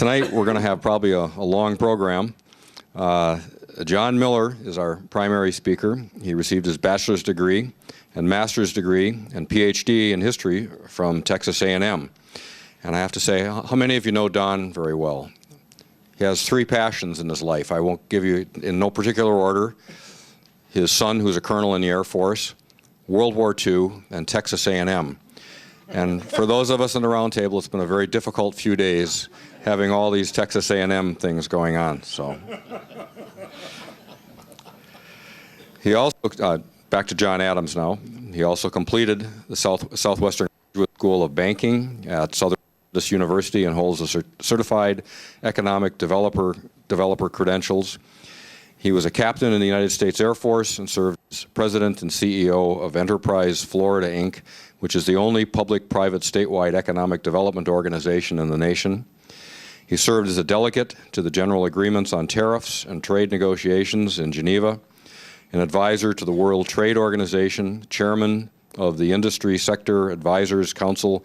Tonight we're going to have probably a long program. John Miller is our primary speaker. He received his bachelor's degree and master's degree and PhD in history from Texas A&M. And I have to say, how many of you know Don very well? He has three passions in his life. I won't give you in no particular order. His son, who's a colonel in the Air Force, World War II, and Texas A&M. And for those of us in the round table, it's been a very difficult few days having all these Texas A&M things going on. So, he also, back to John Adams now, he also completed the Southwestern Graduate School of Banking at Southern University and holds a certified economic developer credentials. He was a captain in the United States Air Force and served as president and CEO of Enterprise Florida, Inc., which is the only public-private statewide economic development organization in the nation. He served as a delegate to the General Agreements on Tariffs and Trade Negotiations in Geneva, an advisor to the World Trade Organization, chairman of the Industry Sector Advisors Council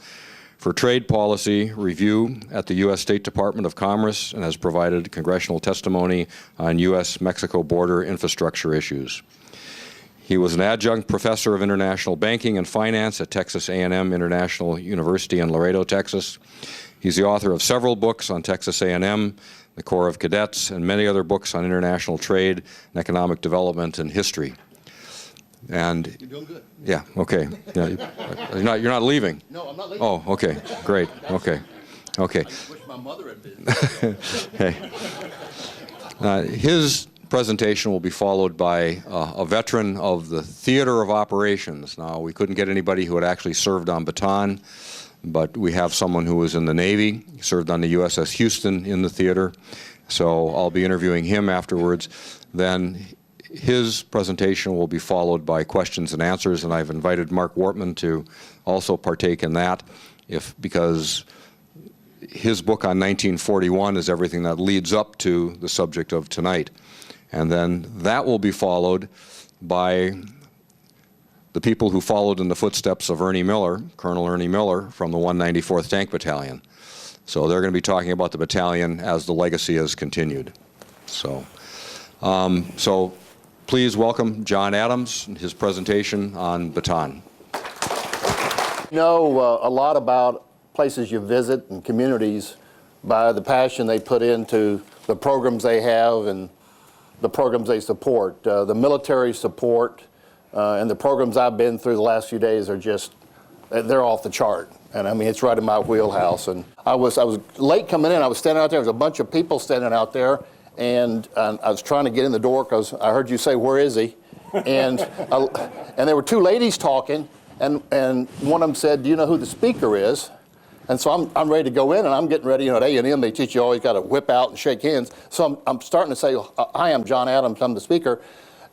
for Trade Policy Review at the U.S. State Department of Commerce, and has provided congressional testimony on U.S.-Mexico border infrastructure issues. He was an adjunct professor of international banking and finance at Texas A&M International University in Laredo, Texas. He's the author of several books on Texas A&M, the Corps of Cadets, and many other books on international trade and economic development and history. And you're doing good. Yeah, okay. Yeah, you're not leaving? No, I'm not leaving. Oh, okay, great, okay. I just wish my mother had been. Hey. His presentation will be followed by a veteran of the theater of operations. Now, we couldn't get anybody who had actually served on Bataan, but we have someone who was in the Navy, served on the USS Houston in the theater, so I'll be interviewing him afterwards. Then his presentation will be followed by questions and answers, and I've invited Mark Wortman to also partake in that, because his book on 1941 is everything that leads up to the subject of tonight. And then that will be followed by the people who followed in the footsteps of Ernie Miller, Colonel Ernie Miller from the 194th Tank Battalion. So they're going to be talking about the battalion as the legacy has continued. So, please welcome John Adams and his presentation on Bataan. You know a lot about places you visit and communities by the passion they put into the programs they have and the programs they support. The military support and the programs I've been through the last few days are just, they're off the chart. And I mean, it's right in my wheelhouse. And I was late coming in. I was standing out there. There was a bunch of people standing out there. And I was trying to get in the door because I heard you say, "Where is he?" And there were two ladies talking, and one of them said, "Do you know who the speaker is?" And so I'm ready to go in, and I'm getting ready. You know, at A&M they teach you always got to whip out and shake hands. So I'm starting to say, "Hi, I'm John Adams. I'm the speaker."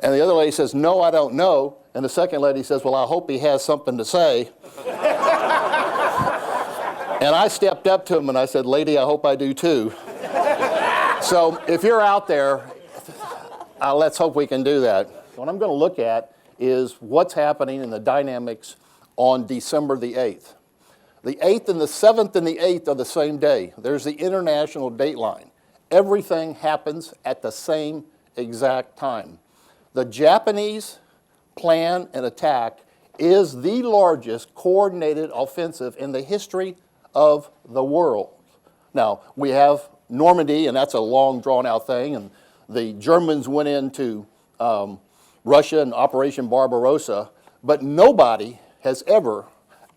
And the other lady says, "No, I don't know." And the second lady says, "Well, I hope he has something to say." And I stepped up to him and I said, "Lady, I hope I do too." So if you're out there, let's hope we can do that. What I'm going to look at is what's happening in the dynamics on December the 8th. The 8th and the 7th and the 8th are the same day. There's the international date line. Everything happens at the same exact time. The Japanese plan and attack is the largest coordinated offensive in the history of the world. Now, we have Normandy, and that's a long, drawn-out thing, and the Germans went into Russia in Operation Barbarossa, but nobody has ever,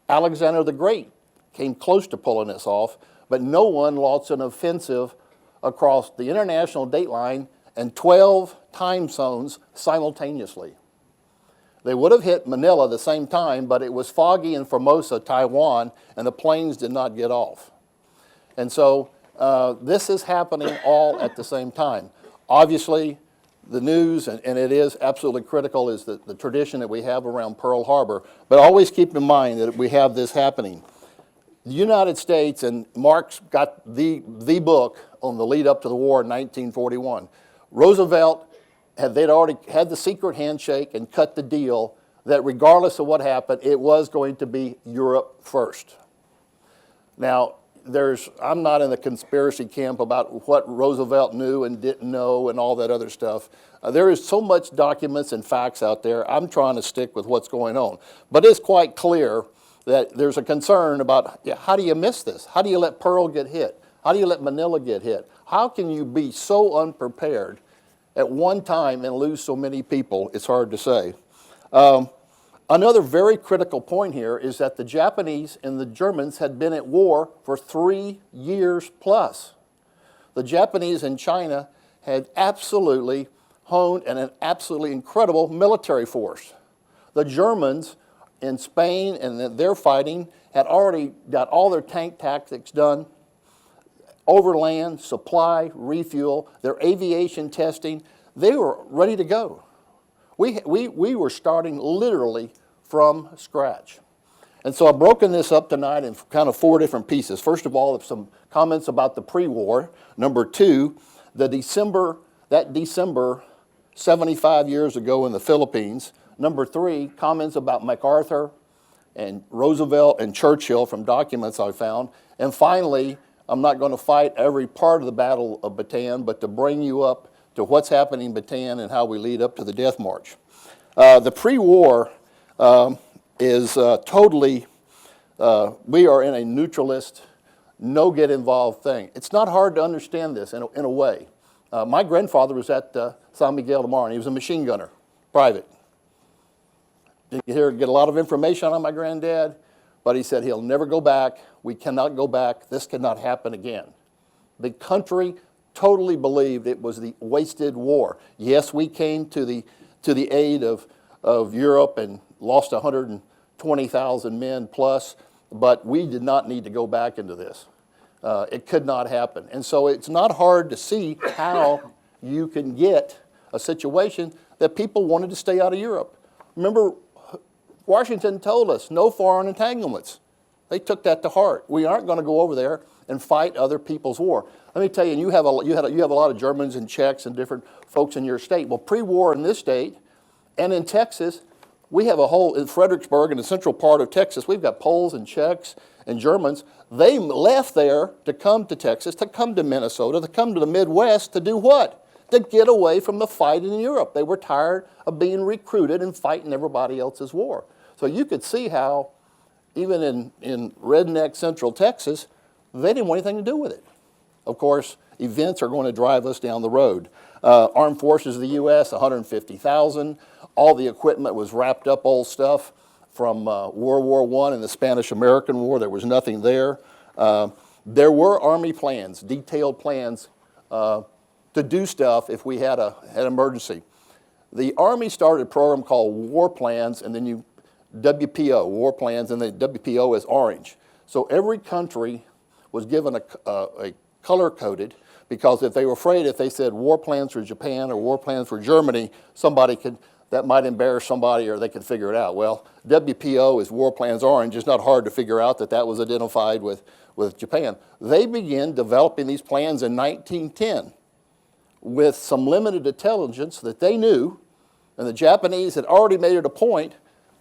Alexander the Great came close to pulling this off, but no one launched an offensive across the international date line and 12 time zones simultaneously. They would have hit Manila at the same time, but it was foggy in Formosa, Taiwan, and the planes did not get off. And so this is happening all at the same time. Obviously, the news, and it is absolutely critical, is the tradition that we have around Pearl Harbor. But always keep in mind that we have this happening. The United States, and Mark's got the book on the lead up to the war in 1941. Roosevelt, they'd already had the secret handshake and cut the deal that regardless of what happened, it was going to be Europe first. Now, I'm not in the conspiracy camp about what Roosevelt knew and didn't know and all that other stuff. There is so much documents and facts out there. I'm trying to stick with what's going on. But it's quite clear that there's a concern about, yeah, how do you miss this? How do you let Pearl get hit? How do you let Manila get hit? How can you be so unprepared at one time and lose so many people? It's hard to say. Another very critical point here is that the Japanese and the Germans had been at war for 3 years plus. The Japanese and China had absolutely honed an absolutely incredible military force. The Germans in Spain and their fighting had already got all their tank tactics done, overland, supply, refuel, their aviation testing. They were ready to go. We were starting literally from scratch. And so I've broken this up tonight in kind of 4 different pieces. First of all, some comments about the pre-war. Number 2, that December 75 years ago in the Philippines. Number 3, comments about MacArthur and Roosevelt and Churchill from documents I found. And finally, I'm not going to fight every part of the Battle of Bataan, but to bring you up to what's happening in Bataan and how we lead up to the Death March. The pre-war is totally, we are in a neutralist, no get involved thing. It's not hard to understand this in a way. My grandfather was at San Miguel de Mar, and he was a machine gunner, private. Didn't get a lot of information on my granddad, but he said he'll never go back. We cannot go back. This cannot happen again. The country totally believed it was the wasted war. Yes, we came to the aid of Europe and lost 120,000 men plus, but we did not need to go back into this. It could not happen. And so it's not hard to see how you can get a situation that people wanted to stay out of Europe. Remember, Washington told us no foreign entanglements. They took that to heart. We aren't going to go over there and fight other people's war. Let me tell you, you have a lot of Germans and Czechs and different folks in your state. Well, pre-war in this state and in Texas, we have a whole, in Fredericksburg, in the central part of Texas, we've got Poles and Czechs and Germans. They left there to come to Texas, to come to Minnesota, to come to the Midwest to do what? To get away from the fight in Europe. They were tired of being recruited and fighting everybody else's war. So you could see how, even in redneck central Texas, they didn't want anything to do with it. Of course, events are going to drive us down the road. Armed Forces of the U.S., 150,000. All the equipment was wrapped up old stuff from World War I and the Spanish-American War. There was nothing there. There were Army plans, detailed plans to do stuff if we had an emergency. The Army started a program called War Plans, and then WPO, War Plans, and the WPO is orange. So every country was given a color-coded, because if they were afraid, if they said war plans for Japan or war plans for Germany, that might embarrass somebody or they could figure it out. Well, WPO is war plans orange. It's not hard to figure out that was identified with Japan. They began developing these plans in 1910 with some limited intelligence that they knew, and the Japanese had already made it a point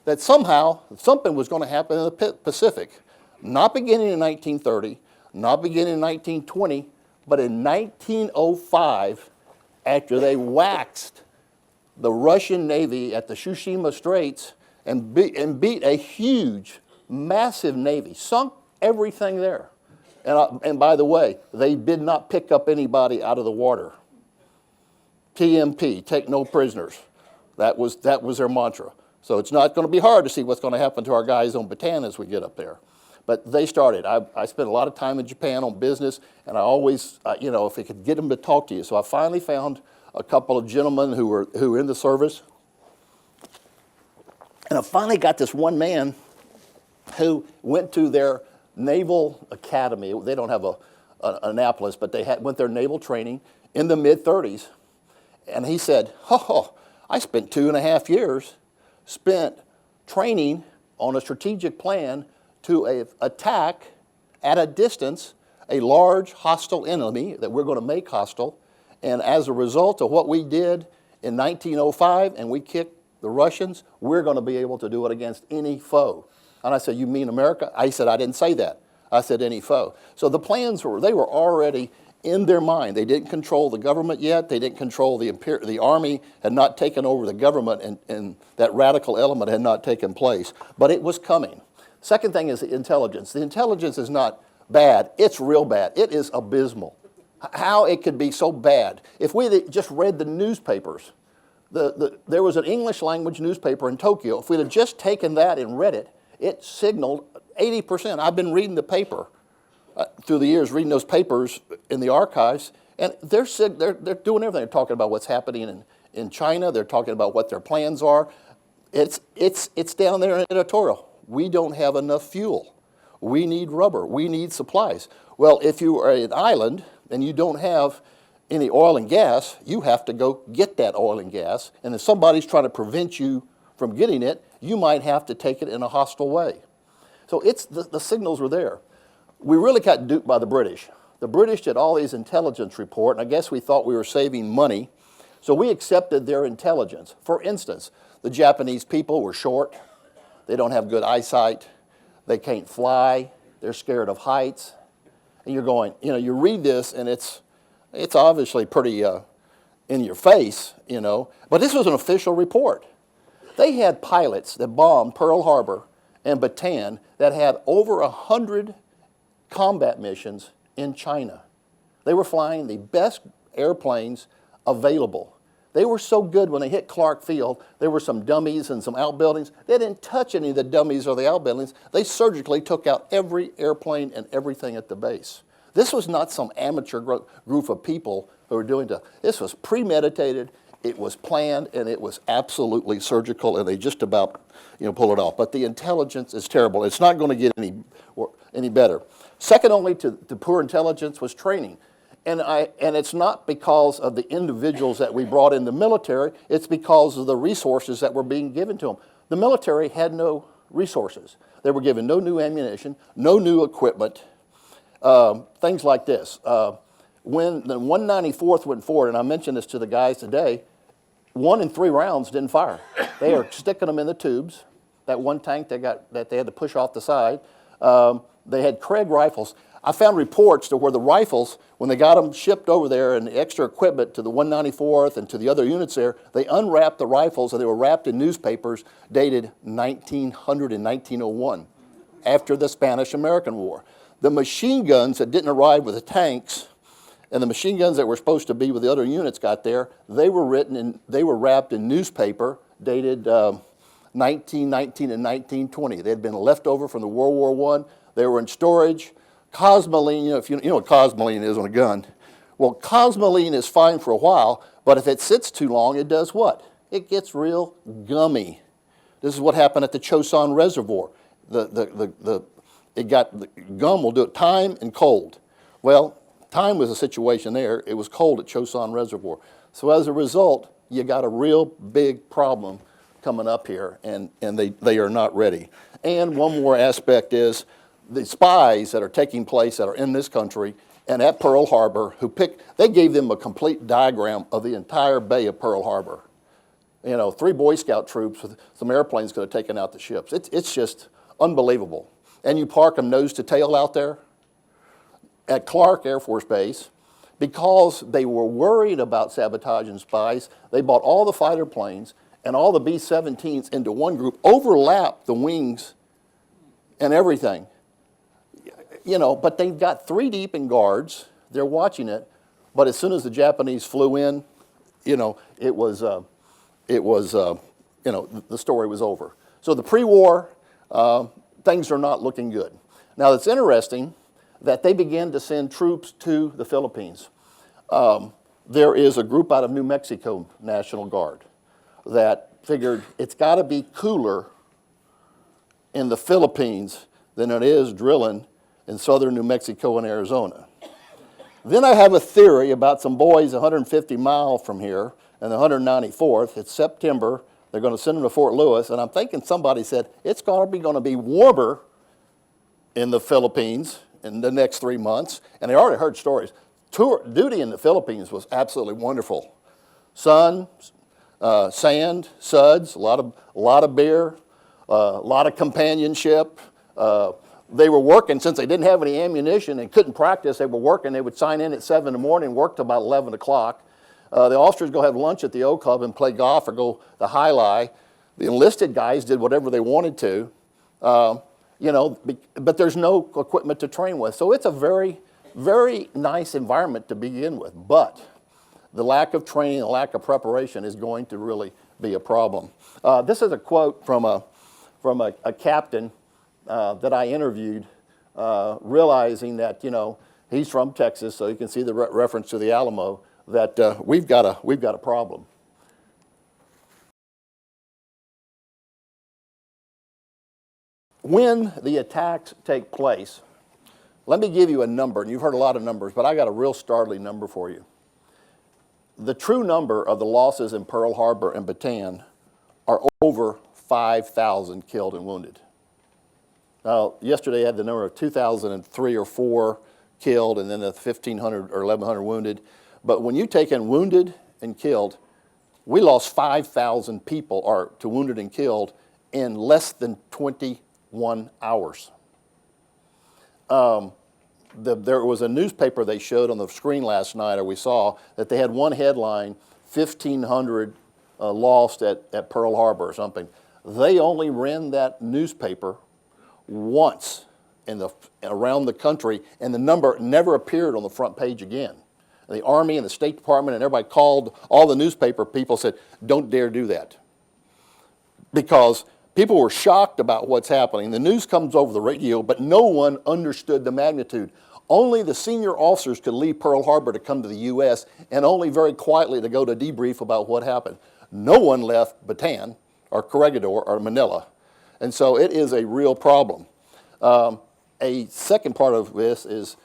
that somehow something was going to happen in the Pacific. Not beginning in 1930, not beginning in 1920, but in 1905, after they waxed the Russian Navy at the Tsushima Straits and beat a huge, massive navy, sunk everything there. And by the way, they did not pick up anybody out of the water. TMP, take no prisoners. That was their mantra. So it's not going to be hard to see what's going to happen to our guys on Bataan as we get up there. But they started. I spent a lot of time in Japan on business, and I always, if I could get them to talk to you. So I finally found a couple of gentlemen who were in the service. And I finally got this one man who went to their naval academy. They don't have an Annapolis, but they went their naval training in the mid-30s. And he said, I spent 2.5 years spent training on a strategic plan to attack at a distance a large hostile enemy that we're going to make hostile. And as a result of what we did in 1905 and we kicked the Russians, we're going to be able to do it against any foe. And I said, you mean America? I said, I didn't say that. I said, any foe. So the plans they were already in their mind. They didn't control the government yet. They didn't control the army had not taken over the government, and that radical element had not taken place. But it was coming. Second thing is the intelligence. The intelligence is not bad. It's real bad. It is abysmal. How it could be so bad. If we had just read the newspapers, there was an English language newspaper in Tokyo. If we'd have just taken that and read it, it signaled 80%. I've been reading the paper through the years, reading those papers in the archives, and they're doing everything. They're talking about what's happening in China. They're talking about what their plans are. It's down there in editorial. We don't have enough fuel. We need rubber. We need supplies. Well, if you are an island and you don't have any oil and gas, you have to go get that oil and gas. And if somebody's trying to prevent you from getting it, you might have to take it in a hostile way. So the signals were there. We really got duped by the British. The British did all these intelligence reports, and I guess we thought we were saving money. So we accepted their intelligence. For instance, the Japanese people were short. They don't have good eyesight. They can't fly. They're scared of heights. And you're going, you read this, and it's obviously pretty in your face, But this was an official report. They had pilots that bombed Pearl Harbor and Bataan that had over 100 combat missions in China. They were flying the best airplanes available. They were so good when they hit Clark Field, there were some dummies and some outbuildings. They didn't touch any of the dummies or the outbuildings. They surgically took out every airplane and everything at the base. This was not some amateur group of people who were doing that. This was premeditated, it was planned, and it was absolutely surgical, and they just about pull it off. But the intelligence is terrible. It's not going to get any better. Second only to poor intelligence was training. And it's not because of the individuals that we brought in the military, it's because of the resources that were being given to them. The military had no resources. They were given no new ammunition, no new equipment, things like this. When the 194th went forward, and I mentioned this to the guys today, 1 in 3 rounds didn't fire. They are sticking them in the tubes. That one tank that they had to push off the side. They had Craig rifles. I found reports to where the rifles, when they got them shipped over there and the extra equipment to the 194th and to the other units there, they unwrapped the rifles and they were wrapped in newspapers dated 1900 and 1901, after the Spanish-American War. The machine guns that didn't arrive with the tanks and the machine guns that were supposed to be with the other units got there, they were wrapped in newspaper dated 1919 and 1920. They had been left over from the World War I. They were in storage. Cosmoline, if you know what cosmoline is on a gun. Well, cosmoline is fine for a while, but if it sits too long, it does what? It gets real gummy. This is what happened at the Chosin Reservoir. The gum will do it, time and cold. Well, time was a situation there. It was cold at Chosin Reservoir. So as a result, you got a real big problem coming up here, and they are not ready. And one more aspect is the spies that are taking place that are in this country and at Pearl Harbor, they gave them a complete diagram of the entire Bay of Pearl Harbor. 3 Boy Scout troops with some airplanes could have taken out the ships. It's just unbelievable. And you park them nose to tail out there at Clark Air Force Base. Because they were worried about sabotage and spies, they bought all the fighter planes and all the B-17s into one group, overlapped the wings and everything. But they've got 3 deep in guards. They're watching it. But as soon as the Japanese flew in, the story was over. So the pre-war, things are not looking good. Now, it's interesting that they began to send troops to the Philippines. There is a group out of New Mexico, National Guard, that figured it's got to be cooler in the Philippines than it is drilling in southern New Mexico and Arizona. Then I have a theory about some boys 150 miles from here and the 194th. It's September. They're going to send them to Fort Lewis. And I'm thinking somebody said, it's going to be warmer in the Philippines in the next 3 months. And they already heard stories. Duty in the Philippines was absolutely wonderful. Sun, sand, suds, a lot of beer, a lot of companionship, they were working, since they didn't have any ammunition and couldn't practice, they were working. They would sign in at 7 in the morning, work till about 11 o'clock. The officers go have lunch at the O Club and play golf or go the high lie. The enlisted guys did whatever they wanted to, but there's no equipment to train with. So it's a very, very nice environment to begin with. But the lack of training, the lack of preparation is going to really be a problem. This is a quote from a captain that I interviewed, realizing that, he's from Texas, so you can see the reference to the Alamo, that we've got a problem. When the attacks take place, let me give you a number, and you've heard a lot of numbers, but I got a real startling number for you. The true number of the losses in Pearl Harbor and Bataan are over 5,000 killed and wounded. Now, yesterday I had the number of 2,003 or 4 killed, and then the 1,500 or 1,100 wounded. But when you take in wounded and killed, we lost 5,000 people to wounded and killed in less than 21 hours. There was a newspaper they showed on the screen last night, or we saw, that they had one headline, 1,500 lost at Pearl Harbor or something. They only ran that newspaper once around the country, and the number never appeared on the front page again. The Army and the State Department and everybody called, all the newspaper people said, don't dare do that. Because people were shocked about what's happening. The news comes over the radio, but no one understood the magnitude. Only the senior officers could leave Pearl Harbor to come to the U.S., and only very quietly to go to debrief about what happened. No one left Bataan or Corregidor or Manila. And so it is a real problem. A second part of this is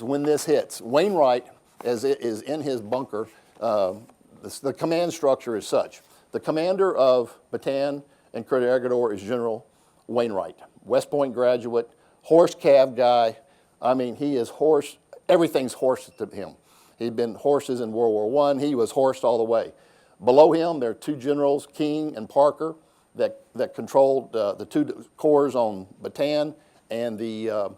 when this hits. Wainwright, as it is in his bunker, the command structure is such. The commander of Bataan and Corregidor is General Wainwright, West Point graduate, horse cav guy. I mean, he is horse, everything's horse to him. He'd been horses in World War I, he was horsed all the way. Below him, there are two generals, King and Parker, that controlled the two corps on Bataan, and the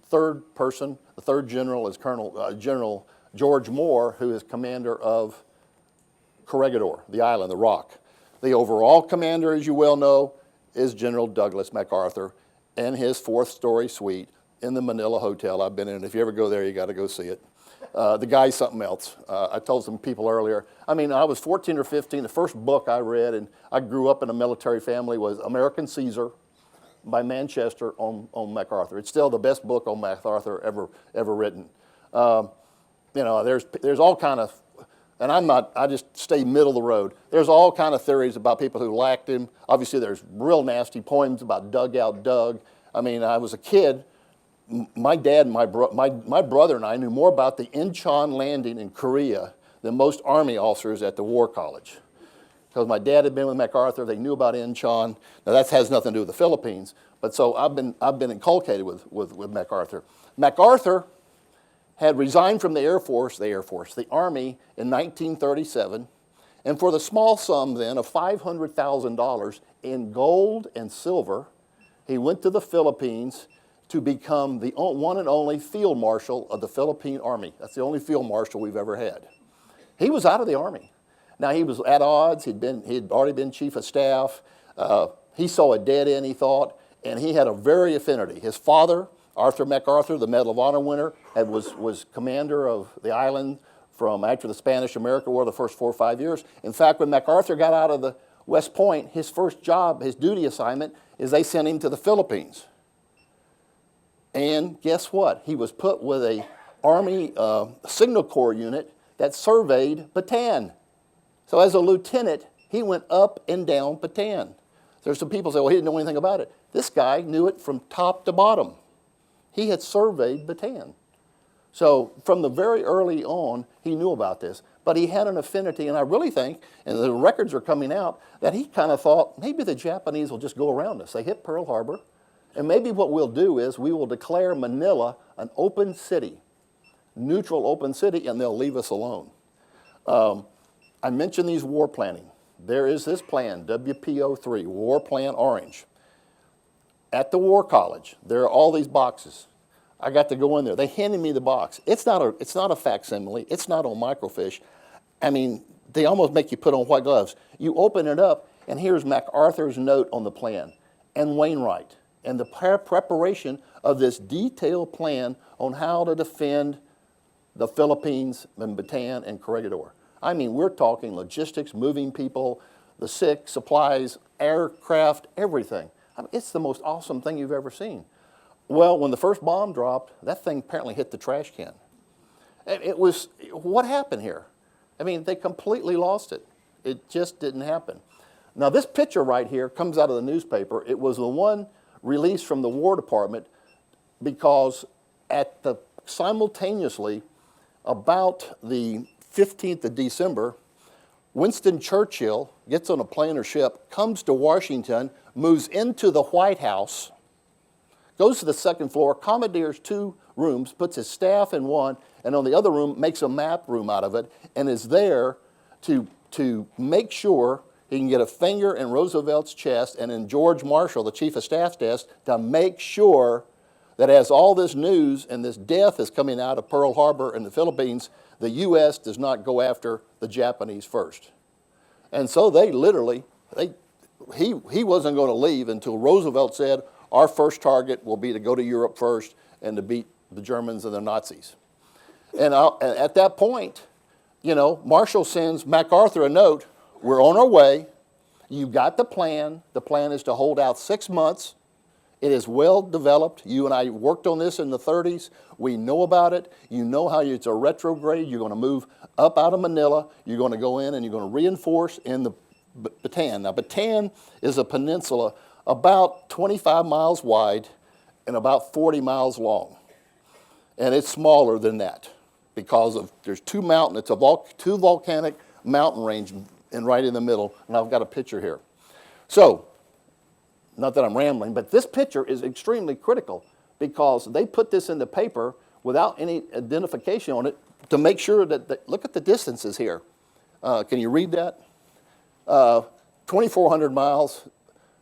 third person, the third general is General George Moore, who is commander of Corregidor, the island, the rock. The overall commander, as you well know, is General Douglas MacArthur and his fourth-story suite in the Manila Hotel. I've been in it. If you ever go there, you got to go see it. The guy's something else. I told some people earlier, I mean, I was 14 or 15. The first book I read, and I grew up in a military family, was American Caesar by Manchester on MacArthur. It's still the best book on MacArthur ever written. There's all kind of, and I just stay middle of the road. There's all kind of theories about people who lacked him. Obviously, there's real nasty poems about Dugout Doug. I mean, I was a kid. My dad and my brother and I knew more about the Incheon landing in Korea than most Army officers at the War College. Because my dad had been with MacArthur, they knew about Incheon. Now that has nothing to do with the Philippines, but so I've been inculcated with MacArthur. MacArthur had resigned from the Army in 1937, and for the small sum then of $500,000 in gold and silver, he went to the Philippines to become the one and only field marshal of the Philippine Army. That's the only field marshal we've ever had. He was out of the Army. Now, he was at odds. He'd already been chief of staff. He saw a dead end, he thought, and he had a very affinity. His father, Arthur MacArthur, the Medal of Honor winner, was commander of the island from after the Spanish-American War the first 4 or 5 years. In fact, when MacArthur got out of the West Point, his first job, his duty assignment, is they sent him to the Philippines. And guess what? He was put with a Army Signal Corps unit that surveyed Bataan. So as a lieutenant, he went up and down Bataan. There's some people say, well, he didn't know anything about it. This guy knew it from top to bottom. He had surveyed Bataan. So from the very early on, he knew about this. But he had an affinity, and I really think, and the records are coming out, that he kind of thought, maybe the Japanese will just go around us. They hit Pearl Harbor, and maybe what we'll do is we will declare Manila an open city, neutral open city, and they'll leave us alone. I mentioned these war planning. There is this plan, WPO3, War Plan Orange. at the War College, there are all these boxes. I got to go in there. They handed me the box. It's not a facsimile. It's not on microfiche. I mean, they almost make you put on white gloves. You open it up, and here's MacArthur's note on the plan, and Wainwright, and the preparation of this detailed plan on how to defend the Philippines and Bataan and Corregidor. I mean, we're talking logistics, moving people, the sick, supplies, aircraft, everything. I mean, it's the most awesome thing you've ever seen. Well, when the first bomb dropped, that thing apparently hit the trash can. It was, what happened here? I mean, they completely lost it. It just didn't happen. Now, this picture right here comes out of the newspaper. It was the one released from the War Department because simultaneously, about the 15th of December, Winston Churchill gets on a plane or ship, comes to Washington, moves into the White House, goes to the second floor, commandeers 2 rooms, puts his staff in one, and on the other room makes a map room out of it, and is there to make sure he can get a finger in Roosevelt's chest and in George Marshall, the chief of staff's desk, to make sure that as all this news and this death is coming out of Pearl Harbor and the Philippines, the U.S. does not go after the Japanese first. And so they literally, he wasn't going to leave until Roosevelt said, our first target will be to go to Europe first and to beat the Germans and the Nazis. And at that point, you know, Marshall sends MacArthur a note, we're on our way, you've got the plan is to hold out 6 months, it is well developed, you and I worked on this in the 30s, we know about it, you know how it's a retrograde, you're going to move up out of Manila, you're going to go in and you're going to reinforce in the Bataan. Now Bataan is a peninsula about 25 miles wide and about 40 miles long. And it's smaller than that because there's 2 mountains, it's a 2 volcanic mountain range and right in the middle, and I've got a picture here. So, not that I'm rambling, but this picture is extremely critical because they put this in the paper without any identification on it to make sure that look at the distances here. Can you read that? 2,400 miles,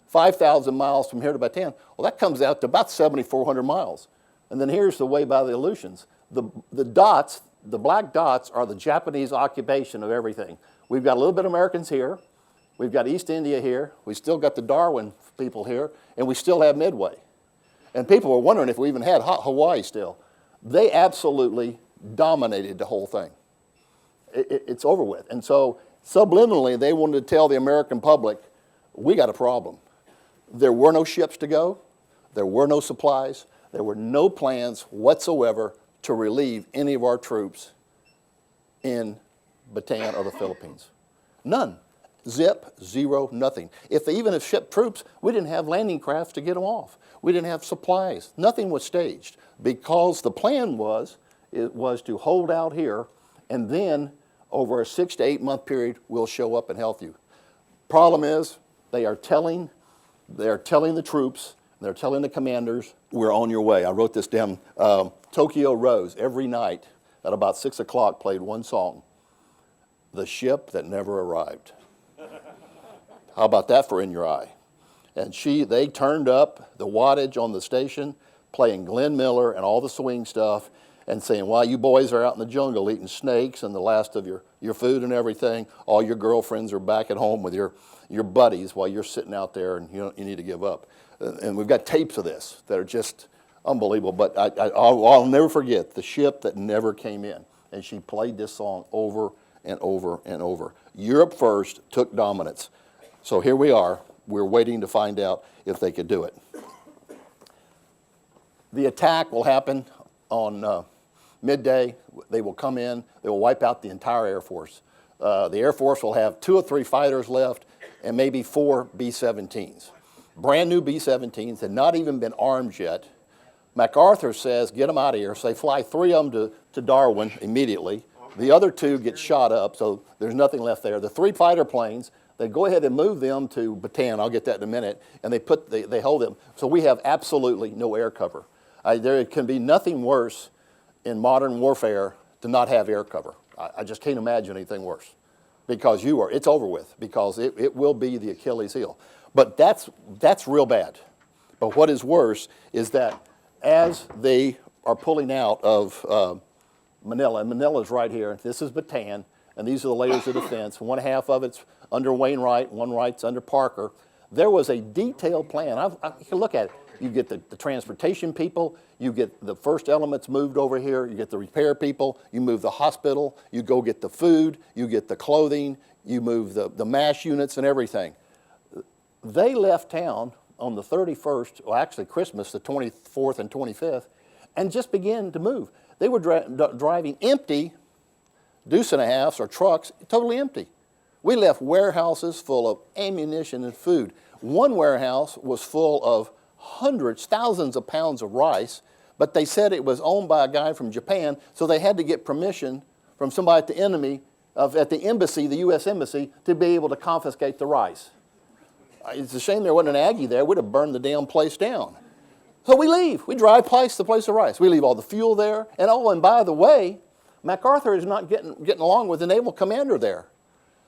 5,000 miles from here to Bataan. Well, that comes out to about 7,400 miles. And then here's the way by the Aleutians. The dots, the black dots are the Japanese occupation of everything. We've got a little bit of Americans here. We've got East India here. We still got the Darwin people here. And we still have Midway. And people were wondering if we even had Hawaii still. They absolutely dominated the whole thing. It's over with. And so subliminally, they wanted to tell the American public, we got a problem. There were no ships to go. There were no supplies. There were no plans whatsoever to relieve any of our troops in Bataan or the Philippines. None. Zip, zero, nothing. If they even have shipped troops, we didn't have landing crafts to get them off. We didn't have supplies. Nothing was staged because the plan was to hold out here and then over a 6 to 8 month period, we'll show up and help you. Problem is, they are telling the troops, they're telling the commanders, we're on your way. I wrote this down. Tokyo Rose, every night at about 6 o'clock, played one song, The Ship That Never Arrived. How about that for In Your Eye? And they turned up the wattage on the station, playing Glenn Miller and all the swing stuff, and saying, while you boys are out in the jungle eating snakes and the last of your food and everything, all your girlfriends are back at home with your buddies while you're sitting out there and you need to give up. And we've got tapes of this that are just unbelievable. But I'll never forget The Ship That Never Came In. And she played this song over and over and over. Europe first took dominance. So here we are. We're waiting to find out if they could do it. The attack will happen on midday. They will come in. They will wipe out the entire Air Force. The Air Force will have 2 or 3 fighters left and maybe 4 B-17s. Brand new B-17s had not even been armed yet. MacArthur says, get them out of here. So they fly 3 of them to Darwin immediely. The other 2 get shot up, so there's nothing left there. The 3 fighter planes, they go ahead and move them to Bataan. I'll get that in a minute. And they hold them. So we have absolutely no air cover. There can be nothing worse in modern warfare to not have air cover. I just can't imagine anything worse. Because it's over with. Because it will be the Achilles heel. But that's real bad. But what is worse is that as they are pulling out of Manila, and Manila's right here, this is Bataan, and these are the layers of defense. One half of it's under Wainwright, one right's under Parker. There was a detailed plan. You can look at it. You get the transportation people, you get the first elements moved over here, you get the repair people, you move the hospital, you go get the food, you get the clothing, you move the MASH units and everything. They left town on the 31st, well actually Christmas, the 24th and 25th, and just began to move. They were driving empty deuce and a halves or trucks, totally empty. We left warehouses full of ammunition and food. One warehouse was full of hundreds, thousands of pounds of rice, but they said it was owned by a guy from Japan, so they had to get permission from somebody at the embassy, the U.S. Embassy, to be able to confiscate the rice. It's a shame there wasn't an Aggie there. We'd have burned the damn place down. So we leave. We drive past the place of rice. We leave all the fuel there. And by the way, MacArthur is not getting along with the naval commander there.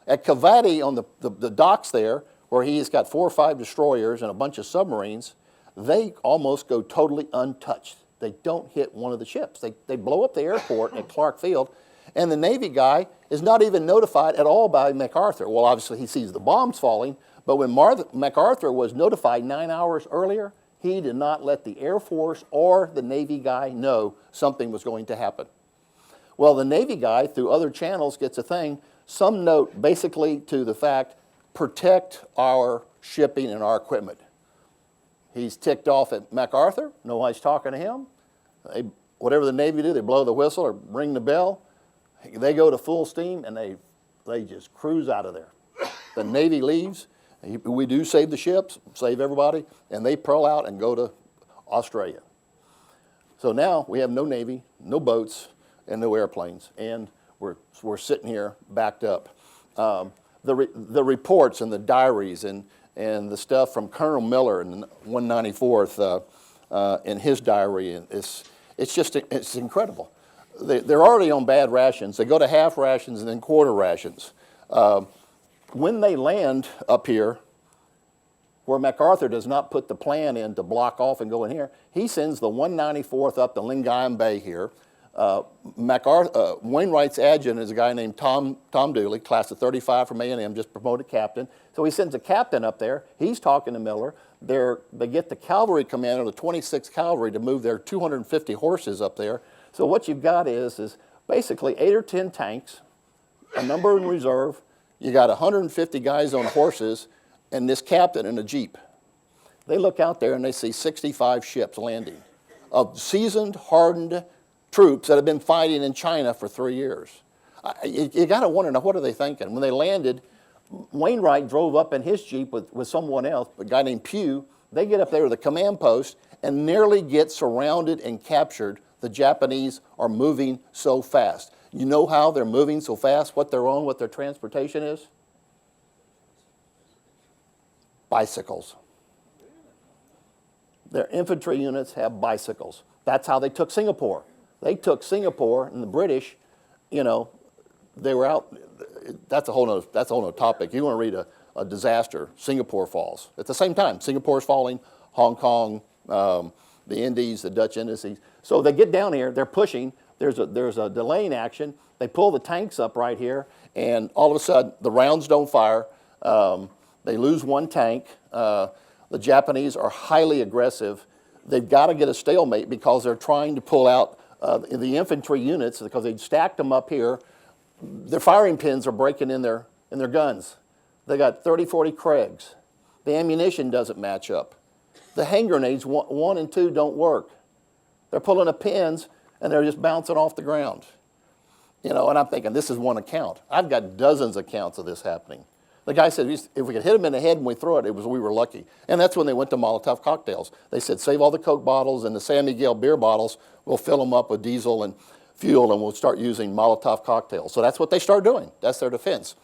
At Cavite on the docks there, where he's got 4 or 5 destroyers and a bunch of submarines, they almost go totally untouched. They don't hit one of the ships. They blow up the airport at Clark Field, and the Navy guy is not even notified at all by MacArthur. Well, obviously he sees the bombs falling, but when MacArthur was notified 9 hours earlier, he did not let the Air Force or the Navy guy know something was going to happen. Well, the Navy guy, through other channels, gets a thing, some note basically to the fact, protect our shipping and our equipment. He's ticked off at MacArthur. Nobody's talking to him. Whatever the Navy do, they blow the whistle or ring the bell. They go to full steam, and they just cruise out of there. The Navy leaves. We do save the ships, save everybody, and they pearl out and go to Australia. So now we have no Navy, no boats, and no airplanes, and we're sitting here backed up. The reports and the diaries and the stuff from Colonel Miller in the 194th in his diary, and it's incredible. They're already on bad rations. They go to half rations and then quarter rations. When they land up here, where MacArthur does not put the plan in to block off and go in here, he sends the 194th up to Lingayen Bay here. Wainwright's adjutant is a guy named Tom Dooley, class of 35 from A&M, just promoted captain. So he sends a captain up there. He's talking to Miller. They get the cavalry commander, the 26th Cavalry, to move their 250 horses up there. So what you've got is basically 8 or 10 tanks, a number in reserve. You got 150 guys on horses, and this captain in a Jeep. They look out there and they see 65 ships landing of seasoned, hardened troops that have been fighting in China for 3 years. You got to wonder, now what are they thinking? When they landed, Wainwright drove up in his Jeep with someone else, a guy named Pugh. They get up there to the command post and nearly get surrounded and captured. The Japanese are moving so fast. You know how they're moving so fast, what they're on, what their transportation is? Bicycles. Their infantry units have bicycles. That's how they took Singapore. They took Singapore, and the British, you know, they were out. That's a whole nother topic. You want to read a disaster, Singapore falls. At the same time, Singapore's falling, Hong Kong, the Indies, the Dutch indices. So they get down here, they're pushing. There's a delaying action. They pull the tanks up right here, and all of a sudden, the rounds don't fire. They lose one tank. The Japanese are highly aggressive. They've got to get a stalemate because they're trying to pull out the infantry units because they'd stacked them up here. Their firing pins are breaking in their guns. They got 30, 40 Craigs. The ammunition doesn't match up. The hand grenades, 1 and 2, don't work. They're pulling the pins, and they're just bouncing off the ground. You know, and I'm thinking, this is one account. I've got dozens of accounts of this happening. The guy said, if we could hit them in the head when we throw it, we were lucky. And that's when they went to Molotov cocktails. They said, save all the Coke bottles and the San Miguel beer bottles. We'll fill them up with diesel and fuel, and we'll start using Molotov cocktails. So that's what they started doing. That's their defense.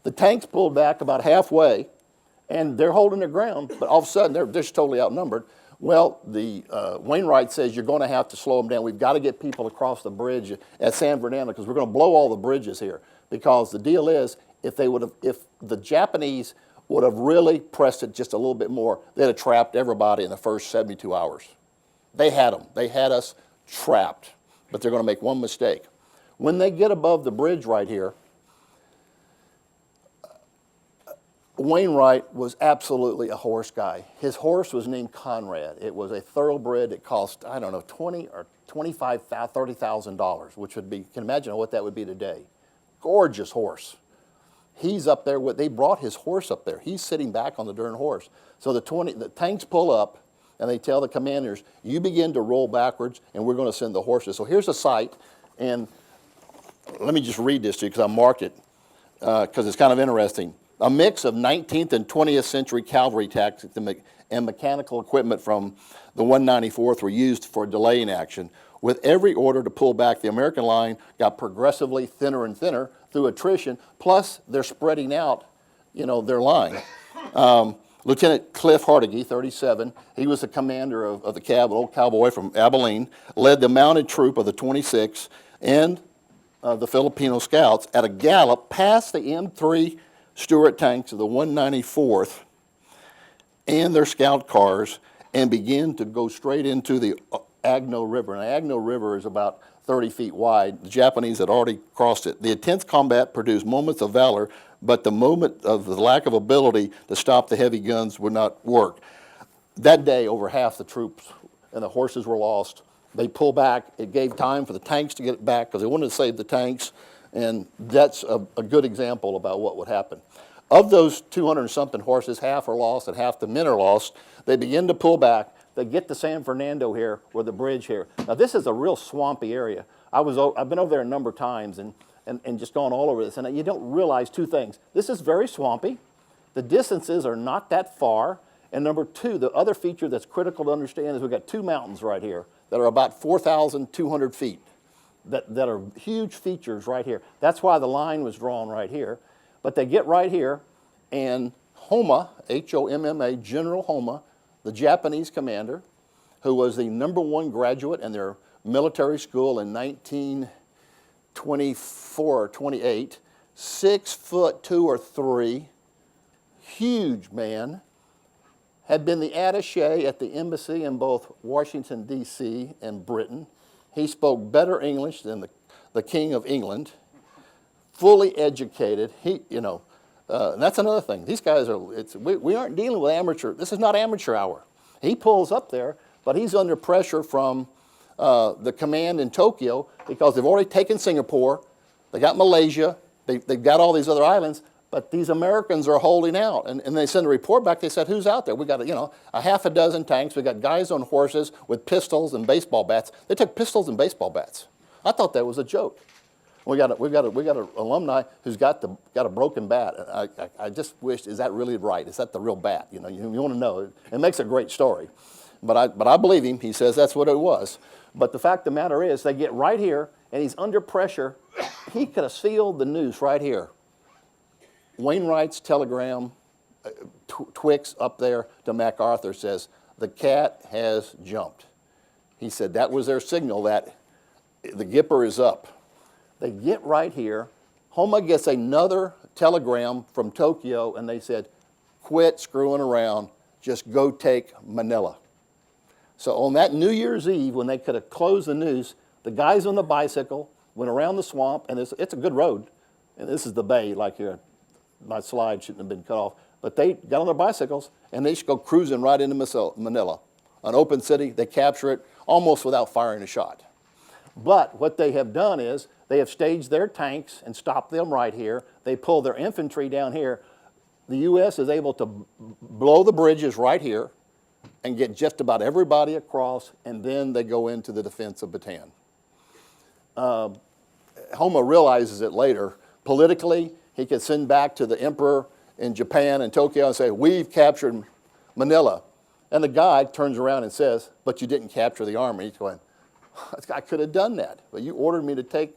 The tanks pulled back about halfway, and they're holding their ground, but all of a sudden, they're just totally outnumbered. Well, the Wainwright says, you're going to have to slow them down. We've got to get people across the bridge at San Fernando because we're going to blow all the bridges here. Because the deal is, if the Japanese would have really pressed it just a little bit more, they'd have trapped everybody in the first 72 hours. They had them. They had us trapped. But they're going to make one mistake. When they get above the bridge right here, Wainwright was absolutely a horse guy. His horse was named Conrad. It was a thoroughbred. It cost, I don't know, $20,000 or $25,000, $30,000, which would be, you can imagine what that would be today. Gorgeous horse. He's up there they brought his horse up there. He's sitting back on the darn horse. So the tanks pull up, and they tell the commanders, you begin to roll backwards, and we're going to send the horses. So here's a site, and let me just read this to you because I marked it because it's kind of interesting. A mix of 19th and 20th century cavalry tactics and mechanical equipment from the 194th were used for delaying action. With every order to pull back, the American line got progressively thinner and thinner through attrition, plus they're spreading out, their line. Lieutenant Cliff Hardigy, 37, he was the commander of the old cavalry from Abilene, led the mounted troop of the 26th and the Filipino scouts at a gallop past the M3 Stuart tanks of the 194th and their scout cars and began to go straight into the Agno River. And the Agno River is about 30 feet wide. The Japanese had already crossed it. The intense combat produced moments of valor, but the moment of the lack of ability to stop the heavy guns would not work. That day, over half the troops and the horses were lost. They pulled back. It gave time for the tanks to get back because they wanted to save the tanks. And that's a good example about what would happen. Of those 200-something horses, half are lost and half the men are lost. They begin to pull back. They get to San Fernando here, or the bridge here. Now, this is a real swampy area. I've been over there a number of times and just gone all over this, and you don't realize two things. This is very swampy. The distances are not that far. And number two, the other feature that's critical to understand is we've got two mountains right here that are about 4,200 feet. That are huge features right here. That's why the line was drawn right here. But they get right here, and Homma, H-O-M-M-A, General Homma, the Japanese commander, who was the #1 graduate in their military school in 1924 or 28, 6'2" or 3", huge man, had been the attaché at the embassy in both Washington, D.C. and Britain. He spoke better English than the King of England, fully educated. And that's another thing. These guys we aren't dealing with amateur. This is not amateur hour. He pulls up there, but he's under pressure from the command in Tokyo because they've already taken Singapore. They got Malaysia. They've got all these other islands. But these Americans are holding out. And they send a report back. They said, who's out there? We got, a half a dozen tanks. We got guys on horses with pistols and baseball bats. They took pistols and baseball bats. I thought that was a joke. We've got an alumni who's got a broken bat. I just wished, is that really right? Is that the real bat? You want to know. It makes a great story. But I believe him. He says that's what it was. But the fact of the matter is, they get right here, and he's under pressure. He could have sealed the news right here. Wainwright's telegram, Twix up there to MacArthur says, the cat has jumped. He said that was their signal that the Gipper is up. They get right here. Homma gets another telegram from Tokyo, and they said, quit screwing around. Just go take Manila. So on that New Year's Eve, when they could have closed the news, the guys on the bicycle went around the swamp, and it's a good road. And this is the bay, like here. My slide shouldn't have been cut off. But they got on their bicycles, and they just go cruising right into Manila. An open city, they capture it almost without firing a shot. But what they have done is they have staged their tanks and stopped them right here. They pull their infantry down here. The U.S. is able to blow the bridges right here and get just about everybody across, and then they go into the defense of Bataan. Homma realizes it later. Politically, he could send back to the emperor in Japan and Tokyo and say, we've captured Manila. And the guy turns around and says, but you didn't capture the army. He's going, I could have done that, but you ordered me to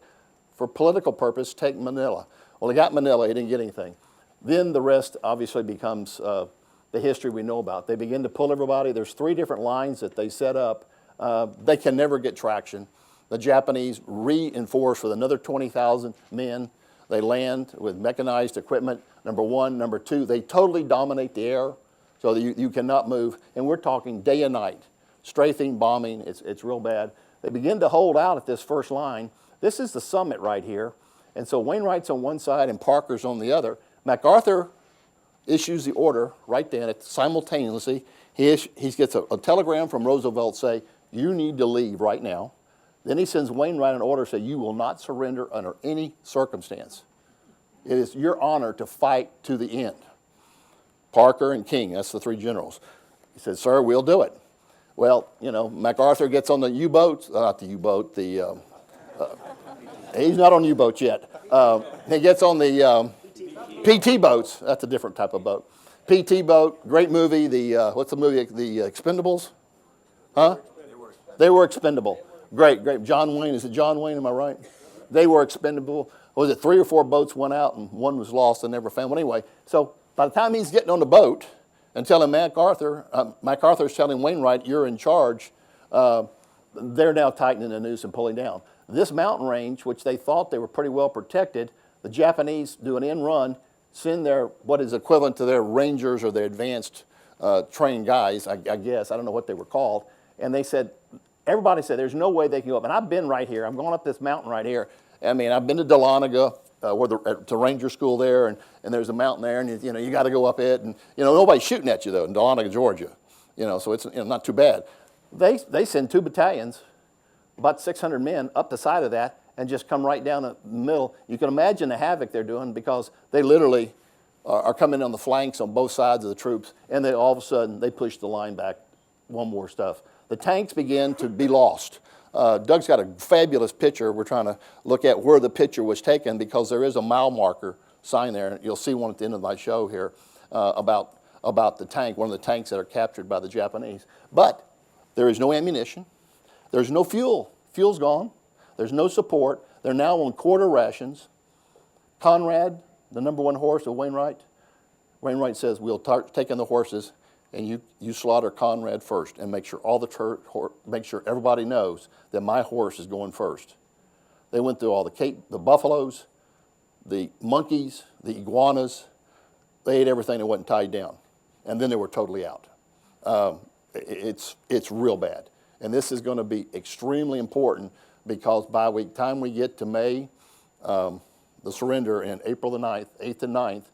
for political purpose, take Manila. Well, he got Manila, he didn't get anything. Then the rest obviously becomes the history we know about. They begin to pull everybody. There's 3 different lines that they set up. They can never get traction. The Japanese reinforce with another 20,000 men. They land with mechanized equipment. number one. Number two, they totally dominate the air so that you cannot move. And we're talking day and night, strafing, bombing. It's real bad. They begin to hold out at this first line. This is the summit right here. And so Wainwright's on one side and Parker's on the other. MacArthur issues the order right then simultaneously. He gets a telegram from Roosevelt say, you need to leave right now. Then he sends Wainwright an order say, you will not surrender under any circumstance. It is your honor to fight to the end. Parker and King, that's the three generals. He said, sir, we'll do it. Well, you know, MacArthur gets on the U-boat, not the U-boat, he's not on U-boats yet. He gets on the PT boats, that's a different type of boat. PT boat, great movie, what's the movie, The Expendables? Huh? They were expendable. Great, great. John Wayne, is it John Wayne, am I right? They were expendable. Was it 3 or 4 boats went out and one was lost and never found? Well, anyway, so by the time he's getting on the boat and telling MacArthur's telling Wainwright, you're in charge, they're now tightening the noose and pulling down. This mountain range, which they thought they were pretty well protected, the Japanese do an end run, send their, what is equivalent to their rangers or their advanced trained guys, I guess, I don't know what they were called, and they said, everybody said there's no way they can go up. And I've been right here. I'm going up this mountain right here. I mean, I've been to Dahlonega, to Ranger School there, and there's a mountain there, and you got to go up it. And nobody's shooting at you though in Dahlonega, Georgia. So it's not too bad. They send 2 battalions, about 600 men, up the side of that, and just come right down the middle. You can imagine the havoc they're doing because they literally are coming on the flanks on both sides of the troops, and they all of a sudden they push the line back. One more stuff. The tanks begin to be lost. Doug's got a fabulous picture. We're trying to look at where the picture was taken because there is a mile marker sign there. You'll see one at the end of my show here about the tank, one of the tanks that are captured by the Japanese. But there is no ammunition. There's no fuel. Fuel's gone. There's no support. They're now on quarter rations. Conrad, the number 1 horse of Wainwright says, we'll take in the horses, and you slaughter Conrad first and make sure make sure everybody knows that my horse is going first. They went through all the buffaloes, the monkeys, the iguanas. They ate everything that wasn't tied down, and then they were totally out. It's real bad, and this is going to be extremely important because by the time we get to May, the surrender in April the 9th, 8th and 9th,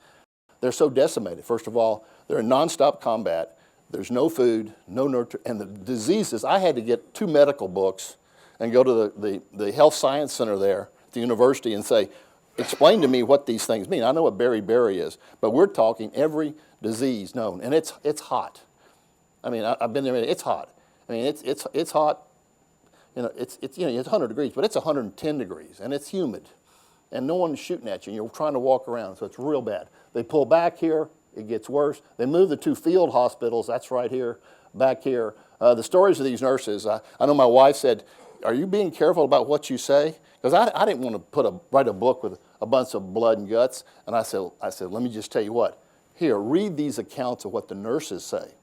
they're so decimated. First of all, they're in nonstop combat. There's no food, no nurture, and the diseases. I had to get 2 medical books and go to the health science center there at the university and say, explain to me what these things mean. I know what beriberi is, but we're talking every disease known, and it's hot. I mean, I've been there. It's hot. I mean, it's hot. It's 100 degrees, but it's 110 degrees, and it's humid, and no one's shooting at you. And you're trying to walk around, so it's real bad. They pull back here. It gets worse. They move the 2 field hospitals. That's right here, back here. The stories of these nurses. I know my wife said, "Are you being careful about what you say?" Because I didn't want to write a book with a bunch of blood and guts. And I said, let me just tell you what. Here, read these accounts of what the nurses say,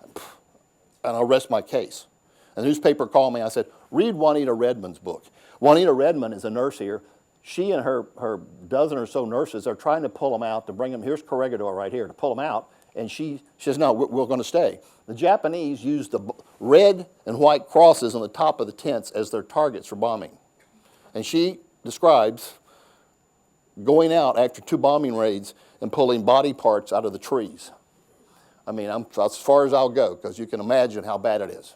and I'll rest my case. And the newspaper called me. I said, read Juanita Redmond's book. Juanita Redmond is a nurse here. She and her dozen or so nurses are trying to pull them out, to bring them, here's Corregidor right here, to pull them out. And she says, no, we're going to stay. The Japanese used the red and white crosses on the top of the tents as their targets for bombing. And she describes going out after 2 bombing raids and pulling body parts out of the trees. I mean, that's as far as I'll go, because you can imagine how bad it is.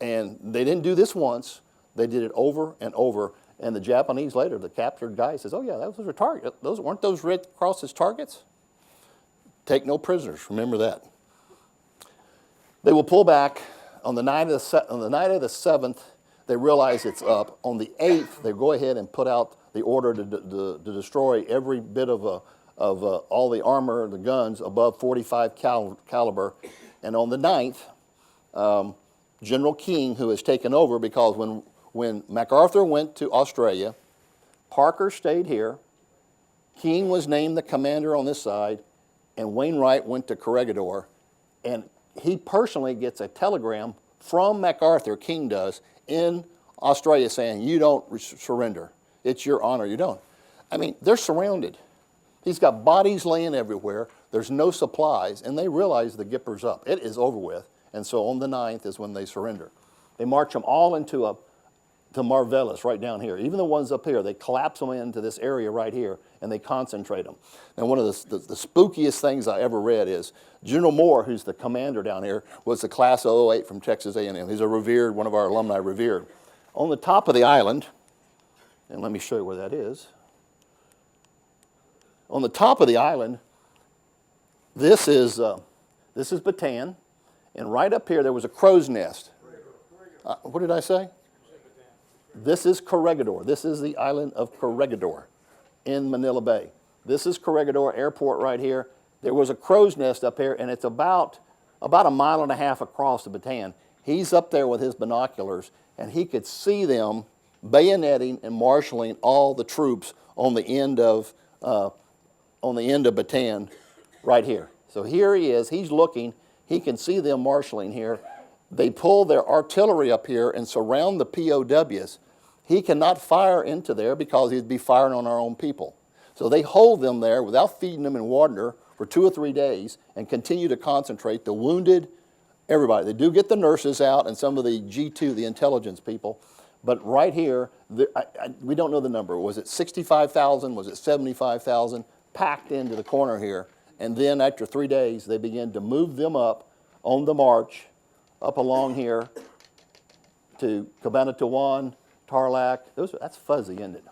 And they didn't do this once. They did it over and over. And the Japanese later, the captured guy says, oh yeah, those were targets. Weren't those red crosses targets? Take no prisoners, remember that. They will pull back on the night of the 7th. They realize it's up. On the 8th, they go ahead and put out the order to destroy every bit of all the armor, the guns above 45 caliber. And on the 9th, General King, who has taken over, because when MacArthur went to Australia, Parker stayed here, King was named the commander on this side, and Wainwright went to Corregidor, and he personally gets a telegram from MacArthur, King does, in Australia saying, you don't surrender. It's your honor, you don't. I mean, they're surrounded. He's got bodies laying everywhere. There's no supplies, and they realize the Gipper's up. It is over with. And so on the 9th is when they surrender. They march them all to Marvelis right down here. Even the ones up here, they collapse them into this area right here, and they concentrate them. And one of the spookiest things I ever read is General Moore, who's the commander down here, was the class of '08 from Texas A&M. He's a revered, one of our alumni revered. On the top of the island, and let me show you where that is. On the top of the island, this is Bataan, and right up here there was a crow's nest. What did I say? This is Corregidor. This is the island of Corregidor in Manila Bay. This is Corregidor Airport right here. There was a crow's nest up here, and it's about a 1.5 miles across the Bataan. He's up there with his binoculars, and he could see them bayoneting and marshaling all the troops on the end of Bataan right here. So here he is. He's looking. He can see them marshaling here. They pull their artillery up here and surround the POWs. He cannot fire into there because he'd be firing on our own people. So they hold them there without feeding them in water for 2 or 3 days and continue to concentrate the wounded, everybody. They do get the nurses out and some of the G2, the intelligence people. But right here, we don't know the number. Was it 65,000? Was it 75,000? Packed into the corner here. And then after 3 days, they begin to move them up on the march up along here to Cabanatuan, Tarlac. That's fuzzy, isn't it?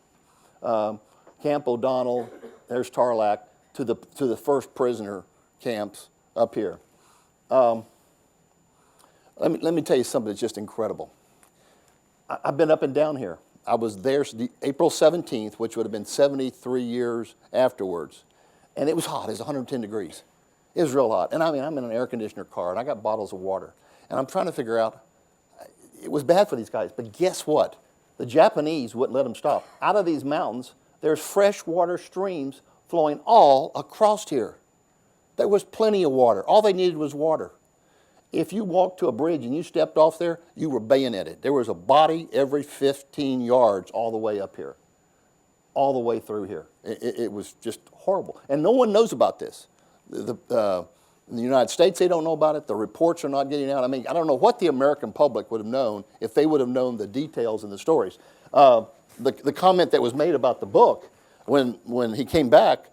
Camp O'Donnell, there's Tarlac, to the first prisoner camps up here. Let me tell you something that's just incredible. I've been up and down here. I was there April 17th, which would have been 73 years afterwards. And it was hot. It was 110 degrees. It was real hot. And I mean, I'm in an air conditioner car, and I got bottles of water. And I'm trying to figure out, it was bad for these guys. But guess what? The Japanese wouldn't let them stop. Out of these mountains, there's freshwater streams flowing all across here. There was plenty of water. All they needed was water. If you walked to a bridge and you stepped off there, you were bayoneted. There was a body every 15 yards all the way up here, all the way through here. It was just horrible. And no one knows about this. In the United States, they don't know about it. The reports are not getting out. I mean, I don't know what the American public would have known if they would have known the details and the stories. The comment that was made about the book, when he came back,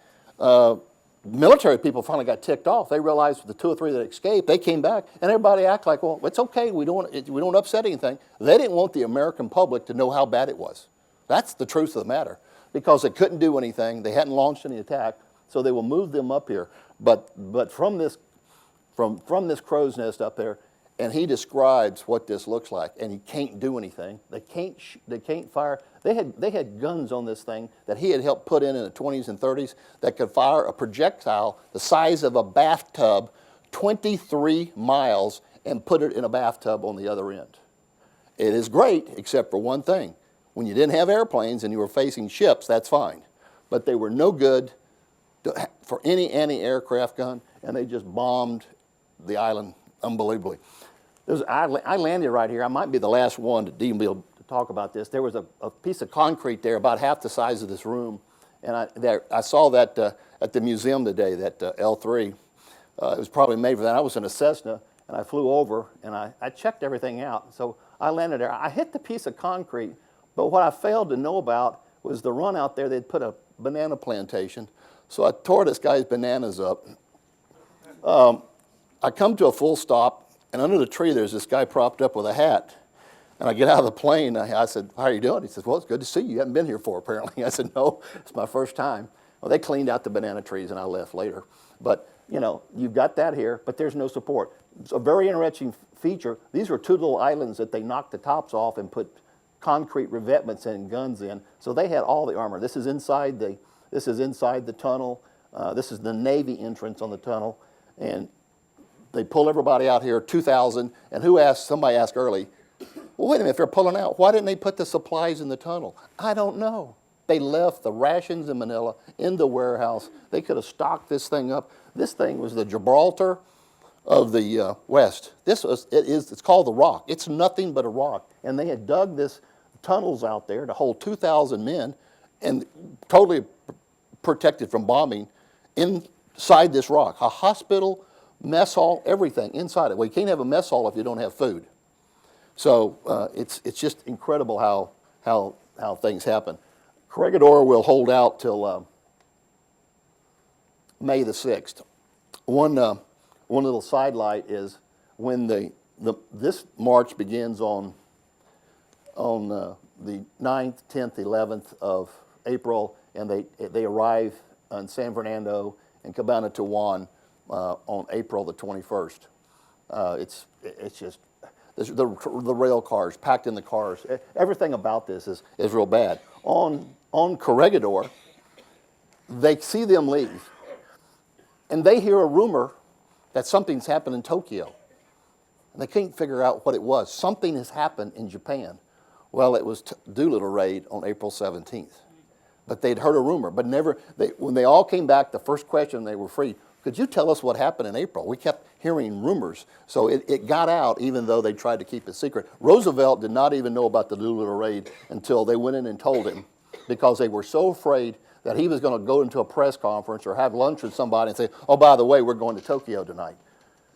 military people finally got ticked off. They realized the 2 or 3 that escaped, they came back, and everybody acted like, well, it's okay, we don't upset anything. They didn't want the American public to know how bad it was. That's the truth of the matter, because they couldn't do anything. They hadn't launched any attack, so they will move them up here. But from this crow's nest up there, and he describes what this looks like, and he can't do anything. They can't fire. They had guns on this thing that he had helped put in the 20s and 30s that could fire a projectile the size of a bathtub 23 miles and put it in a bathtub on the other end. It is great, except for one thing. When you didn't have airplanes and you were facing ships, that's fine. But they were no good for any anti-aircraft gun, and they just bombed the island unbelievably. I landed right here. I might be the last one to be able to talk about this. There was a piece of concrete there about half the size of this room, and I saw that at the museum today, that L3. It was probably made for that. I was in a Cessna, and I flew over, and I checked everything out. So I landed there. I hit the piece of concrete, but what I failed to know about was the run out there. They'd put a banana plantation. So I tore this guy's bananas up. I come to a full stop, and under the tree there's this guy propped up with a hat. And I get out of the plane, I said, how are you doing? He says, well, it's good to see you. You haven't been here before, apparently. I said, no, it's my first time. Well, they cleaned out the banana trees, and I left later. But, you know, you've got that here, but there's no support. It's a very interesting feature. These were 2 little islands that they knocked the tops off and put concrete revetments and guns in. So they had all the armor. This is inside the tunnel. This is the Navy entrance on the tunnel. And they pull everybody out here, 2,000. And somebody asked early, well, wait a minute, if they're pulling out, why didn't they put the supplies in the tunnel? I don't know. They left the rations in Manila in the warehouse. They could have stocked this thing up. This thing was the Gibraltar of the West. It's called the Rock. It's nothing but a rock. And they had dug this tunnels out there to hold 2,000 men and totally protected from bombing inside this rock. A hospital, mess hall, everything inside it. Well, you can't have a mess hall if you don't have food. So it's just incredible how things happen. Corregidor will hold out till May the 6th. One little sidelight is when this march begins on the 9th, 10th, 11th of April, and they arrive in San Fernando and Cabanatuan on April the 21st. It's just the rail cars packed in the cars. Everything about this is real bad. On Corregidor, they see them leave, and they hear a rumor that something's happened in Tokyo. And they can't figure out what it was. Something has happened in Japan. Well, it was Doolittle raid on April 17th. But they'd heard a rumor, but when they all came back, the first question, they were free, could you tell us what happened in April? We kept hearing rumors. So it got out even though they tried to keep it secret. Roosevelt did not even know about the Doolittle raid until they went in and told him, because they were so afraid that he was going to go into a press conference or have lunch with somebody and say, oh, by the way, we're going to Tokyo tonight.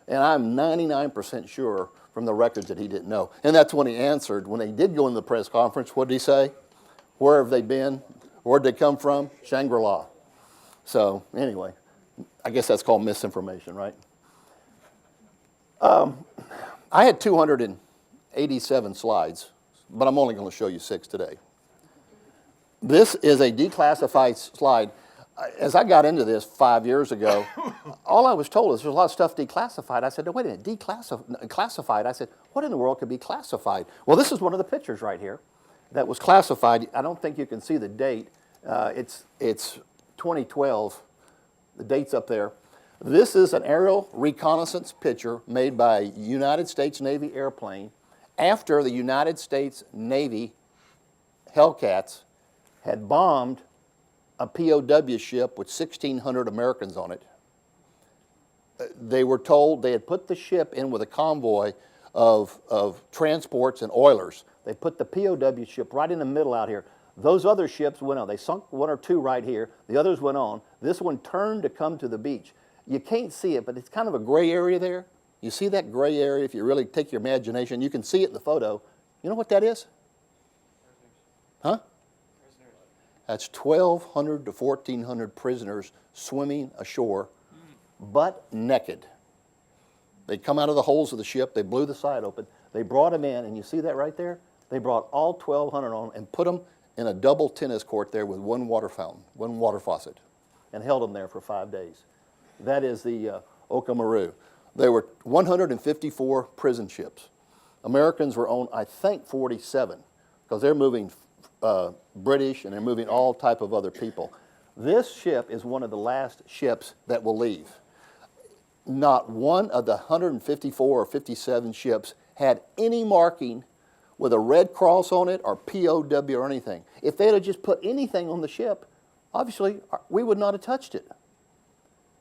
And I'm 99% sure from the records that he didn't know. And that's when he answered. When they did go in the press conference, what did he say? Where have they been? Where'd they come from? Shangri-La. So anyway, I guess that's called misinformation, right? I had 287 slides, but I'm only going to show you 6 today. This is a declassified slide. As I got into this 5 years ago, all I was told is there's a lot of stuff declassified. I said, no, wait a minute, declassified. I said, what in the world could be classified? Well, this is one of the pictures right here that was classified. I don't think you can see the date. It's 2012. The date's up there. This is an aerial reconnaissance picture made by a United States Navy airplane after the United States Navy Hellcats had bombed a POW ship with 1,600 Americans on it. They were told they had put the ship in with a convoy of transports and oilers. They put the POW ship right in the middle out here. Those other ships went on. They sunk 1 or 2 right here. The others went on. This one turned to come to the beach. You can't see it, but it's kind of a gray area there. You see that gray area? If you really take your imagination, you can see it in the photo. You know what that is? Huh? That's 1,200 to 1,400 prisoners swimming ashore, butt naked. They come out of the holes of the ship. They blew the side open. They brought them in, and you see that right there? They brought all 1,200 on and put them in a double tennis court there with one water fountain, one water faucet, and held them there for 5 days. That is the Okamaru. There were 154 prison ships. Americans were on, I think, 47, because they're moving British and they're moving all type of other people. This ship is one of the last ships that will leave. Not one of the 154 or 57 ships had any marking with a red cross on it or POW or anything. If they had just put anything on the ship, obviously we would not have touched it.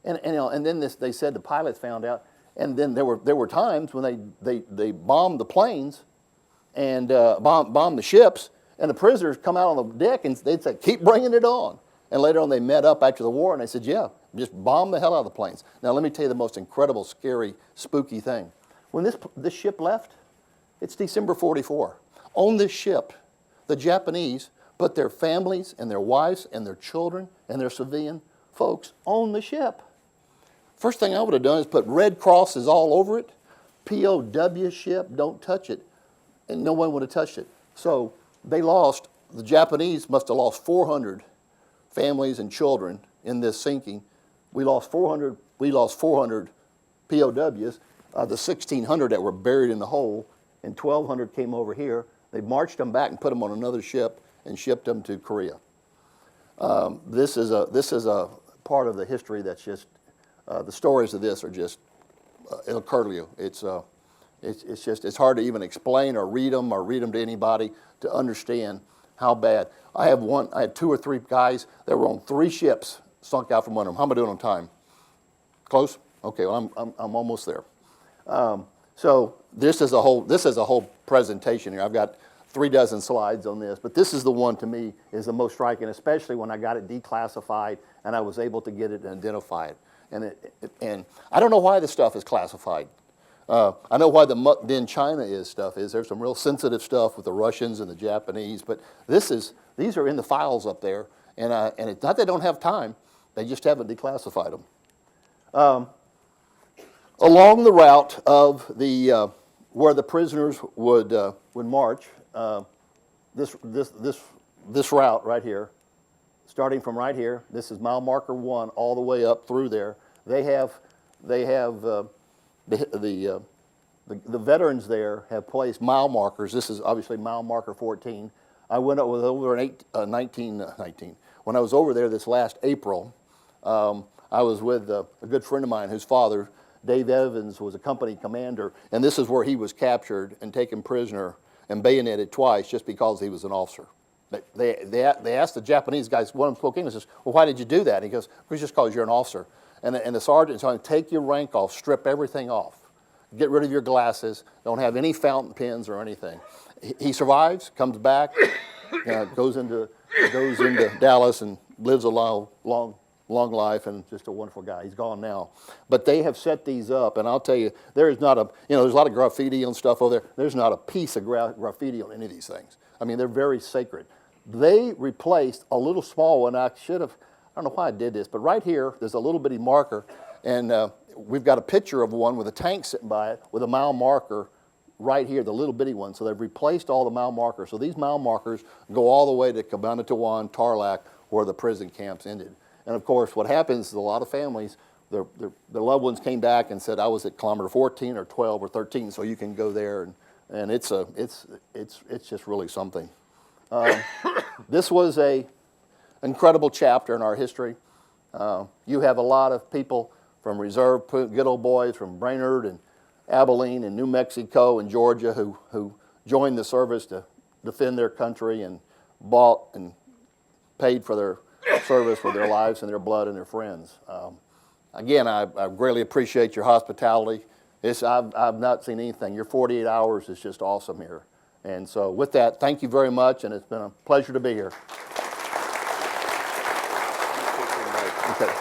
And then they said the pilots found out, and then there were times when they bombed the planes and bombed the ships, and the prisoners come out on the deck and they'd say, keep bringing it on. And later on they met up after the war and they said, yeah, just bomb the hell out of the planes. Now let me tell you the most incredible, scary, spooky thing. When this ship left, it's December 44. On this ship, the Japanese put their families and their wives and their children and their civilian folks on the ship. First thing I would have done is put red crosses all over it. POW ship, don't touch it. And no one would have touched it. So the Japanese must have lost 400 families and children in this sinking. We lost 400 POWs, the 1,600 that were buried in the hole, and 1,200 came over here. They marched them back and put them on another ship and shipped them to Korea. This is a part of the history that's just, the stories of this are just, it'll curdle you. It's hard to even explain or read them to anybody to understand how bad. I had 2 or 3 guys that were on 3 ships sunk out from under them. How am I doing on time? Close? Okay, well, I'm almost there. So this is a whole presentation here. I've got 3 dozen slides on this, but this is the one to me is the most striking, especially when I got it declassified and I was able to get it and identify it. And I don't know why this stuff is classified. I know why the muck din China stuff is. There's some real sensitive stuff with the Russians and the Japanese, but these are in the files up there, and it's not they don't have time, they just haven't declassified them. Along the route of where the prisoners would march, this route right here, starting from right here, this is mile marker 1 all the way up through there. They have the veterans there have placed mile markers. This is obviously mile marker 14. I went over in 19. When I was over there this last April, I was with a good friend of mine whose father, Dave Evans, was a company commander, and this is where he was captured and taken prisoner and bayoneted twice just because he was an officer. They asked the Japanese guys, one of them spoke English, says, well, why did you do that? And he goes, well, it's just because you're an officer. And the sergeant told him, take your rank off, strip everything off. Get rid of your glasses, don't have any fountain pens or anything. He survives, comes back, goes into Dallas and lives a long life, and just a wonderful guy. He's gone now. But they have set these up, and I'll tell you, there's not a, there's a lot of graffiti and stuff over there. There's not a piece of graffiti on any of these things. I mean, they're very sacred. They replaced a little small one. I don't know why I did this, but right here, there's a little bitty marker, and we've got a picture of one with a tank sitting by it with a mile marker right here, the little bitty one. So they've replaced all the mile markers. So these mile markers go all the way to Cabanatuan, Tarlac, where the prison camps ended. And of course, what happens is a lot of families, their loved ones came back and said, I was at kilometer 14 or 12 or 13, so you can go there. And it's just really something. This was an incredible chapter in our history. You have a lot of people from reserve, good old boys from Brainerd and Abilene and New Mexico and Georgia who joined the service to defend their country and bought and paid for their service with their lives and their blood and their friends. Again, I greatly appreciate your hospitality. I've not seen anything. Your 48 hours is just awesome here. And so with that, thank you very much, and it's been a pleasure to be here. Okay.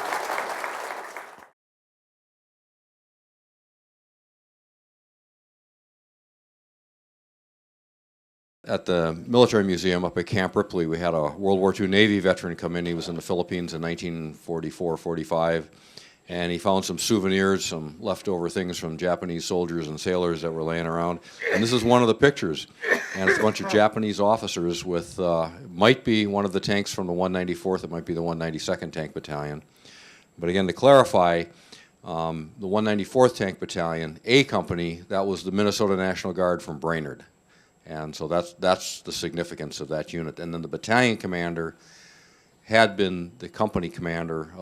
At the Military Museum up at Camp Ripley, we had a World War II Navy veteran come in. He was in the Philippines in 1944-45, and he found some souvenirs, some leftover things from Japanese soldiers and sailors that were laying around. And this is one of the pictures, and it's a bunch of Japanese officers with, might be one of the tanks from the 194th, it might be the 192nd Tank Battalion. But again, to clarify, the 194th Tank Battalion, A Company, that was the Minnesota National Guard from Brainerd. And so that's the significance of that unit. And then the battalion commander had been the company commander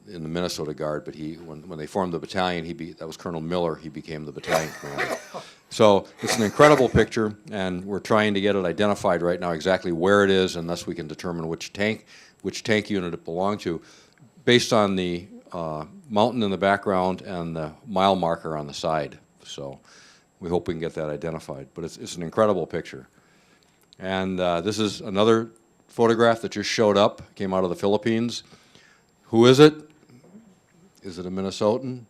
in the Minnesota Guard, but when they formed the battalion, that was Colonel Miller, he became the battalion commander. So it's an incredible picture, and we're trying to get it identified right now exactly where it is, and thus we can determine which tank unit it belonged to, based on the mountain in the background and the mile marker on the side. So we hope we can get that identified. But it's an incredible picture. And this is another photograph that just showed up, came out of the Philippines. Who is it? Is it a Minnesotan?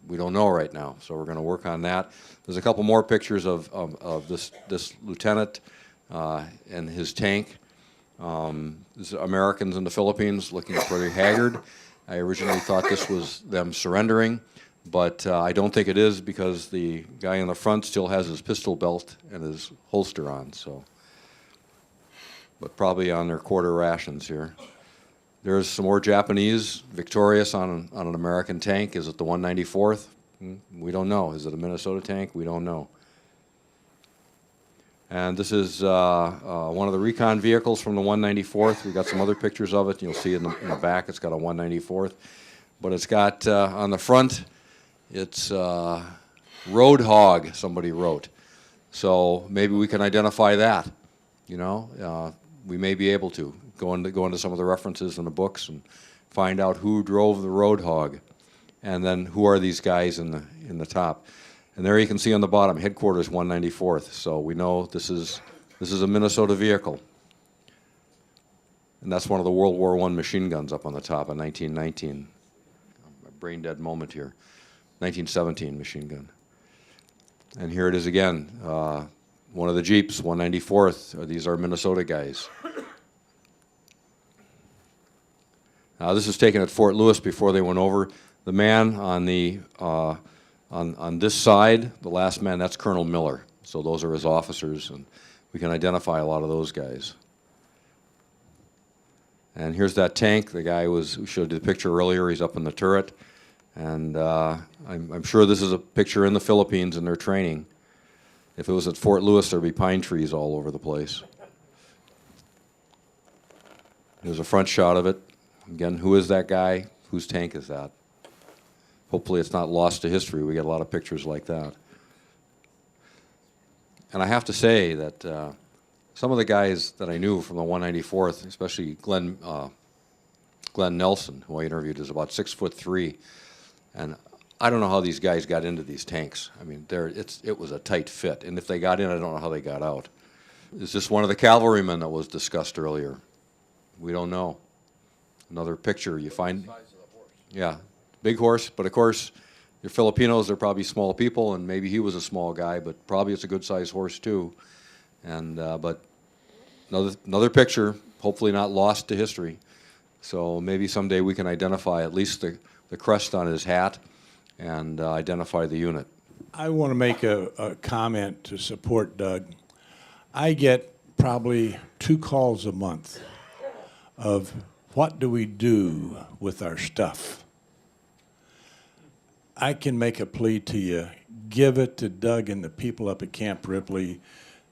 We don't know right now, so we're going to work on that. There's a couple more pictures of this lieutenant and his tank. This is Americans in the Philippines looking pretty haggard. I originally thought this was them surrendering, but I don't think it is, because the guy in the front still has his pistol belt and his holster on. So, but probably on their quarter rations here. There's some more Japanese victorious on an American tank. Is it the 194th? We don't know. Is it a Minnesota tank? We don't know. And this is one of the recon vehicles from the 194th. We've got some other pictures of it. You'll see in the back it's got a 194th. But it's got on the front, it's Roadhog, somebody wrote. So maybe we can identify that. You know, we may be able to go into some of the references in the books and find out who drove the Roadhog, and then who are these guys in the top. And there you can see on the bottom, headquarters 194th. So we know this is a Minnesota vehicle. And that's one of the World War I machine guns up on the top in 1919. A brain dead moment here. 1917 machine gun. And here it is again. One of the Jeeps, 194th. These are Minnesota guys. Now this is taken at Fort Lewis before they went over. The man on the on this side, the last man, that's Colonel Miller. So those are his officers, and we can identify a lot of those guys. And here's that tank. The guy we showed you the picture earlier. He's up in the turret. And I'm sure this is a picture in the Philippines in their training. If it was at Fort Lewis, there'd be pine trees all over the place. There's a front shot of it. Again, who is that guy? Whose tank is that? Hopefully it's not lost to history. We get a lot of pictures like that. And I have to say that some of the guys that I knew from the 194th, especially Glenn Nelson, who I interviewed, is about 6'3", and I don't know how these guys got into these tanks. I mean, it was a tight fit, and if they got in, I don't know how they got out. Is this one of the cavalrymen that was discussed earlier? We don't know. Another picture you find. Yeah, big horse, but of course, your Filipinos, they're probably small people, and maybe he was a small guy, but probably it's a good-sized horse too. And but another picture, hopefully not lost to history. So maybe someday we can identify at least the crest on his hat and identify the unit. I want to make a comment to support Doug. I get probably 2 calls a month of what do we do with our stuff? I can make a plea to you. Give it to Doug and the people up at Camp Ripley.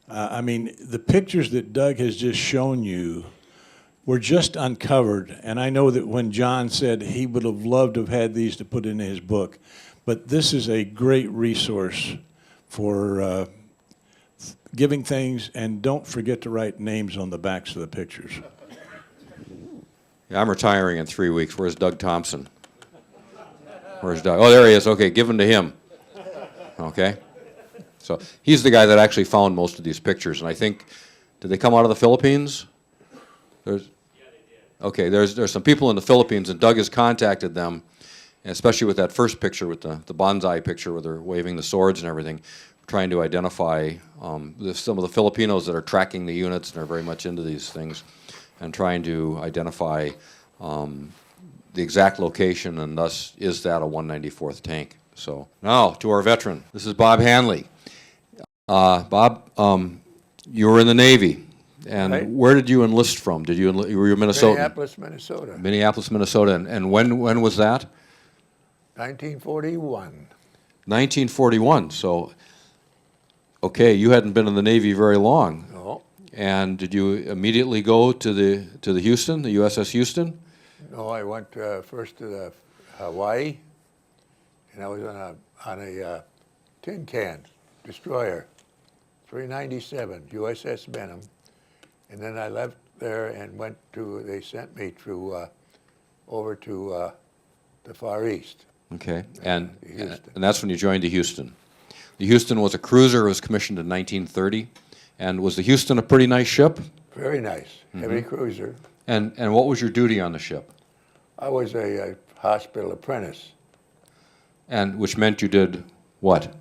I mean, the pictures that Doug has just shown you were just uncovered, and I know that when John said he would have loved to have had these to put into his book, but this is a great resource for giving things, and don't forget to write names on the backs of the pictures. Yeah, I'm retiring in 3 weeks. Where's Doug Thompson? Where's Doug? Oh, there he is. Okay, give them to him. Okay. So he's the guy that actually found most of these pictures, and I think, did they come out of the Philippines? Yeah, they did. Okay, there's some people in the Philippines, and Doug has contacted them, especially with that first picture, with the bonsai picture where they're waving the swords and everything, trying to identify some of the Filipinos that are tracking the units and are very much into these things, and trying to identify the exact location, and thus, is that a 194th tank? So now to our veteran. This is Bob Hanley. Bob, you were in the Navy, and right. Where did you enlist from? Were you Minnesota? Minneapolis, Minnesota. Minneapolis, Minnesota, and when was that? 1941. 1941. So, okay, you hadn't been in the Navy very long. No. And did you immediately go to the Houston, the USS Houston? No, I went first to the Hawaii, and I was on a tin can destroyer, 397 USS Benham, and then I left there and they sent me over to the Far East. Okay, and that's when you joined the Houston. The Houston was a cruiser. It was commissioned in 1930, and was the Houston a pretty nice ship? Very nice, heavy cruiser. And what was your duty on the ship? I was a hospital apprentice. And which meant you did what?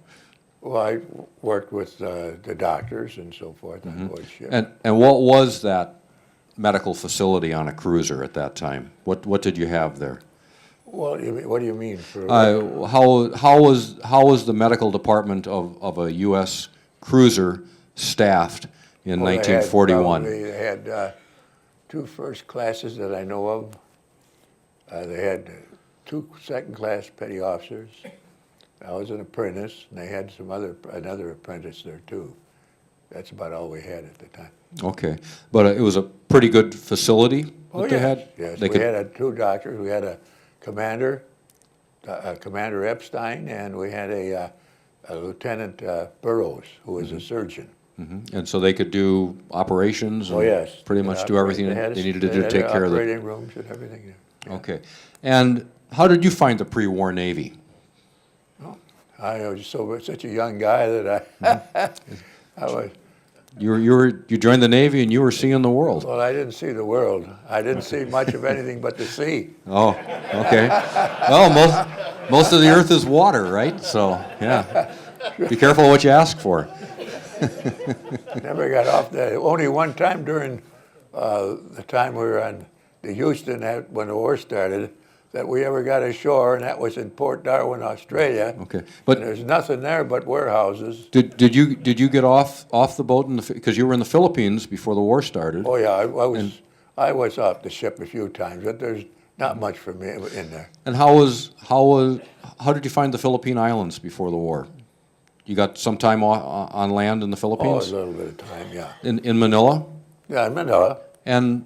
Well, I worked with the doctors and so forth on board ship. And what was that medical facility on a cruiser at that time? What did you have there? Well, what do you mean? How was the medical department of a U.S. cruiser staffed in 1941? They had 2 first classes that I know of. They had 2 second-class petty officers. I was an apprentice, and they had another apprentice there too. That's about all we had at the time. Okay, but it was a pretty good facility that they had? Yes, we had 2 doctors. We had a commander, Commander Epstein, and we had a Lieutenant Burroughs, who was a surgeon. Mm-hmm. And so they could do operations and yes. pretty much do everything they needed to do to take care of it. Operating rooms and everything. Yeah. Okay. And how did you find the pre-war Navy? Well, I was such a young guy that I was. You joined the Navy and you were seeing the world. Well, I didn't see the world. I didn't see much of anything but the sea. Oh, okay. Well, most of the earth is water, right? So, yeah. Be careful what you ask for. Never got off that. Only one time during the time we were on the Houston when the war started that we ever got ashore, and that was in Port Darwin, Australia. Okay, but and there's nothing there but warehouses. Did you get off the boat because you were in the Philippines before the war started? Oh yeah, I was off the ship a few times, but there's not much for me in there. And how did you find the Philippine Islands before the war? You got some time on land in the Oh, Philippines? a little bit of time, yeah. In Manila? Yeah, in Manila. And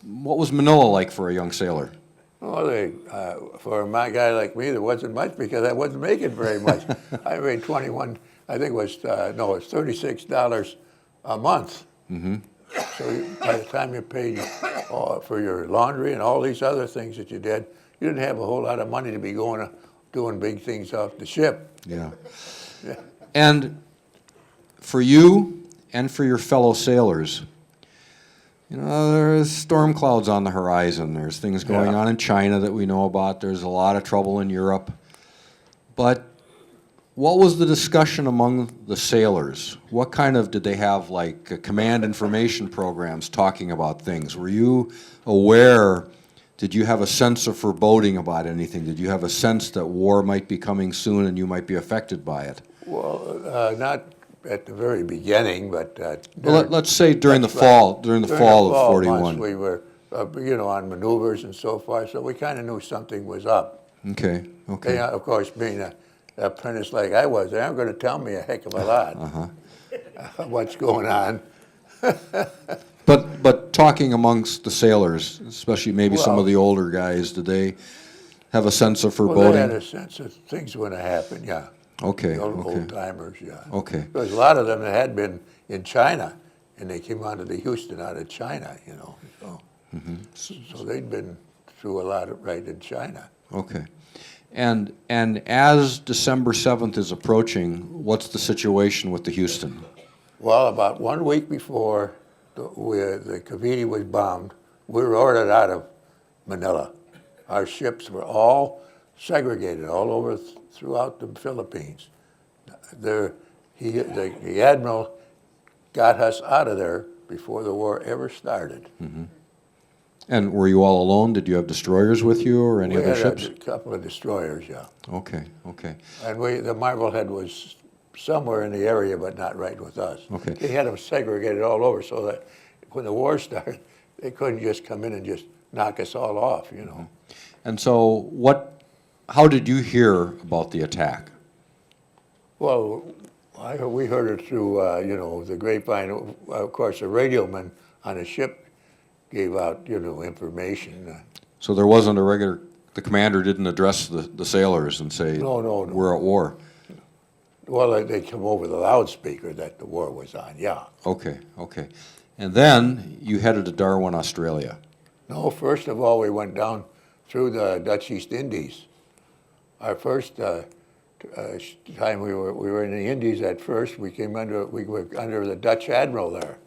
what was Manila like for a young sailor? Well, for a guy like me, there wasn't much because I wasn't making very much. I made 21, I think it was, no, it's $36 a month. Mm-hmm. So by the time you paid for your laundry and all these other things that you did, you didn't have a whole lot of money to be doing big things off the ship. Yeah. Yeah. And for you and for your fellow sailors, you know, there's storm clouds on the horizon. There's things going on in China that we know about. There's a lot of trouble in Europe. But what was the discussion among the sailors? What kind of, did they have like command information programs talking about things? Were you aware, did you have a sense of foreboding about anything? Did you have a sense that war might be coming soon and you might be affected by it? Well, not at the very beginning, but Let's say during the fall of 41. Months we were, on maneuvers and so forth. So we kind of knew something was up. Okay. They, of course, being an apprentice like I was, they aren't going to tell me a heck of a lot what's going on. But talking amongst the sailors, especially maybe some of the older guys, did they have a sense of foreboding? Well, they had a sense that things were going to happen, yeah. Okay, The okay. old timers, yeah. Okay. Because a lot of them had been in China, and they came onto the Houston out of China, So they'd been through a lot right in China. Okay. And as December 7th is approaching, what's the situation with the Houston? Well, about 1 week before the Cavite was bombed, we were ordered out of Manila. Our ships were all segregated all over throughout the Philippines. The admiral got us out of there before the war ever started. Mm-hmm. And were you all alone? Did you have destroyers with you or any other ships? We had a couple of destroyers, yeah. Okay, okay. And the Marblehead was somewhere in the area, but not right with us. Okay. They had them segregated all over so that when the war started, they couldn't just come in and just knock us all off, And so how did you hear about the attack? Well, we heard it through, the grapevine. Of course, the radioman on the ship gave out, information. So there wasn't the commander didn't address the sailors and say, No. we're at war. Well, they'd come over the loudspeaker that the war was on, yeah. Okay, okay. And then you headed to Darwin, Australia. No, first of all, we went down through the Dutch East Indies. Our first time we were in the Indies at first, we were under the Dutch admiral there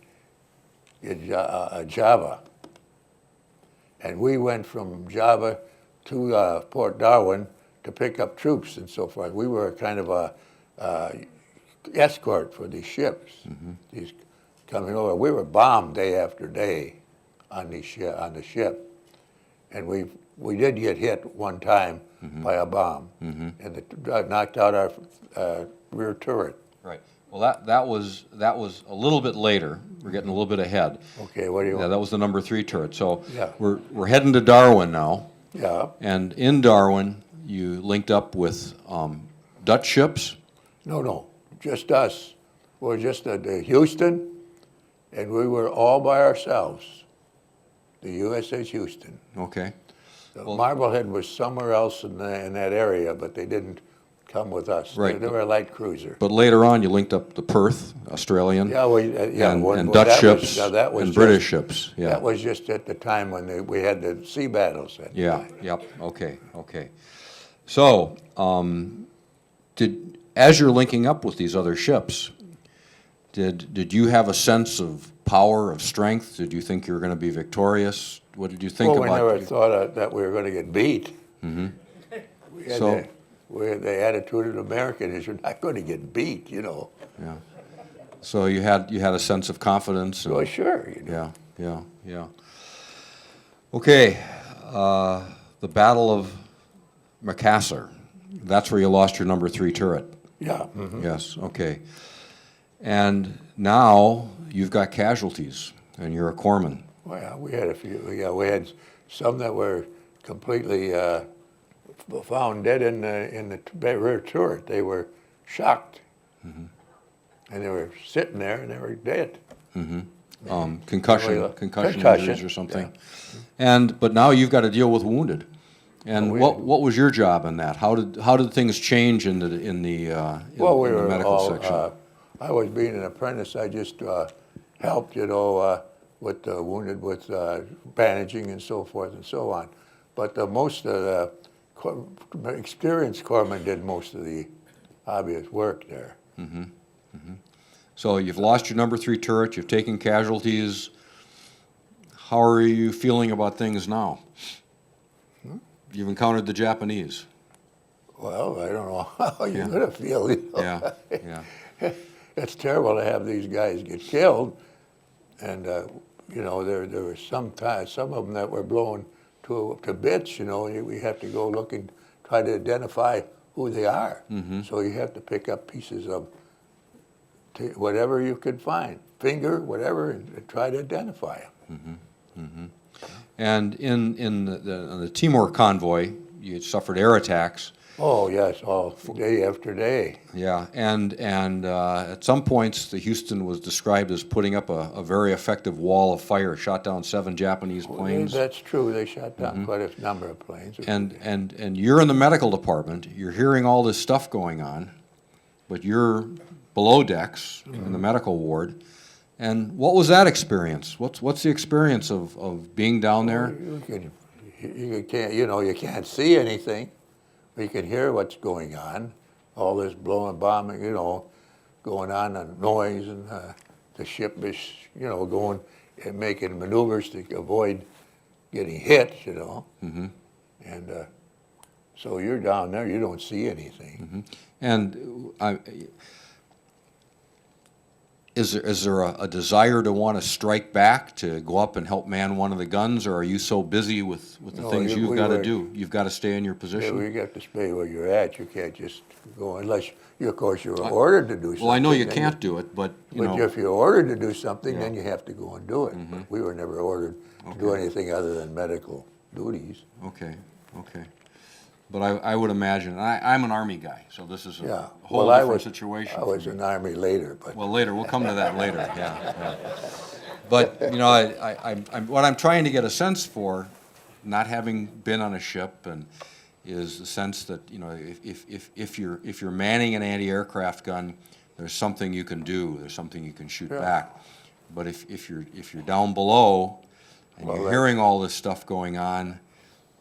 in Java. And we went from Java to Port Darwin to pick up troops and so forth. We were kind of a escort for these ships, these coming over. We were bombed day after day on the ship, and we did get hit one time by a bomb, and it knocked out our rear turret. Right. Well, that was a little bit later. We're getting a little bit ahead. Okay, what do you want? Yeah, that was the number 3 turret. So Yeah. we're heading to Darwin now. Yeah. And in Darwin, you linked up with Dutch ships. No, just us. We're just at the Houston, and we were all by ourselves. The USS Houston. Okay. The Marblehead was somewhere else in that area, but they didn't come with us. Right. They were a light cruiser. But later on, you linked up the Perth, Australian, Yeah, and Dutch ships and British ships. Yeah. That was just at the time when we had the sea battles. Yeah. Yep. Okay. Okay. So, as you're linking up with these other ships, did you have a sense of power, of strength? Did you think you were going to be victorious? What did you think Well, about? we never thought that we were going to get beat. We had So- the attitude of the American is you're not going to get beat, you know. Yeah. So you had a sense of confidence. And, Well, sure, you know. yeah. Okay, the Battle of MacArthur. That's where you lost your number 3 turret. Yeah. Yes. Okay. And now you've got casualties, and you're a corpsman. Well, we had a few. Yeah, we had some that were completely found dead in the rear turret. They were shocked, and they were sitting there, and they were dead. Concussion Really, injuries concussion, or something. But now you've got to deal with wounded. And what was your job in that? How did things change in the Well, we in the were medical all. section? I was being an apprentice. I just helped, you know, with the wounded, with bandaging and so forth and so on. But most of the experienced corpsmen did most of the obvious work there. So you've lost your number 3 turret. You've taken casualties. How are you feeling about things now? You've encountered the Japanese. Well, I don't know how you're going to feel. You know? Yeah. It's terrible to have these guys get killed, and you know there were some of them that were blown to bits. You know, we have to go look and try to identify who they are. So you have to pick up pieces of whatever you could find, finger, whatever, and try to identify them. And in the Timor convoy, you suffered air attacks. Oh yes, all day after day. Yeah, and at some points, the Houston was described as putting up a very effective wall of fire, shot down 7 Japanese planes. That's true. They shot down quite a number of planes. And you're in the medical department. You're hearing all this stuff going on, but you're below decks in the medical ward. And what was that experience? What's the experience of being down there? You can't, you know, you can't see anything, but you can hear what's going on. All this blowing, bombing, you know, going on, and noise, and the ship is, you know, going and making maneuvers to avoid getting hit, you know. And so you're down there, you don't see anything. And is there a desire to want to strike back, to go up and help man one of the guns, or are you so busy with the No, things you've we got to were- do? You've got to stay in your Yeah, position? well, you got to stay where you're at. You can't just go unless, of course, you're ordered to do something. Well, I know you then can't do it, but, you But know, if you're ordered to do something, then you have to go and do it. But we were never ordered to do anything other than medical duties. okay. But I would imagine, I'm an Army guy, so this is Yeah. a whole Well, different situation. I was for me. in the Army later, but Well, later, we'll come to that later, yeah. But, you know, what I'm trying to get a sense for, not having been on a ship, and is the sense that, you know, if you're manning an anti-aircraft gun, there's something you can do, there's something you can shoot back. But if you're down below, and Well, you're that- hearing all this stuff going on,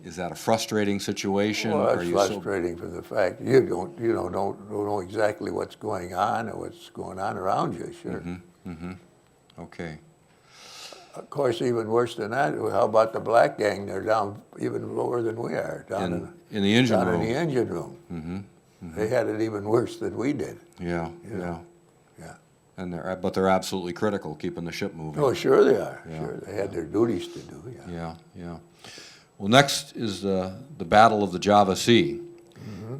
is that a frustrating situation? well, Are that's you so- frustrating for the fact you don't know exactly what's going on or what's going on around you. Sure. Okay. Of course, even worse than that, how about the black gang? They're down even lower than we are, down In the engine down in the room? engine room. They had it even worse than we did. Yeah. Yeah. And they're absolutely critical, keeping the ship moving. Oh, sure they are. Yeah, Sure, they had their duties to do. Yeah. Yeah. Well, next is the Battle of the Java Sea.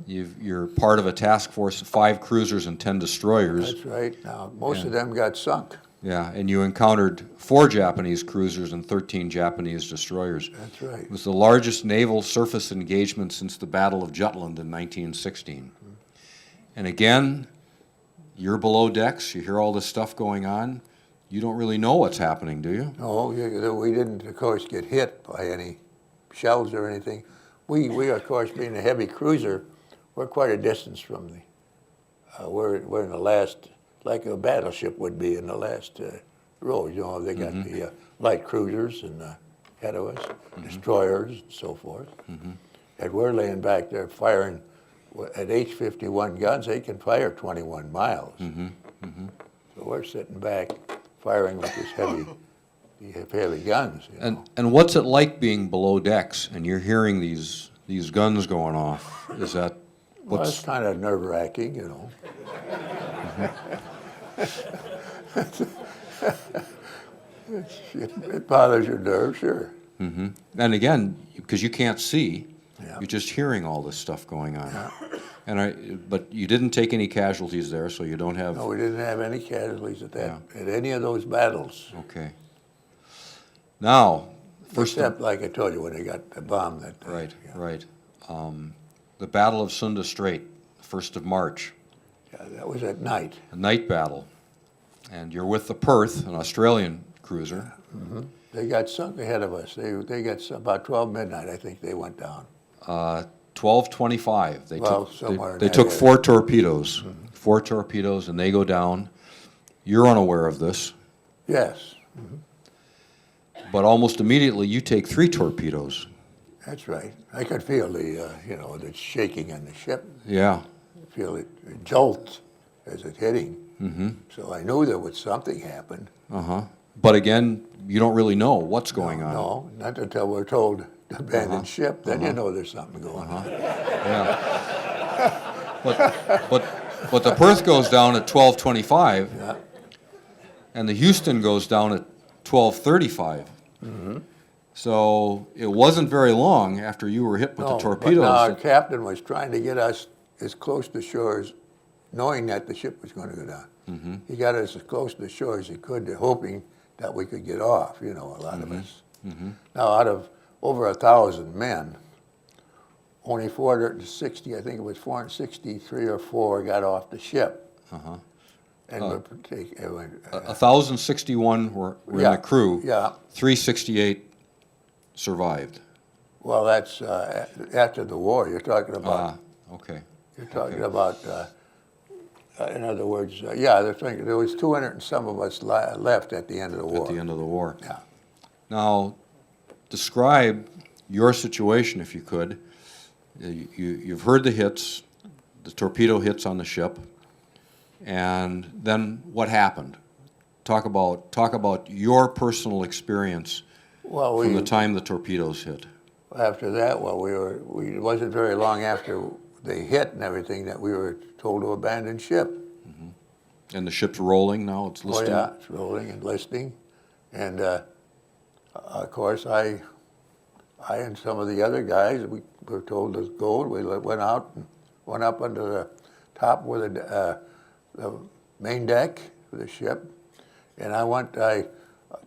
You're part of a task force of 5 cruisers and 10 destroyers. That's right. Now, most of them got sunk. Yeah, and you encountered 4 Japanese cruisers and 13 Japanese destroyers. That's right. It was the largest naval surface engagement since the Battle of Jutland in 1916. And again, you're below decks, you hear all this stuff going on. You don't really know what's happening, do you? No, we didn't, of course, get hit by any shells or anything. We of course, being a heavy cruiser, we're quite a distance from the, we're in the last, like a battleship would be in the last row. You know, they got the light cruisers and ahead of us, destroyers and so forth. And we're laying back there firing at H-51 guns, they can fire 21 miles. So we're sitting back firing with this heavy guns. You know? And what's it like being below decks and you're hearing these guns going off? Is that Well, it's what's kind of nerve-wracking, you know. It bothers your nerves, sure. and again, because you can't see, Yeah. you're just hearing all this stuff going on. But you didn't take any casualties there, so you don't have. No, we didn't have any casualties at any of those battles. Okay. Now, Except, like I told you, when they got the bomb that day. right, Yeah. right. The Battle of Sunda Strait, 1st of March, Yeah, that was at night. a night battle, and you're with the Perth, an Australian cruiser. They got sunk ahead of us. They got about 12 midnight, I think they went down. 12:25. Somewhere in They that took area. 4 torpedoes, 4 torpedoes, and they go down. You're unaware of this, Yes, but almost immediately you take 3 torpedoes. that's right. I could feel the shaking in the ship. Yeah. Feel it jolt as it hitting. So I knew there was something happened. But again, you don't really know what's going on. No, not until we're told to abandon ship. Then you know there's something going on. Yeah. But the Perth goes down at 12:25, Yeah. and the Houston goes down at 12:35. So it wasn't very long after you were hit with the No, torpedoes. but our that- captain was trying to get us as close to shore as, knowing that the ship was going to go down. He got us as close to shore as he could, hoping that we could get off, a lot of us. Now, out of over 1,000 men, only 460, I think it was 463 or 4 got off the ship. And were 1,061 were in Yeah, the crew. yeah. 368 survived. Well, that's after the war. You're talking about. Okay. You're talking about. In other words, there was 200 and some of us left at the end of the war. At the end of the war. Yeah. Now, describe your situation, if you could. You've heard the hits, the torpedo hits on the ship, and then what happened? Talk about your personal experience Well, from the time the torpedoes hit. after that, it wasn't very long after they hit and everything that we were told to abandon ship. And the ship's rolling now, it's listing. Oh yeah, it's rolling and listing, and of course I and some of the other guys, we were told to go. We went out and went up under the top where the main deck of the ship, and I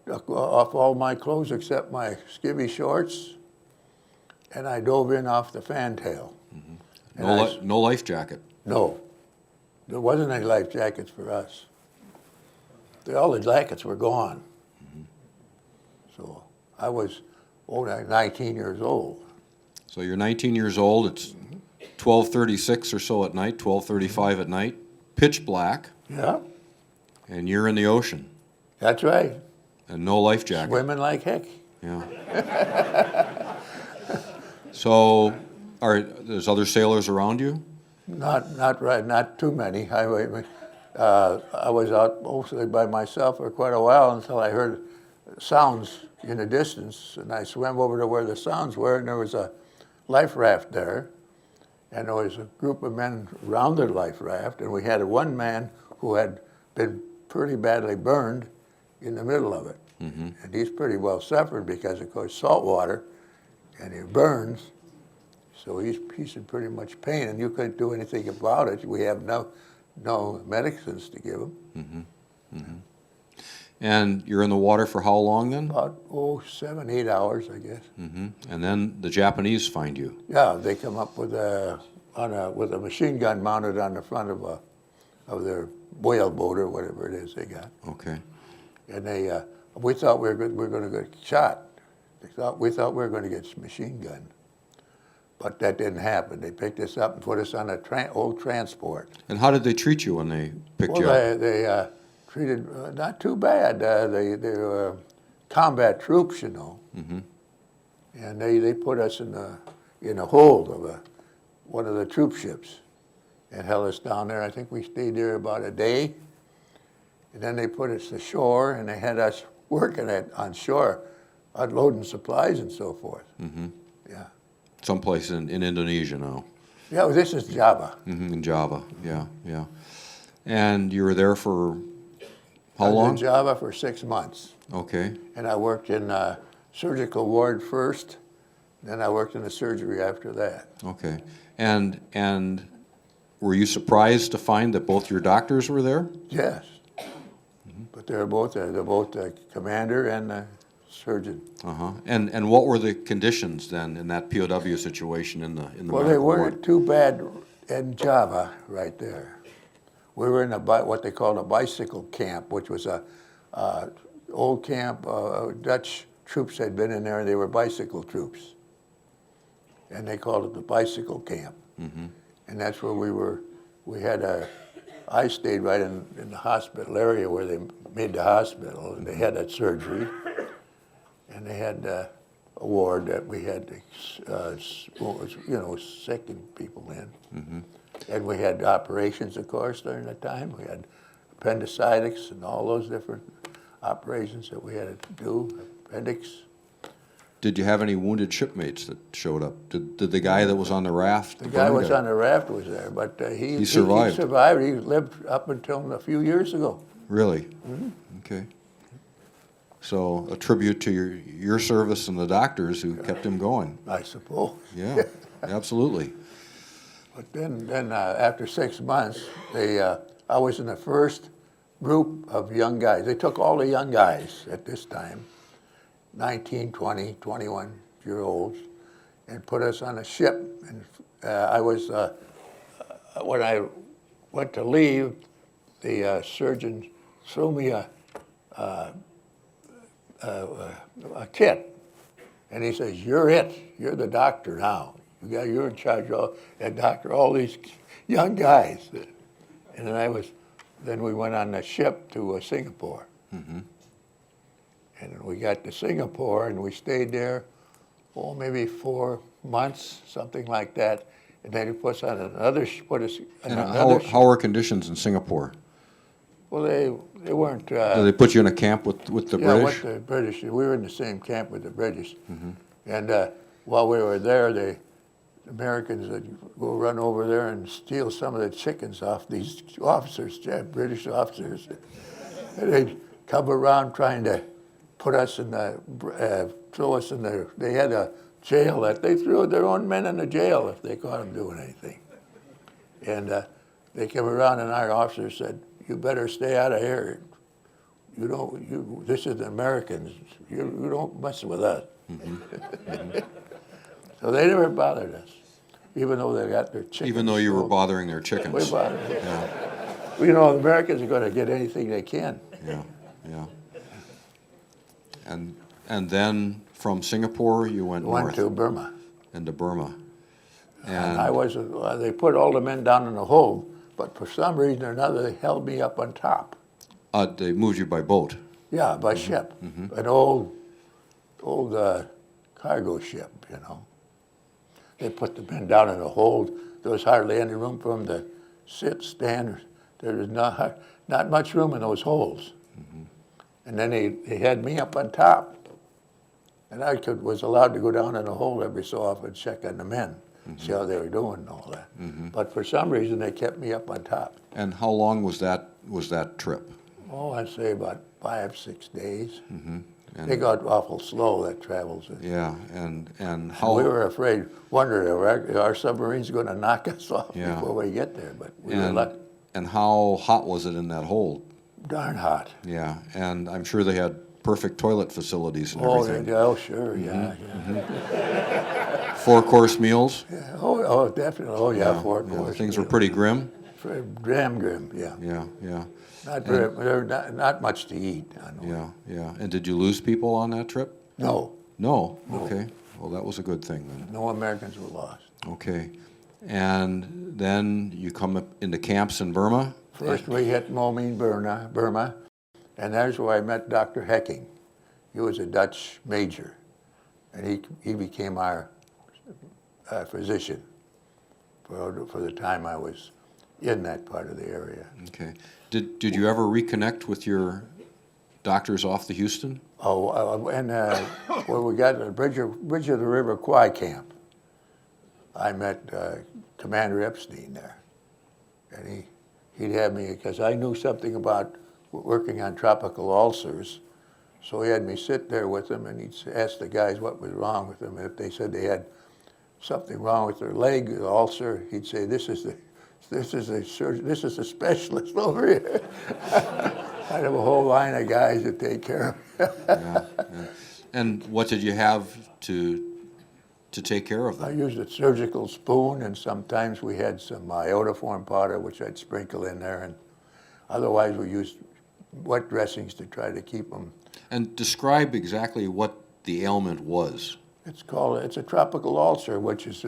took off all my clothes except my skivvy shorts, and I dove in off the fantail. And No life jacket. no, there wasn't any life jackets for us. All the jackets were gone. So I was 19 years old. So you're 19 years old, it's 12:36 or so at night, 12:35 at night, pitch black, Yeah, and you're in the ocean, that's right. and no life jacket. Swimming like heck. Yeah. So, there's other sailors around you? Not too many. I was out mostly by myself for quite a while until I heard sounds in the distance, and I swam over to where the sounds were, and there was a life raft there, and there was a group of men around the life raft, and we had one man who had been pretty badly burned in the middle of it. And he's pretty well suffered because, of course, salt water, and he burns, so he's in pretty much pain, and you couldn't do anything about it. We have no medicines to give him. And you're in the water for how long then? About 7, 8 hours, I guess. And then the Japanese find you. Yeah, they come up with a machine gun mounted on the front of their whale boat or whatever it is they got, Okay. and we thought we were going to get shot. We thought we were going to get machine gun, but that didn't happen. They picked us up and put us on a old transport. And how did they treat you when they picked you up? Well, they treated not too bad. They were combat troops, and they put us in a hold of one of the troop ships and held us down there. I think we stayed there about a day. And then they put us ashore, and they had us working on shore, unloading supplies and so forth. Mm-hmm. Yeah. Someplace in Indonesia now. Yeah, well, this is Java. Mm-hmm. In Java, yeah, yeah. And you were there for how I was long? in Java for 6 months. Okay. And I worked in surgical ward first, then I worked in the surgery after that. Okay. And were you surprised to find that both your doctors were there? Yes. But they're both the commander and the surgeon. Uh-huh. And what were the conditions then in that POW situation in the Well, they medical weren't ward? too bad in Java right there. We were in what they called a bicycle camp, which was a old camp. Dutch troops had been in there, and they were bicycle troops. And they called it the bicycle camp. Mm-hmm. And that's where we were. I stayed right in the hospital area where they made the hospital, and they had that surgery. And they had a ward that we had, sick and people in. Mm-hmm. And we had operations, of course, during that time. We had appendicitis and all those different operations that we had to do, appendix. Did you have any wounded shipmates that showed up? Did the guy that was on the raft? The guy was on the raft was there, but He survived. He survived. He lived up until a few years ago. Really? Mm-hmm. Okay. So a tribute to your service and the doctors who kept him going. I suppose. Yeah, absolutely. But then after 6 months, I was in the first group of young guys. They took all the young guys at this time, 19, 20, 21-year-olds, and put us on a ship. And when I went to leave, the surgeon threw me a kit, and he says, "You're it. You're the doctor now. You're in charge of all these young guys." And then we went on the ship to Singapore. Mm-hmm. And we got to Singapore, and we stayed there, maybe 4 months, something like that. And then he put us on another. And how were conditions in Singapore? Well, they weren't. Did they put you in a camp with the British? With the British. We were in the same camp with the British. Mm-hmm. And while we were there, the Americans would go run over there and steal some of the chickens off these officers, British officers. And they'd come around trying to put us in throw us in the. They had a jail that they threw their own men in the jail if they caught them doing anything. And they came around, and our officers said, "You better stay out of here. This is the Americans. You don't mess with us." Mm-hmm. So they never bothered us, even though they got their chickens. Even though you were bothering their chickens. We bothered them. Yeah, Well, the Americans are going to get anything they can. yeah, yeah. And then from Singapore you went north to Burma. into Burma. And I was, they put all the men down in the hold, but for some reason or another, they held me up on top. They moved you by boat. Yeah, by ship. Mm-hmm. An old cargo ship, They put the men down in a hold. There was hardly any room for them to sit, stand. There was not much room in those holes. Mm-hmm. And then they had me up on top. And I was allowed to go down in the hold every so often and check on the men, see how they were doing and all that. Mm-hmm. But for some reason, they kept me up on top. And how long was that trip? Oh, I'd say about 5-6 days. Mm-hmm. They got awful slow, that travels. Yeah, and how... We were afraid, wondering, are our submarines going to knock us off before we get there? But we were lucky. And how hot was it in that hold? Darn hot. Yeah, and I'm sure they had perfect toilet facilities and everything. Sure, yeah. Mm-hmm. 4-course meals? Yeah. Oh, definitely. Oh, yeah, 4 course. Things were pretty grim? Damn grim, yeah. Yeah. Not much to eat. I know. Yeah. And did you lose people on that trip? No. No? Okay. Well, that was a good thing then. No Americans were lost. Okay. And then you come up into camps in Burma? First we hit Momin, Burma, and there's where I met Dr. Hecking. He was a Dutch major, and he became our physician for the time I was in that part of the area. Okay. Did you ever reconnect with your doctors off the Houston? Oh, where we got the Bridge of the River Kwai camp, I met Commander Epstein there, and he'd have me, because I knew something about working on tropical ulcers, so he had me sit there with them, and he'd ask the guys what was wrong with them, and if they said they had something wrong with their leg, the ulcer, he'd say, this is the specialist over here. I have a whole line of guys that take care of it. Yeah, yeah. And what did you have to take care of I them? used a surgical spoon, and sometimes we had some iodoform powder, which I'd sprinkle in there, and otherwise we used wet dressings to try to keep them. And describe exactly what the ailment was. It's a tropical ulcer, which is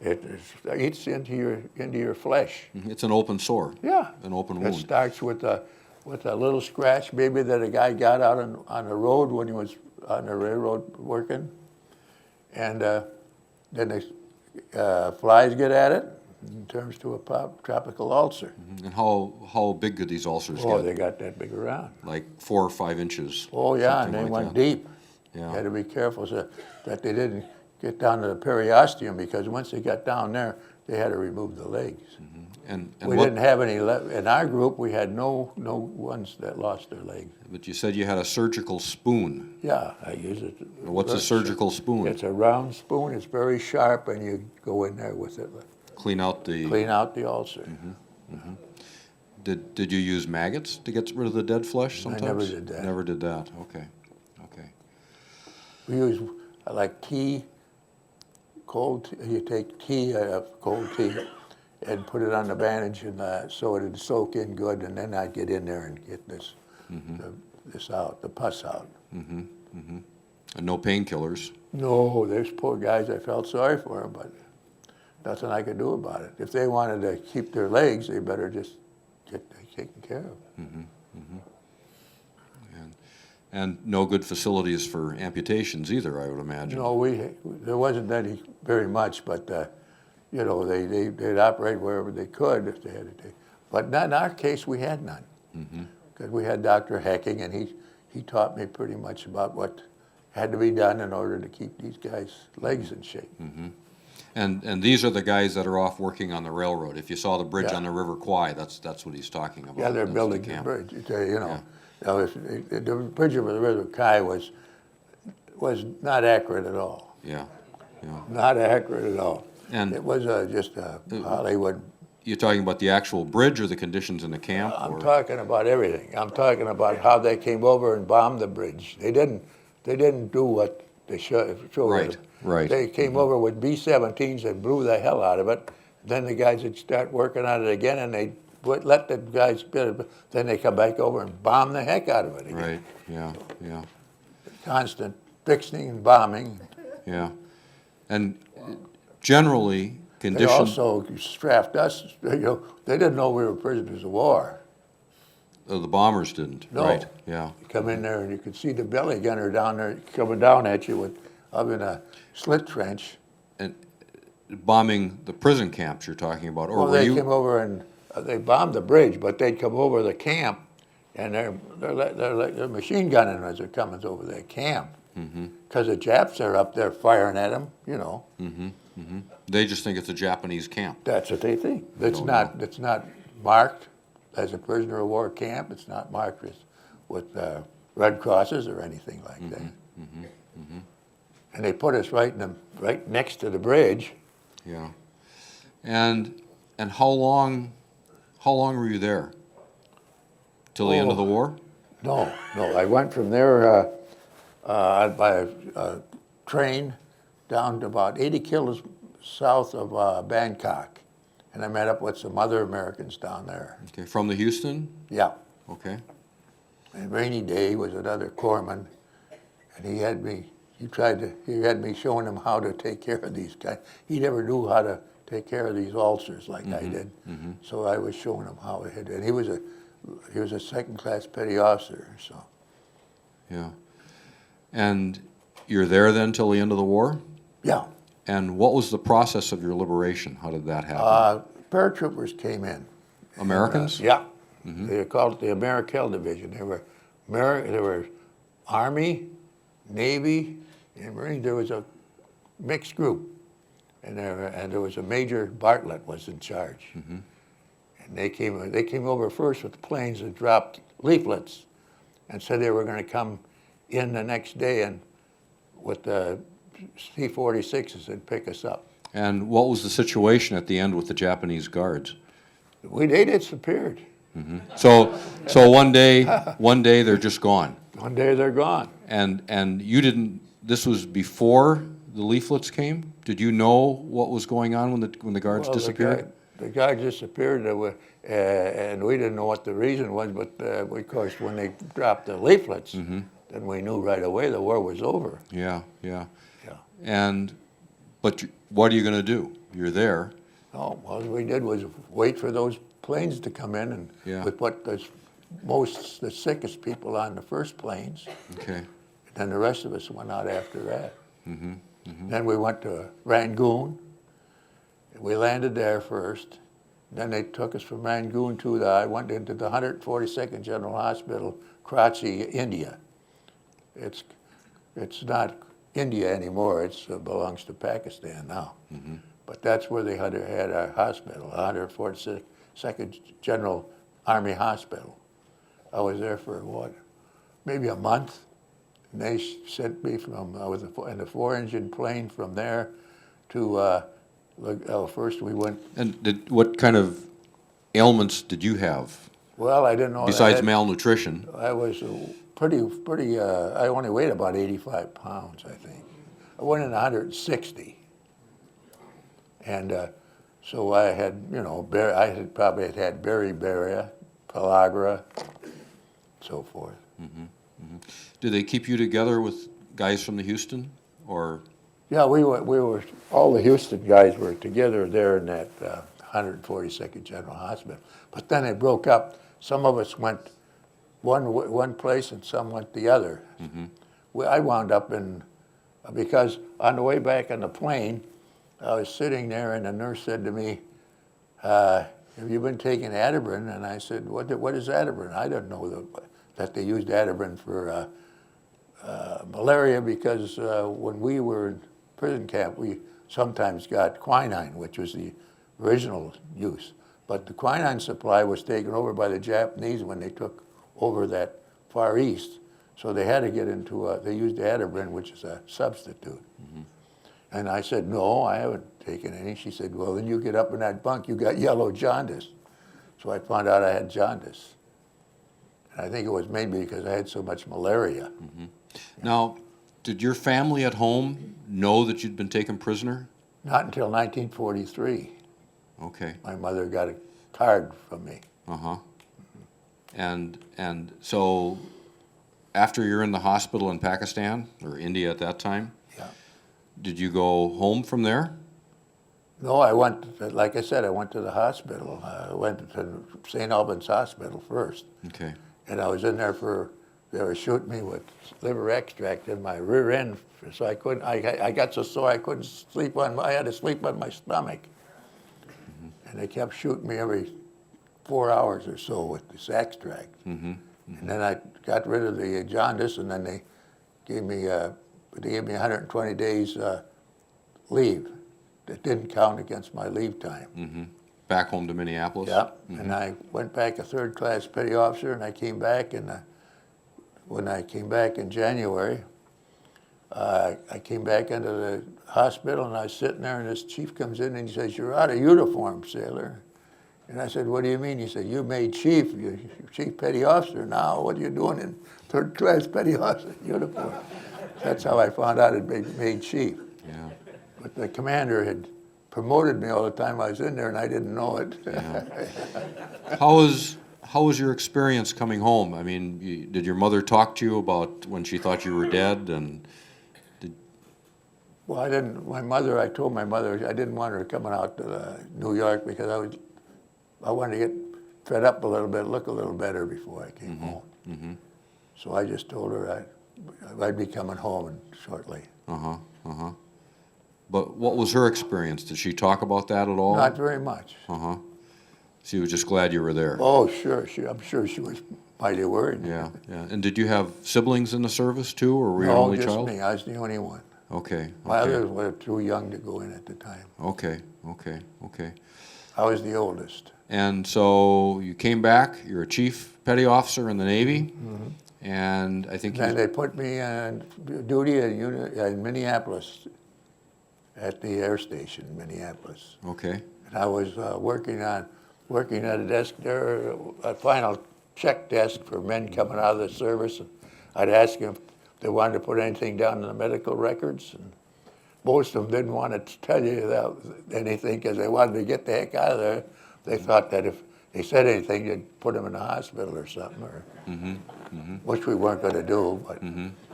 it eats into your flesh. It's an open sore. Yeah, An open It wound. starts with a little scratch, maybe that a guy got out on the road when he was on the railroad working, and then the flies get at it, and it turns to a tropical ulcer. And how big could these ulcers Oh, get? they got that big around. Like 4 or 5 inches? Oh yeah, and something they like went that. deep. Yeah. You had to be careful that they didn't get down to the periosteum, because once they got down there, they had to remove the legs. And We what, didn't have any in our group. We had no ones that lost their legs. but you said you had a surgical spoon. Yeah, I use it. What's a surgical spoon? It's a round spoon. It's very sharp, and you go in there with it, Clean out the... clean out the ulcer. Did you use maggots to get rid of the dead flesh sometimes? never did that. Never did that, okay. We use like tea, cold. You take tea, cold tea, and put it on the bandage, and so it'd soak in good, and then I'd get in there and get this out, the pus out. And no painkillers. No, there's poor guys. I felt sorry for them, but nothing I could do about it. If they wanted to keep their legs, they better just get taken care of. And no good facilities for amputations either, I would imagine. No, there wasn't any very much, but you know, they'd operate wherever they could if they had to. But not in our case, we had none, because we had Dr. Hecking, and he taught me pretty much about what had to be done in order to keep these guys' legs in shape. And these are the guys that are off working on the railroad. If you saw the bridge Yeah. on the River Kwai, that's what he's talking about. Yeah, they're That's building the camp. bridge. You know, now, the bridge over the River Kai was not accurate at all. Yeah. Not accurate at all. And- it was just a Hollywood. You're talking about the actual bridge or the conditions in the camp? I'm or? talking about everything. I'm talking about how they came over and bombed the bridge. They didn't do what they should. Right. They came over with B-17s and blew the hell out of it. Then the guys would start working on it again, and they would let the guys get it. Then they come back over and bomb the heck out of it again. Right, yeah. Constant fixing and bombing. Yeah. And generally, They conditions... also strapped us. You know, they didn't know we were prisoners of war. The bombers didn't, No. right, yeah. You come in there and you could see the belly gunner down there coming down at you up in a slit trench. And bombing the prison camps you're talking about, or Well, were they you... came over and they bombed the bridge, but they'd come over the camp, and they're machine gunning as they're coming over their camp. Because the Japs are up there firing at them, you know. They just think it's a Japanese camp. That's what they think. It's don't not marked as a prisoner of war camp. It's not marked with Red Crosses or anything like that. And they put us right next to the bridge. Yeah. And how long were you there? Till the end of the war? No. I went from there by a train down to about 80 kilometers south of Bangkok. And I met up with some other Americans down there. Okay, from the Houston? Yeah. Okay. And Rainy Day was another corpsman, and he had me showing him how to take care of these guys. He never knew how to take care of these ulcers like I did. So I was showing him how it had, and he was a second-class petty officer, so. Yeah. And you're there then till the end of the war? Yeah. And what was the process of your liberation? How did that happen? Paratroopers came in. Americans? Yeah. They called it the Amerikel Division. They were Army, Navy, and Marines. There was a mixed group. And there was a Major Bartlett was in charge. And they came over first with planes and dropped leaflets and said they were going to come in the next day and with the C-46s and pick us up. And what was the situation at the end with the Japanese guards? They disappeared. So one day they're just gone. One day they're gone. And you didn't. This was before the leaflets came. Did you know what was going on when the guards disappeared? The guards disappeared, and we didn't know what the reason was. But of course, when they dropped the leaflets, then we knew right away the war was over. Yeah. Yeah. But what are you going to do? You're there. No, all we did was wait for those planes to come in, and we put the sickest people on the first planes. Okay. Then the rest of us went out after that. Then we went to Rangoon. We landed there first. Then they took us from Rangoon to I went into the 142nd General Hospital, Karachi, India. It's not India anymore. It belongs to Pakistan now. But that's where they had our hospital, 142nd General Army Hospital. I was there for maybe a month. And they sent me I was in a 4-engine plane from there to, first we went. And what kind of ailments did you have? Well, I didn't know. Besides malnutrition. I was pretty, I only weighed about 85 pounds, I think. I went in 160. And so I had, I had probably had beriberi, pellagra, so forth. Did they keep you together with guys from the Houston, or? Yeah, we were all the Houston guys were together there in that 142nd General Hospital. But then it broke up. Some of us went one place and some went the other. I wound up because on the way back on the plane, I was sitting there and the nurse said to me, have you been taking Atibrine? And I said, what is Atibrine? I didn't know that they used Atibrine for malaria because when we were in prison camp, we sometimes got quinine, which was the original use. But the quinine supply was taken over by the Japanese when they took over that Far East. So they had to get into they used Atibrine, which is a substitute. And I said, no, I haven't taken any. She said, well, then you get up in that bunk, you got yellow jaundice. So I found out I had jaundice. And I think it was maybe because I had so much malaria. Now, did your family at home know that you'd been taken prisoner? Not until 1943. Okay. My mother got a card from me. And so after you're in the hospital in Pakistan, or India at that time, did you go home from there? No, I went, like I said, I went to the hospital. I went to St. Albans Hospital first. Okay. And I was in there they were shooting me with liver extract in my rear end, so I got so sore I couldn't sleep I had to sleep on my stomach. And they kept shooting me every 4 hours or so with this extract. And then I got rid of the jaundice, and then they gave me 120 days leave. That didn't count against my leave time. Back home to Minneapolis? Yeah, and I went back a third-class petty officer, and I came back, and when I came back in January, I came back into the hospital, and I was sitting there, and this chief comes in, and he says, you're out of uniform, sailor. And I said, what do you mean? He said, you made chief, you're chief petty officer now. What are you doing in third-class petty officer uniform? That's how I found out it made chief. Yeah. But the commander had promoted me all the time I was in there, and I didn't know it. How was your experience coming home? I mean, did your mother talk to you about when she thought you were dead? And Well, I didn't. I told my mother I didn't want her coming out to New York because I wanted to get fed up a little bit, look a little better before I came home. So I just told her I'd be coming home shortly. But what was her experience? Did she talk about that at all? Not very much. Uh-huh. She was just glad you were there. Oh, sure. I'm sure she was mighty worried. Yeah, yeah. And did you have siblings in the service too, or were you an No, only just child? me. I was the only one. Okay, My okay, others were too young to go in at the time. okay, okay, okay. I was the oldest. And so you came back, you're a chief petty officer in the Navy, and I think And you, they put me on duty in Minneapolis, at the air station in Minneapolis. okay, And I was working at a desk there, a final check desk for men coming out of the service. And I'd ask them if they wanted to put anything down in the medical records. And most of them didn't want to tell you anything because they wanted to get the heck out of there. They thought that if they said anything, you'd put them in the hospital or something, which we weren't going to do. But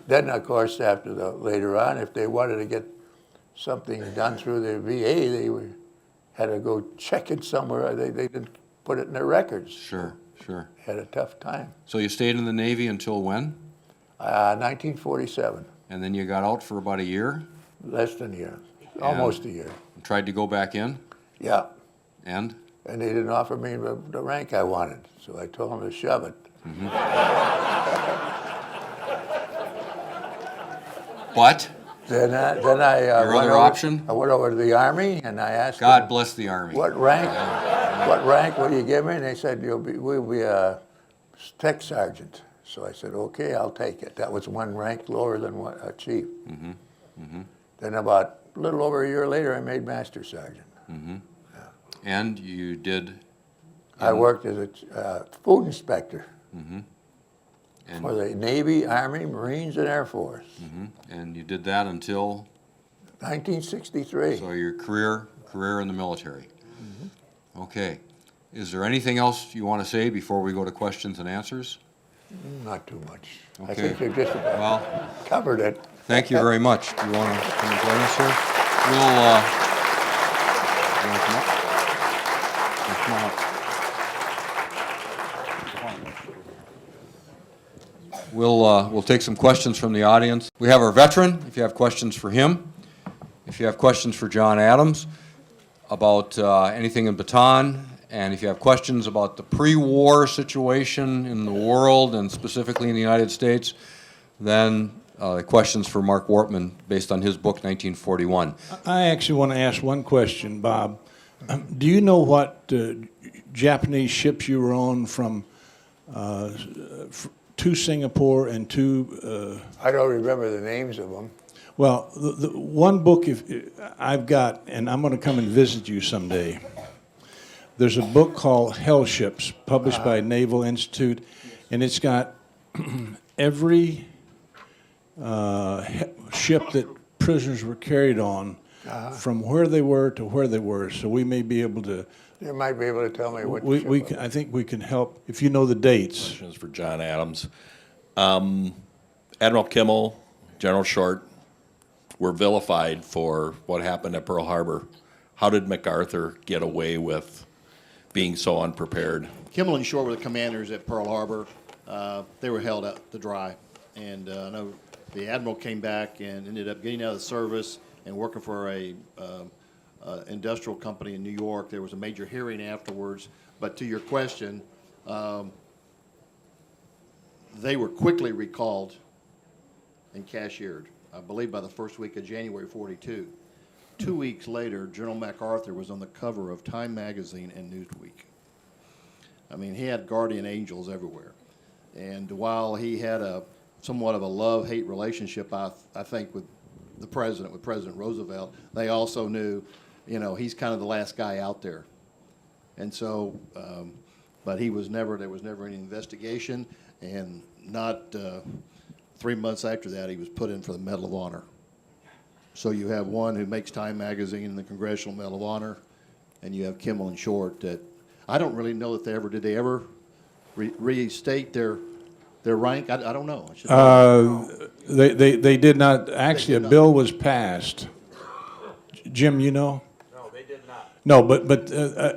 then, of course, later on, if they wanted to get something done through the VA, had to go check it somewhere. They didn't put it in their records. sure, sure. Had a tough time. So you stayed in the Navy until when? 1947, And then you got out for about a year less than a year, almost a year. and tried to go back in, Yeah, and? and they didn't offer me the rank I wanted, so I told them to shove it. But, Then I Your went other over, option? I went over to the Army and I asked God them, bless the Army. what rank will you give me? And they said, we'll be a tech sergeant. So I said, okay, I'll take it. That was one rank lower than a chief. Then about a little over a year later, I made master sergeant. And you did, I worked as a food inspector and, for the Navy, Army, Marines, and Air Force. and you did that until, 1963. so your career in the military. Okay. Is there anything else you want to say before we go to questions and answers? Not too much. I Okay. think you just about Well, covered it. thank you very much. Do you want to come and join us here? You want to come up? Yeah, come on up. We'll take some questions from the audience. We have our veteran, if you have questions for him. If you have questions for John Adams about anything in Bataan, and if you have questions about the pre-war situation in the world and specifically in the United States, then questions for Mark Wortman based on his book, 1941. I actually want to ask one question, Bob. Do you know what Japanese ships you were on from to Singapore and to? I don't remember the names of them. Well, the one book I've got, and I'm going to come and visit you someday. There's a book called Hell Ships, published by Naval Institute, and it's got every ship that prisoners were carried on, from where they were to where they were. So we may be able to. You might be able to tell me what We ship can, I think we can help if you know the dates. Questions for John Adams. Admiral Kimmel, General Short were vilified for what happened at Pearl Harbor. How did MacArthur get away with being so unprepared? Kimmel and Short were the commanders at Pearl Harbor. They were held out to dry. And I know the admiral came back and ended up getting out of the service and working for a industrial company in New York. There was a major hearing afterwards. But to your question, they were quickly recalled and cashiered, I believe by the first week of January 42. 2 weeks later, General MacArthur was on the cover of Time magazine and Newsweek. I mean, he had guardian angels everywhere. And while he had somewhat of a love-hate relationship, I think, with President Roosevelt, they also knew, he's kind of the last guy out there. And so, but there was never any investigation, and not 3 months after that, he was put in for the Medal of Honor. So you have one who makes Time magazine and the Congressional Medal of Honor, and you have Kimmel and Short that I don't really know that did they ever restate their rank? I don't know. They did not. Actually, a bill was passed. Jim, you know? No, they did not. No, but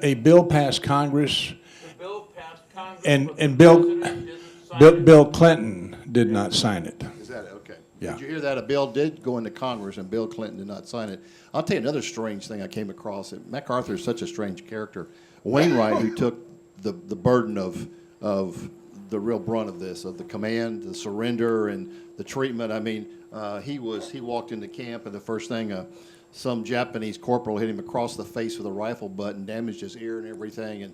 a bill passed Congress, The bill passed Congress, and but and the Bill president didn't sign it. Bill Clinton did not sign it. Is that okay? Yeah. Did you hear that? A bill did go into Congress, and Bill Clinton did not sign it. I'll tell you another strange thing I came across. MacArthur is such a strange character. Wainwright, who took the burden of the real brunt of this, of the command, the surrender, and the treatment. I mean, he walked into camp, and the first thing, some Japanese corporal hit him across the face with a rifle butt and damaged his ear and everything. And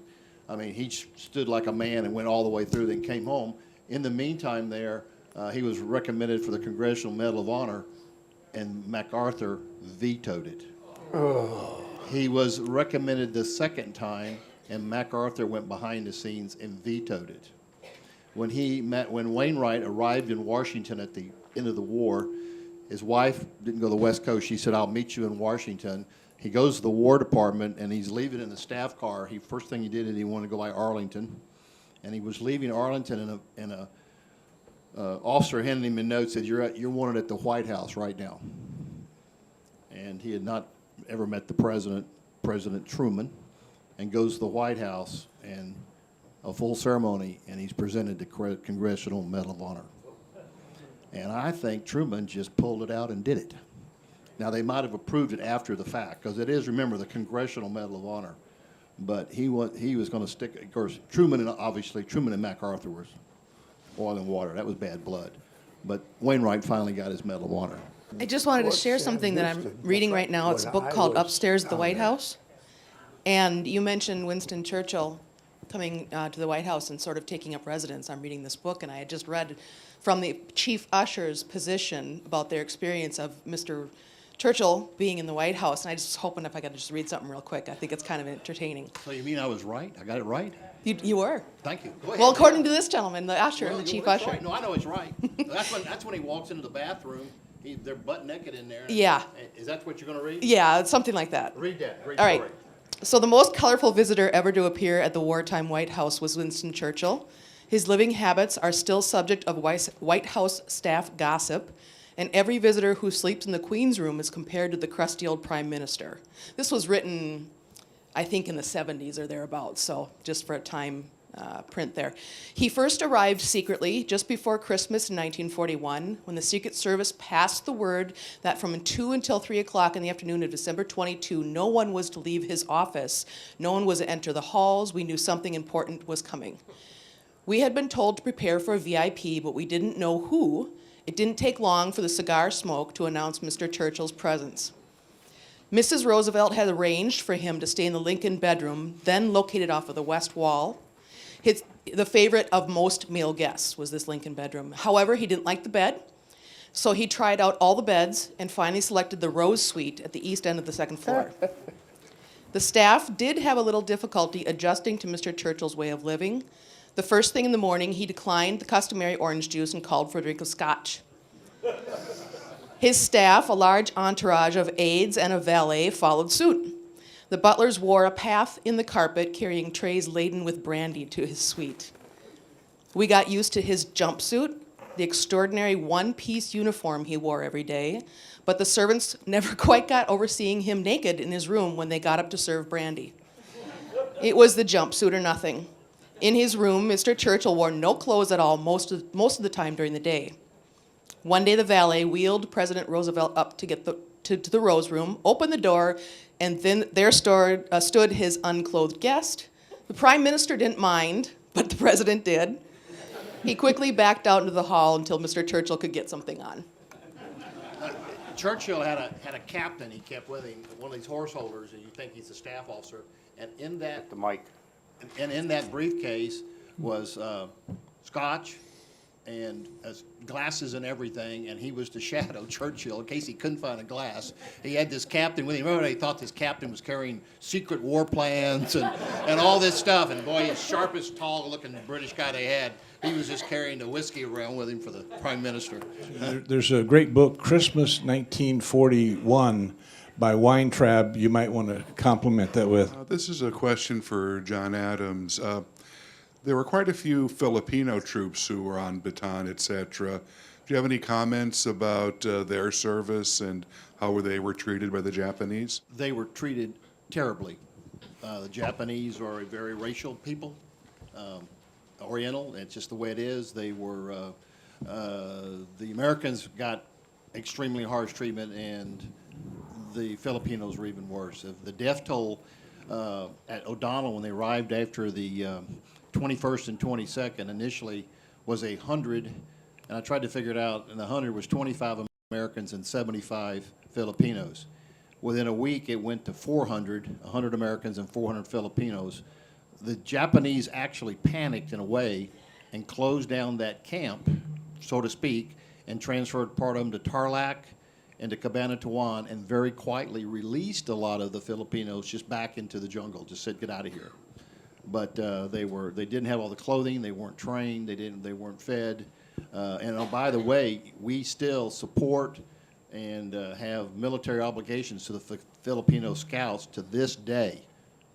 I mean, he stood like a man and went all the way through, then came home. In the meantime there, he was recommended for the Congressional Medal of Honor, and MacArthur vetoed it. Oh. He was recommended the second time, and MacArthur went behind the scenes and vetoed it. When Wainwright arrived in Washington at the end of the war, his wife didn't go to the West Coast. She said, "I'll meet you in Washington." He goes to the War Department, and he's leaving in the staff car. First thing he did is he wanted to go by Arlington, and he was leaving Arlington, and a officer handed him a note, said, "You're wanted at the White House right now." And he had not ever met the president, President Truman, and goes to the White House, and a full ceremony, and he's presented the Congressional Medal of Honor. And I think Truman just pulled it out and did it. Now, they might have approved it after the fact, because it is, remember, the Congressional Medal of Honor. But he was going to stick, of course, Truman and MacArthur was oil and water. That was bad blood. But Wainwright finally got his Medal of Honor. I just wanted to share something that I'm reading right now. It's a book called Upstairs at the White House. And you mentioned Winston Churchill coming to the White House and sort of taking up residence. I'm reading this book, and I had just read from the chief usher's position about their experience of Mr. Churchill being in the White House. And I just was hoping if I could just read something real quick. I think it's kind of entertaining. So you mean I was right? I got it right? You were. Thank you. Go ahead. Well, according to this gentleman, the usher, Well, the chief that's usher. right. No, I know it's right. That's when he walks into the bathroom. They're butt naked in there. Yeah. Is that what you're going to read? Yeah, it's something like that. Read that. Great All right. story. So the most colorful visitor ever to appear at the wartime White House was Winston Churchill. His living habits are still subject of White House staff gossip, and every visitor who sleeps in the Queen's room is compared to the crusty old Prime Minister. This was written, I think, in the 70s or thereabouts, so just for a time print there. He first arrived secretly just before Christmas in 1941, when the Secret Service passed the word that from 2 until 3 o'clock in the afternoon of December 22, no one was to leave his office. No one was to enter the halls. We knew something important was coming. We had been told to prepare for a VIP, but we didn't know who. It didn't take long for the cigar smoke to announce Mr. Churchill's presence. Mrs. Roosevelt had arranged for him to stay in the Lincoln bedroom, then located off of the west wall. The favorite of most male guests was this Lincoln bedroom. However, he didn't like the bed, so he tried out all the beds and finally selected the Rose Suite at the east end of the second floor. The staff did have a little difficulty adjusting to Mr. Churchill's way of living. The first thing in the morning, he declined the customary orange juice and called for a drink of scotch. His staff, a large entourage of aides and a valet, followed suit. The butlers wore a path in the carpet, carrying trays laden with brandy to his suite. We got used to his jumpsuit, the extraordinary one-piece uniform he wore every day, but the servants never quite got over seeing him naked in his room when they got up to serve brandy. It was the jumpsuit or nothing. In his room, Mr. Churchill wore no clothes at all most of the time during the day. One day, the valet wheeled President Roosevelt up to get to the Rose Room, opened the door, and then there stood his unclothed guest. The Prime Minister didn't mind, but the President did. He quickly backed out into the hall until Mr. Churchill could get something on. Churchill had a captain he kept with him, one of these horse holders, and you think he's a staff officer. And in that in that briefcase was scotch and glasses and everything, and he was to shadow Churchill in case he couldn't find a glass. He had this captain with him. Remember, they thought this captain was carrying secret war plans and all this stuff. And boy, his sharpest, tall-looking British guy they had, he was just carrying the whiskey around with him for the Prime Minister. There's a great book, Christmas 1941, by Weintraub. You might want to compliment that with. This is a question for John Adams. There were quite a few Filipino troops who were on Bataan, etc. Do you have any comments about their service and how they were treated by the Japanese? They were treated terribly. The Japanese are a very racial people, Oriental. It's just the way it is. They were, the Americans got extremely harsh treatment, and the Filipinos were even worse. The death toll at O'Donnell when they arrived after the 21st and 22nd initially was 100, and I tried to figure it out, and the 100 was 25 Americans and 75 Filipinos. Within a week, it went to 400, 100 Americans and 400 Filipinos. The Japanese actually panicked in a way and closed down that camp, so to speak, and transferred part of them to Tarlac and to Cabanatuan, and very quietly released a lot of the Filipinos just back into the jungle, just said, get out of here. But they didn't have all the clothing, they weren't trained, they weren't fed. And oh, by the way, we still support and have military obligations to the Filipino scouts to this day.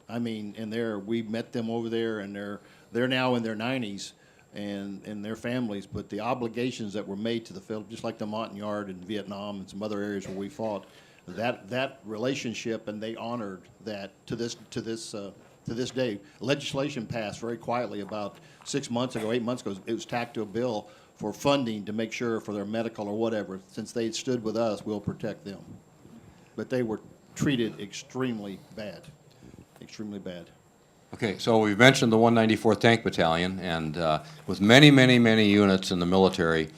I mean, and we met them over there, and they're now in their 90s and their families, but the obligations that were made to the Philippines, just like the Montagnard in Vietnam and some other areas where we fought, that relationship, and they honored that to this day. Legislation passed very quietly about 6 months ago, 8 months ago. It was tacked to a bill for funding to make sure for their medical or whatever. Since they stood with us, we'll protect them. But they were treated extremely bad, extremely bad. Okay, so we've mentioned the 194th Tank Battalion, and with many, many, many units in the military,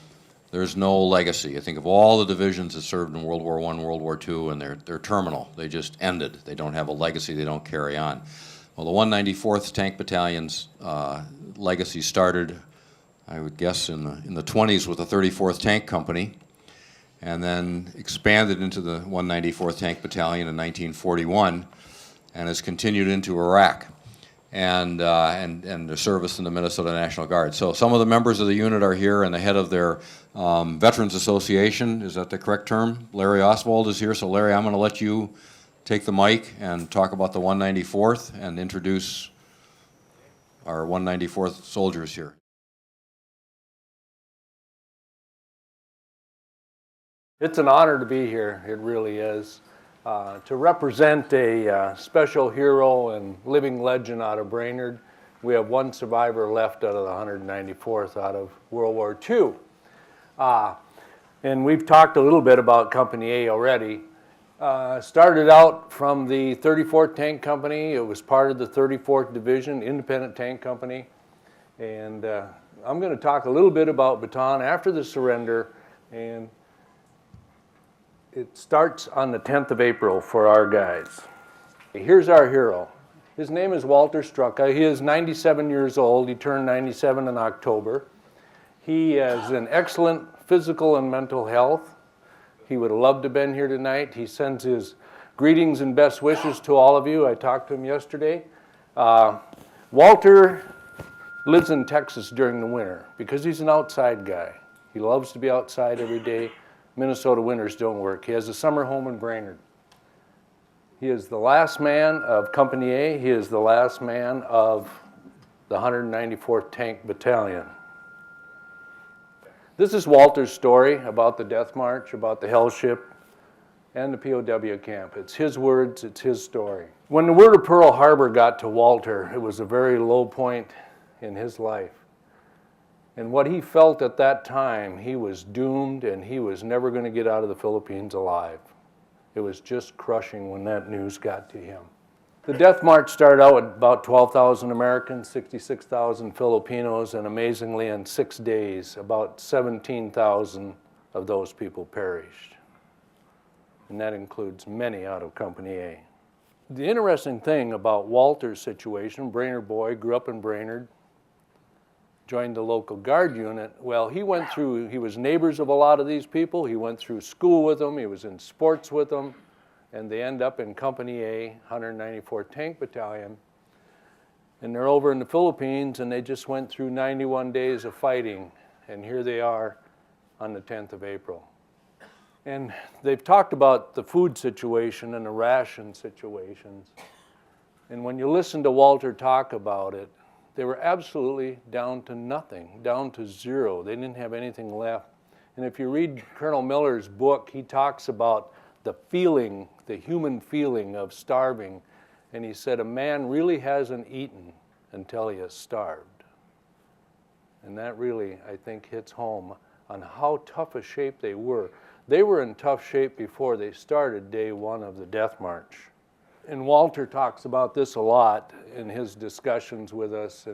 there's no legacy. I think of all the divisions that served in World War I, World War II, and they're terminal. They just ended. They don't have a legacy. They don't carry on. Well, the 194th Tank Battalion's legacy started, I would guess, in the 20s with the 34th Tank Company, and then expanded into the 194th Tank Battalion in 1941, and has continued into Iraq. And the service in the Minnesota National Guard. So some of the members of the unit are here, and the head of their Veterans Association, is that the correct term? Larry Oswald is here. So Larry, I'm going to let you take the mic and talk about the 194th and introduce our 194th soldiers here. It's an honor to be here, it really is. To represent a special hero and living legend out of Brainerd. We have one survivor left out of the 194th out of World War II. And we've talked a little bit about Company A already. Started out from the 34th Tank Company. It was part of the 34th Division, Independent Tank Company. And I'm going to talk a little bit about Bataan after the surrender. And it starts on the 10th of April for our guys. Here's our hero. His name is Walter Strucka. He is 97 years old. He turned 97 in October. He has an excellent physical and mental health. He would have loved to have been here tonight. He sends his greetings and best wishes to all of you. I talked to him yesterday. Walter lives in Texas during the winter because he's an outside guy. He loves to be outside every day. Minnesota winters don't work. He has a summer home in Brainerd. He is the last man of Company A. He is the last man of the 194th Tank Battalion. This is Walter's story about the Death March, about the Hell Ship, and the POW camp. It's his words, it's his story. When the word of Pearl Harbor got to Walter, it was a very low point in his life. And what he felt at that time, he was doomed and he was never going to get out of the Philippines alive. It was just crushing when that news got to him. The Death March started out with about 12,000 Americans, 66,000 Filipinos, and amazingly in 6 days, about 17,000 of those people perished. And that includes many out of Company A. The interesting thing about Walter's situation, Brainerd boy, grew up in Brainerd, joined the local guard unit. Well, he was neighbors of a lot of these people. He went through school with them. He was in sports with them. And they end up in Company A, 194th Tank Battalion. And they're over in the Philippines, and they just went through 91 days of fighting. And here they are on the 10th of April. And they've talked about the food situation and the ration situations. And when you listen to Walter talk about it, they were absolutely down to nothing, down to zero. They didn't have anything left. And if you read Colonel Miller's book, he talks about the feeling, the human feeling of starving. And he said, a man really hasn't eaten until he is starved. And that really, I think, hits home on how tough a shape they were. They were in tough shape before they started day one of the death march. And Walter talks about this a lot in his discussions with us,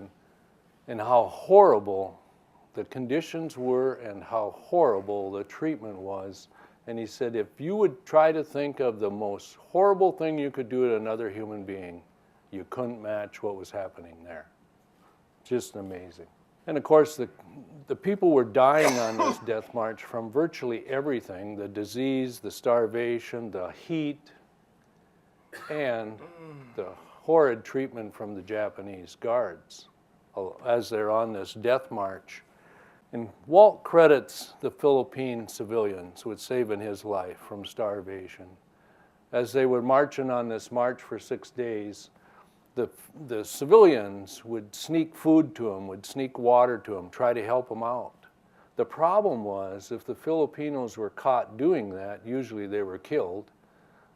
and how horrible the conditions were and how horrible the treatment was. And he said, if you would try to think of the most horrible thing you could do to another human being, you couldn't match what was happening there. Just amazing. And of course, the people were dying on this death march from virtually everything: the disease, the starvation, the heat, and the horrid treatment from the Japanese guards as they're on this death march. And Walt credits the Philippine civilians with saving his life from starvation. As they were marching on this march for 6 days, the civilians would sneak food to him, would sneak water to him, try to help him out. The problem was, if the Filipinos were caught doing that, usually they were killed,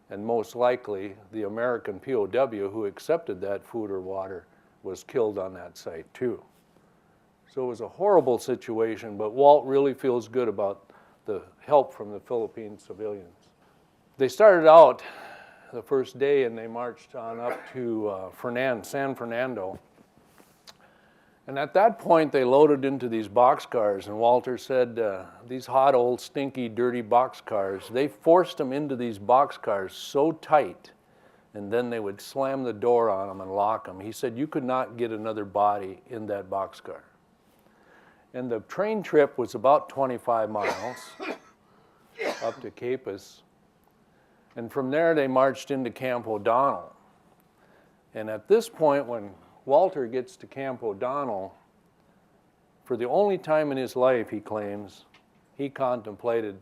and most likely the American POW who accepted that food or water was killed on that site too. So it was a horrible situation, but Walt really feels good about the help from the Philippine civilians. They started out the first day and they marched on up to San Fernando. And at that point, they loaded into these boxcars, and Walter said, these hot, old, stinky, dirty boxcars, they forced them into these boxcars so tight, and then they would slam the door on them and lock them. He said you could not get another body in that boxcar. And the train trip was about 25 miles up to Capus. And from there, they marched into Camp O'Donnell. And at this point, when Walter gets to Camp O'Donnell, for the only time in his life, he claims, he contemplated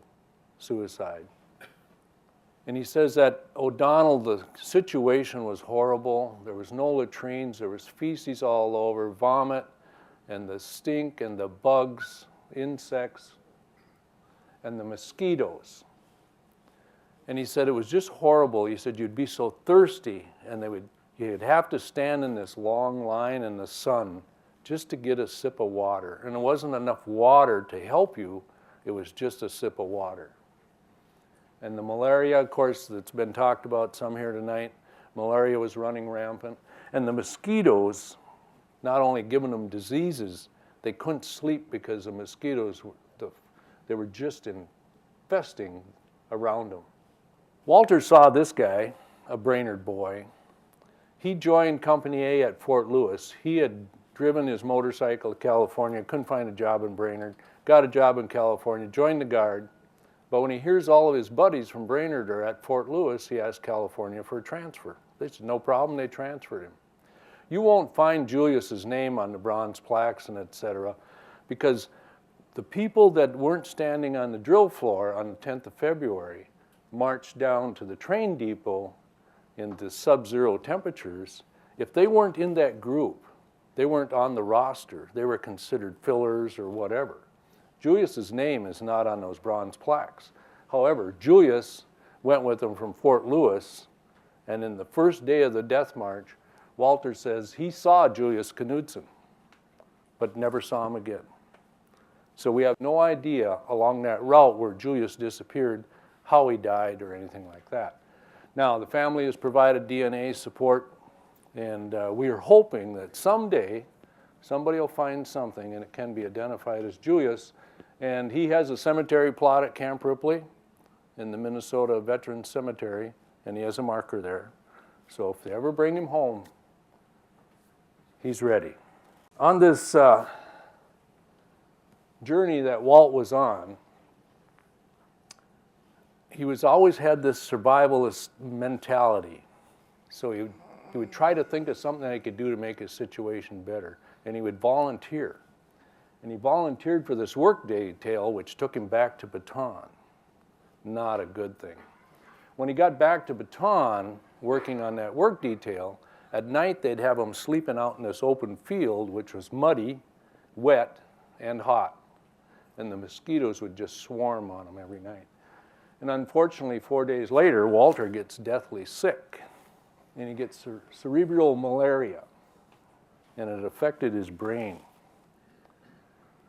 suicide. And he says that O'Donnell, the situation was horrible. There was no latrines, there was feces all over, vomit, and the stink and the bugs, insects, and the mosquitoes. And he said it was just horrible. He said you'd be so thirsty, and you'd have to stand in this long line in the sun just to get a sip of water. And it wasn't enough water to help you, it was just a sip of water. And the malaria, of course, that's been talked about some here tonight, malaria was running rampant. And the mosquitoes, not only giving them diseases, they couldn't sleep because the mosquitoes, they were just infesting around them. Walter saw this guy, a Brainerd boy. He joined Company A at Fort Lewis. He had driven his motorcycle to California, couldn't find a job in Brainerd, got a job in California, joined the Guard. But when he hears all of his buddies from Brainerd are at Fort Lewis, he asked California for a transfer. They said, no problem, they transferred him. You won't find Julius's name on the bronze plaques and etc. because the people that weren't standing on the drill floor on the 10th of February marched down to the train depot in the sub-zero temperatures. If they weren't in that group, they weren't on the roster, they were considered fillers or whatever. Julius's name is not on those bronze plaques. However, Julius went with them from Fort Lewis, and in the first day of the death march, Walter says he saw Julius Knudsen, but never saw him again. So we have no idea along that route where Julius disappeared, how he died or anything like that. Now, the family has provided DNA support, and we are hoping that someday somebody will find something and it can be identified as Julius. And he has a cemetery plot at Camp Ripley in the Minnesota Veterans Cemetery, and he has a marker there. So if they ever bring him home, he's ready. On this journey that Walt was on, he always had this survivalist mentality. So he would try to think of something that he could do to make his situation better, and he would volunteer. And he volunteered for this work detail, which took him back to Bataan. Not a good thing. When he got back to Bataan, working on that work detail, at night they'd have him sleeping out in this open field, which was muddy, wet, and hot. And the mosquitoes would just swarm on him every night. And unfortunately, 4 days later, Walter gets deathly sick, and he gets cerebral malaria, and it affected his brain.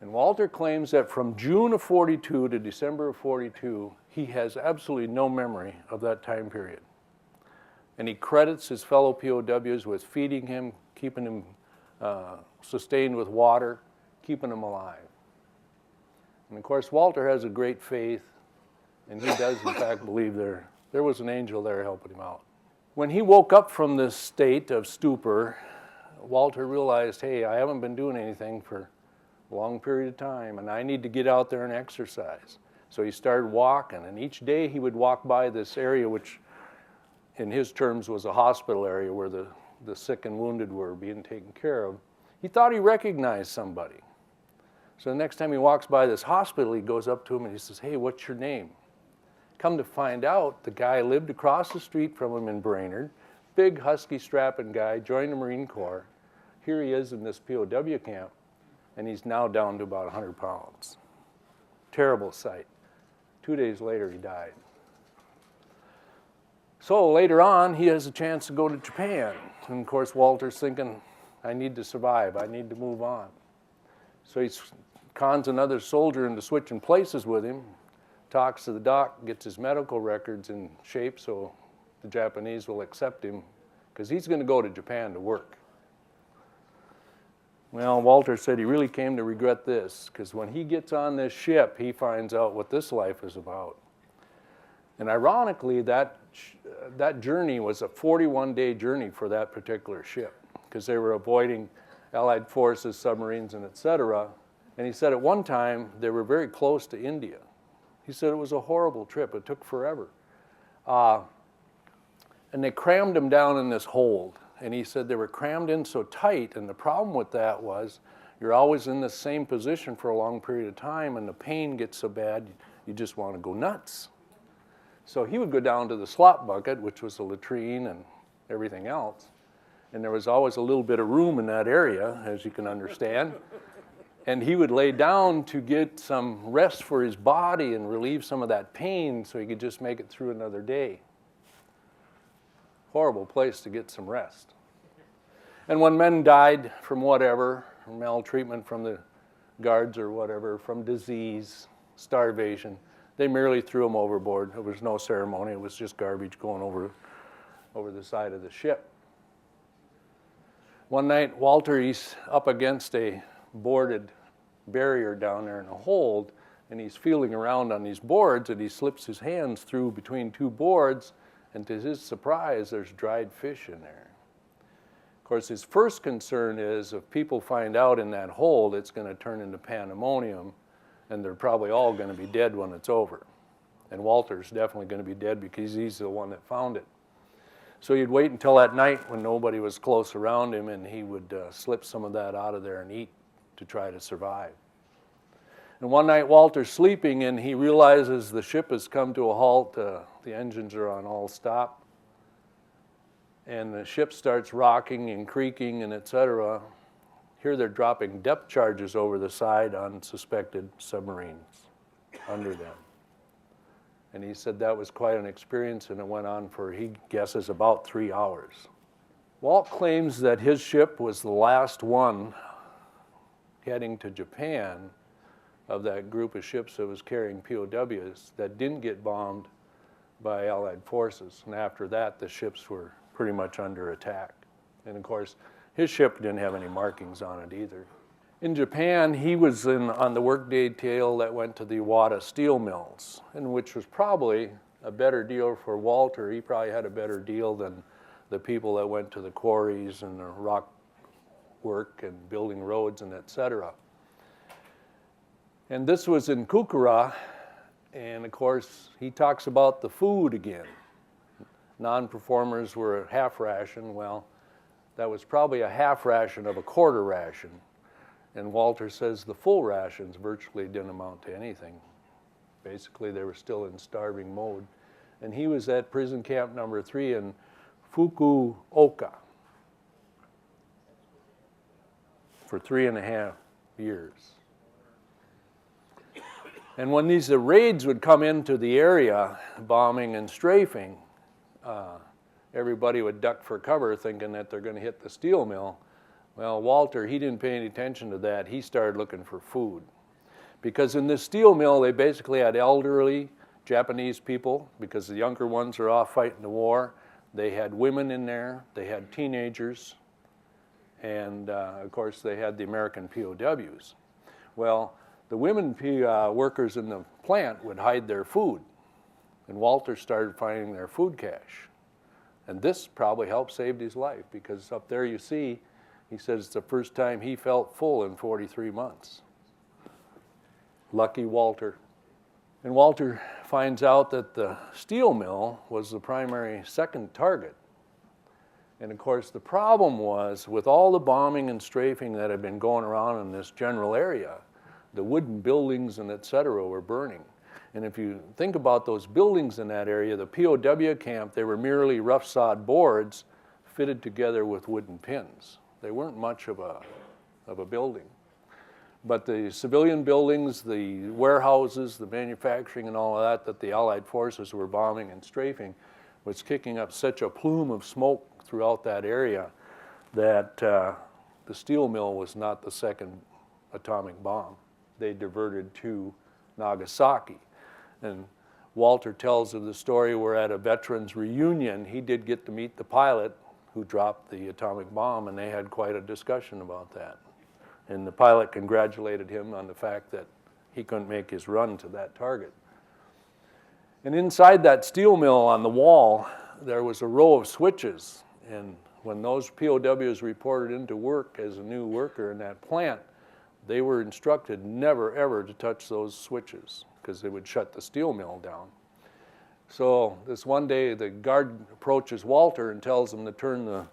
And Walter claims that from June of 42 to December of 42, he has absolutely no memory of that time period. And he credits his fellow POWs with feeding him, keeping him sustained with water, keeping him alive. And of course, Walter has a great faith, and he does in fact believe there was an angel there helping him out. When he woke up from this state of stupor, Walter realized, hey, I haven't been doing anything for a long period of time, and I need to get out there and exercise. So he started walking, and each day he would walk by this area, which in his terms was a hospital area where the sick and wounded were being taken care of. He thought he recognized somebody. So the next time he walks by this hospital, he goes up to him and he says, hey, what's your name? Come to find out, the guy lived across the street from him in Brainerd, big, husky, strapping guy, joined the Marine Corps. Here he is in this POW camp, and he's now down to about 100 pounds. Terrible sight. 2 days later, he died. So later on, he has a chance to go to Japan. And of course, Walter's thinking, I need to survive. I need to move on. So he cons another soldier into switching places with him, talks to the doc, gets his medical records in shape so the Japanese will accept him, because he's going to go to Japan to work. Well, Walter said he really came to regret this, because when he gets on this ship, he finds out what this life is about. And ironically, that journey was a 41-day journey for that particular ship, because they were avoiding Allied forces, submarines, and etc. And he said at one time they were very close to India. He said it was a horrible trip. It took forever. And they crammed him down in this hold. And he said they were crammed in so tight, and the problem with that was you're always in the same position for a long period of time, and the pain gets so bad you just want to go nuts. So he would go down to the slop bucket, which was the latrine and everything else, and there was always a little bit of room in that area, as you can understand. And he would lay down to get some rest for his body and relieve some of that pain so he could just make it through another day. Horrible place to get some rest. And when men died from whatever, maltreatment from the guards or whatever, from disease, starvation, they merely threw them overboard. There was no ceremony. It was just garbage going over the side of the ship. One night, Walter, he's up against a boarded barrier down there in a hold, and he's feeling around on these boards, and he slips his hands through between two boards, and to his surprise, there's dried fish in there. Of course, his first concern is if people find out in that hold, it's going to turn into pandemonium, and they're probably all going to be dead when it's over. And Walter's definitely going to be dead because he's the one that found it. So he'd wait until that night when nobody was close around him, and he would slip some of that out of there and eat to try to survive. And one night Walter's sleeping, and he realizes the ship has come to a halt. The engines are on all stop. And the ship starts rocking and creaking and etc. Here they're dropping depth charges over the side on suspected submarines under them. And he said that was quite an experience, and it went on for, he guesses, about 3 hours. Walt claims that his ship was the last one heading to Japan of that group of ships that was carrying POWs that didn't get bombed by Allied forces. And after that, the ships were pretty much under attack. And of course, his ship didn't have any markings on it either. In Japan, he was on the workday tail that went to the Iwata steel mills, and which was probably a better deal for Walter. He probably had a better deal than the people that went to the quarries and the rock work and building roads and etc. And this was in Kukura, and of course, he talks about the food again. Non-performers were a half ration. Well, that was probably a half ration of a quarter ration. And Walter says the full rations virtually didn't amount to anything. Basically, they were still in starving mode. And he was at prison camp number 3 in Fukuoka for 3.5 years. And when these raids would come into the area, bombing and strafing, everybody would duck for cover thinking that they're going to hit the steel mill. Well, Walter, he didn't pay any attention to that. He started looking for food. Because in this steel mill, they basically had elderly Japanese people, because the younger ones are off fighting the war. They had women in there, they had teenagers, and of course they had the American POWs. Well, the women workers in the plant would hide their food, and Walter started finding their food cache. And this probably helped save his life, because up there you see, he says it's the first time he felt full in 43 months. Lucky Walter. And Walter finds out that the steel mill was the primary second target. And of course the problem was, with all the bombing and strafing that had been going around in this general area, the wooden buildings and et cetera were burning. And if you think about those buildings in that area, the POW camp, they were merely rough sod boards fitted together with wooden pins. They weren't much of a building. But the civilian buildings, the warehouses, the manufacturing and all of that the Allied forces were bombing and strafing was kicking up such a plume of smoke throughout that area that the steel mill was not the second atomic bomb. They diverted to Nagasaki. And Walter tells of the story where at a veterans reunion, he did get to meet the pilot who dropped the atomic bomb, and they had quite a discussion about that. And the pilot congratulated him on the fact that he couldn't make his run to that target. And inside that steel mill on the wall, there was a row of switches. And when those POWs reported into work as a new worker in that plant, they were instructed never ever to touch those switches, because they would shut the steel mill down. So this one day, the guard approaches Walter and tells him to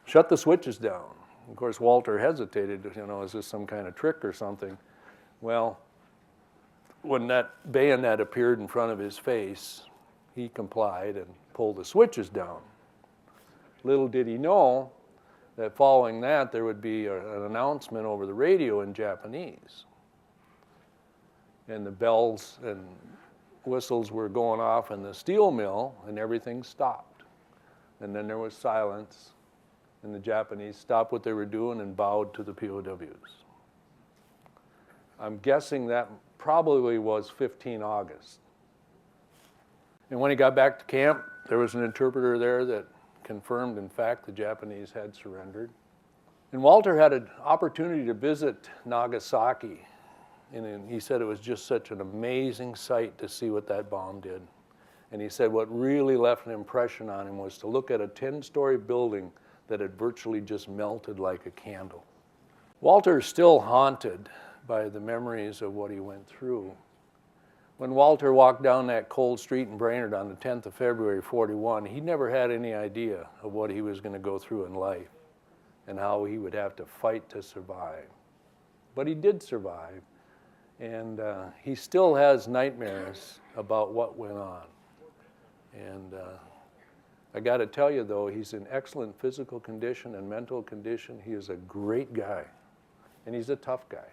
shut the switches down. Of course, Walter hesitated, is this some kind of trick or something? Well, when that bayonet appeared in front of his face, he complied and pulled the switches down. Little did he know that following that, there would be an announcement over the radio in Japanese. And the bells and whistles were going off in the steel mill, and everything stopped. And then there was silence. And the Japanese stopped what they were doing and bowed to the POWs. I'm guessing that probably was 15 August. And when he got back to camp, there was an interpreter there that confirmed, in fact, the Japanese had surrendered. And Walter had an opportunity to visit Nagasaki. And he said it was just such an amazing sight to see what that bomb did. And he said what really left an impression on him was to look at a 10-story building that had virtually just melted like a candle. Walter is still haunted by the memories of what he went through. When Walter walked down that cold street in Brainerd on the 10th of February, 41, he never had any idea of what he was going to go through in life and how he would have to fight to survive. But he did survive, and he still has nightmares about what went on. And I got to tell you, though, he's in excellent physical condition and mental condition. He is a great guy, and he's a tough guy.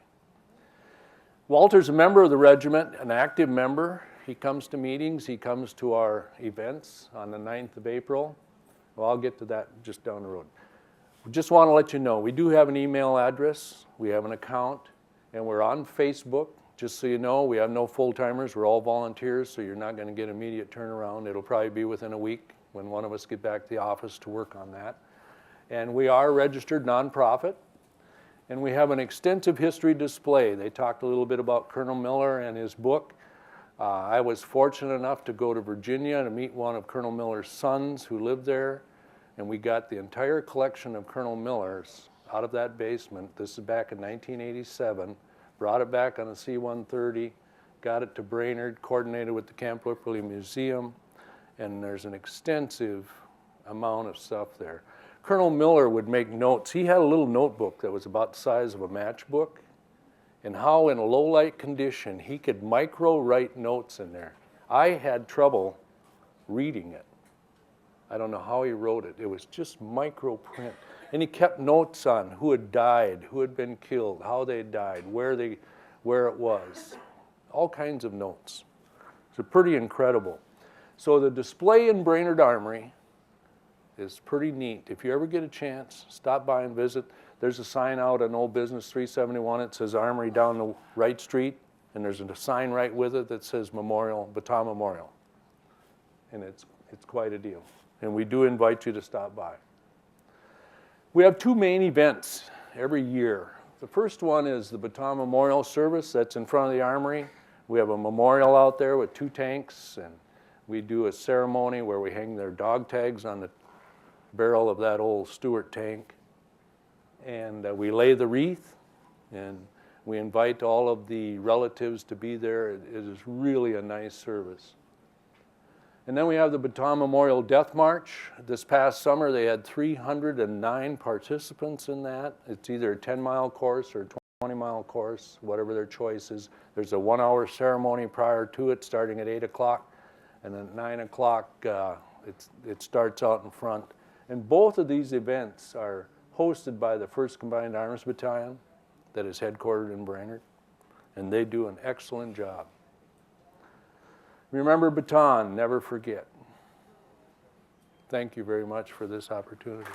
Walter's a member of the regiment, an active member. He comes to meetings. He comes to our events on the 9th of April. Well, I'll get to that just down the road. We just want to let you know, we do have an email address. We have an account, and we're on Facebook. Just so you know, we have no full-timers. We're all volunteers, so you're not going to get immediate turnaround. It'll probably be within a week when one of us get back to the office to work on that. And we are a registered nonprofit, and we have an extensive history display. They talked a little bit about Colonel Miller and his book. I was fortunate enough to go to Virginia to meet one of Colonel Miller's sons who lived there, and we got the entire collection of Colonel Miller's out of that basement. This is back in 1987. Brought it back on a C-130, got it to Brainerd, coordinated with the Camp Whipperley Museum, and there's an extensive amount of stuff there. Colonel Miller would make notes. He had a little notebook that was about the size of a matchbook, and how in a low light condition he could micro-write notes in there. I had trouble reading it. I don't know how he wrote it. It was just micro print. And he kept notes on who had died, who had been killed, how they died, where it was. All kinds of notes. So pretty incredible. So the display in Brainerd Armory is pretty neat. If you ever get a chance, stop by and visit. There's a sign out on Old Business 371. It says Armory down the right street, and there's a sign right with it that says Memorial, Bataan Memorial. And it's quite a deal. And we do invite you to stop by. We have two main events every year. The first one is the Bataan Memorial Service that's in front of the Armory. We have a memorial out there with 2 tanks, and we do a ceremony where we hang their dog tags on the barrel of that old Stuart tank. And we lay the wreath, and we invite all of the relatives to be there. It is really a nice service. And then we have the Bataan Memorial Death March. This past summer, they had 309 participants in that. It's either a 10-mile course or a 20-mile course, whatever their choice is. There's a 1-hour ceremony prior to it, starting at 8 o'clock. And at 9 o'clock, it starts out in front. And both of these events are hosted by the 1st Combined Arms Battalion that is headquartered in Brainerd. And they do an excellent job. Remember Bataan, never forget. Thank you very much for this opportunity.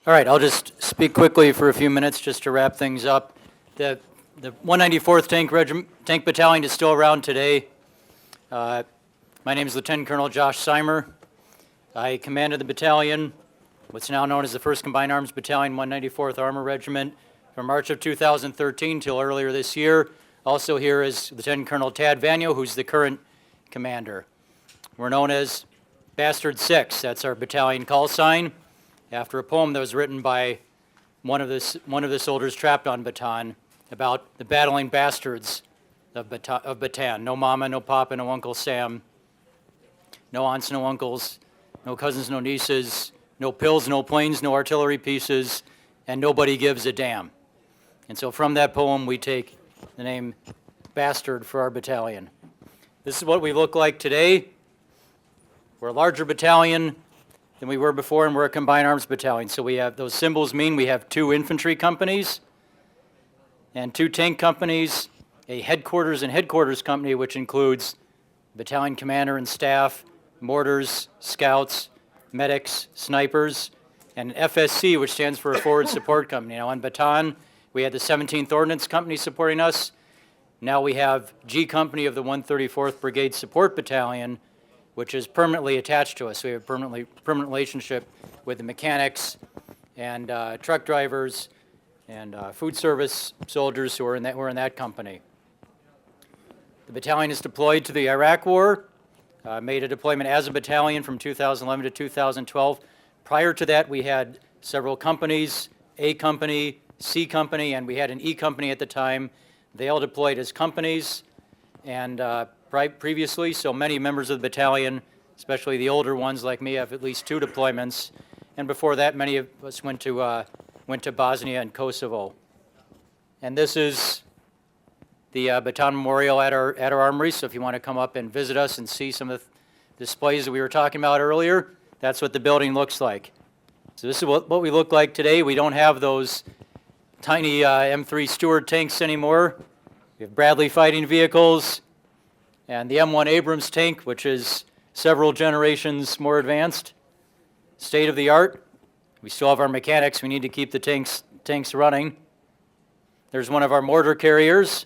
All right, I'll just speak quickly for a few minutes just to wrap things up. The 194th Tank Battalion is still around today. My name is Lieutenant Colonel Josh Seimer. I commanded the battalion, what's now known as the 1st Combined Arms Battalion, 194th Armor Regiment, from March of 2013 till earlier this year. Also here is Lieutenant Colonel Tad Vanyo, who's the current commander. We're known as Bastard 6. That's our battalion call sign, after a poem that was written by one of the soldiers trapped on Bataan about the battling bastards of Bataan. No mama, no papa, no Uncle Sam, no aunts, no uncles, no cousins, no nieces, no pills, no planes, no artillery pieces, and nobody gives a damn. And so from that poem, we take the name Bastard for our battalion. This is what we look like today. We're a larger battalion than we were before, and we're a combined arms battalion. So we have, those symbols mean we have 2 infantry companies and 2 tank companies, a headquarters and headquarters company, which includes battalion commander and staff, mortars, scouts, medics, snipers, and an FSC, which stands for a forward support company. Now on Bataan, we had the 17th Ordnance Company supporting us. Now we have G Company of the 134th Brigade Support Battalion, which is permanently attached to us. We have a permanent relationship with the mechanics and truck drivers and food service soldiers who are in that company. The battalion is deployed to the Iraq War, made a deployment as a battalion from 2011 to 2012. Prior to that, we had several companies, A Company, C Company, and we had an E Company at the time. They all deployed as companies, and previously, so many members of the battalion, especially the older ones like me, have at least 2 deployments. And before that, many of us went to Bosnia and Kosovo. And this is the Bataan Memorial at our armory, so if you want to come up and visit us and see some of the displays that we were talking about earlier, that's what the building looks like. So this is what we look like today. We don't have those tiny M3 Stuart tanks anymore. We have Bradley fighting vehicles and the M1 Abrams tank, which is several generations more advanced, state of the art. We still have our mechanics. We need to keep the tanks running. There's one of our mortar carriers.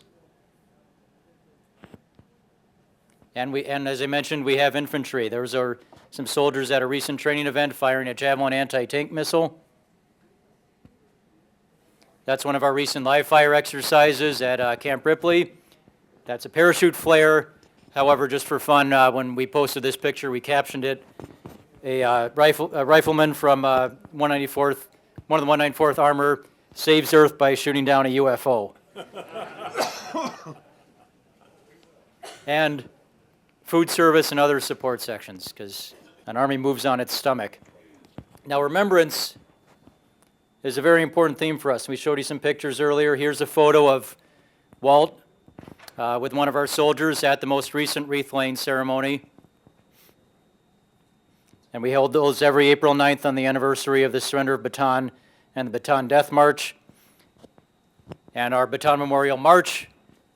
And as I mentioned, we have infantry. Those are some soldiers at a recent training event firing a Javelin anti-tank missile. That's one of our recent live fire exercises at Camp Ripley. That's a parachute flare. However, just for fun, when we posted this picture, we captioned it, a rifleman from 194th, one of the 194th Armor saves Earth by shooting down a UFO. And food service and other support sections, because an Army moves on its stomach. Now, remembrance is a very important theme for us. We showed you some pictures earlier. Here's a photo of Walt with one of our soldiers at the most recent wreath-laying ceremony. And we held those every April 9th on the anniversary of the surrender of Bataan and the Bataan Death March. And our Bataan Memorial March,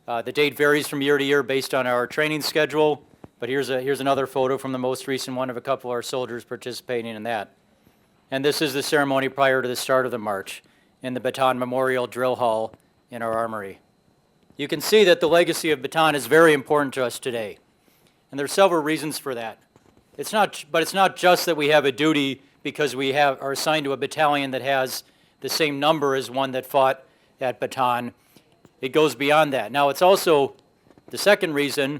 the date varies from year to year based on our training schedule, But here's another photo from the most recent one of a couple of our soldiers participating in that. And this is the ceremony prior to the start of the march in the Bataan Memorial Drill Hall in our armory. You can see that the legacy of Bataan is very important to us today. And there are several reasons for that. But it's not just that we have a duty because we are assigned to a battalion that has the same number as one that fought at Bataan. It goes beyond that. Now, it's also, the second reason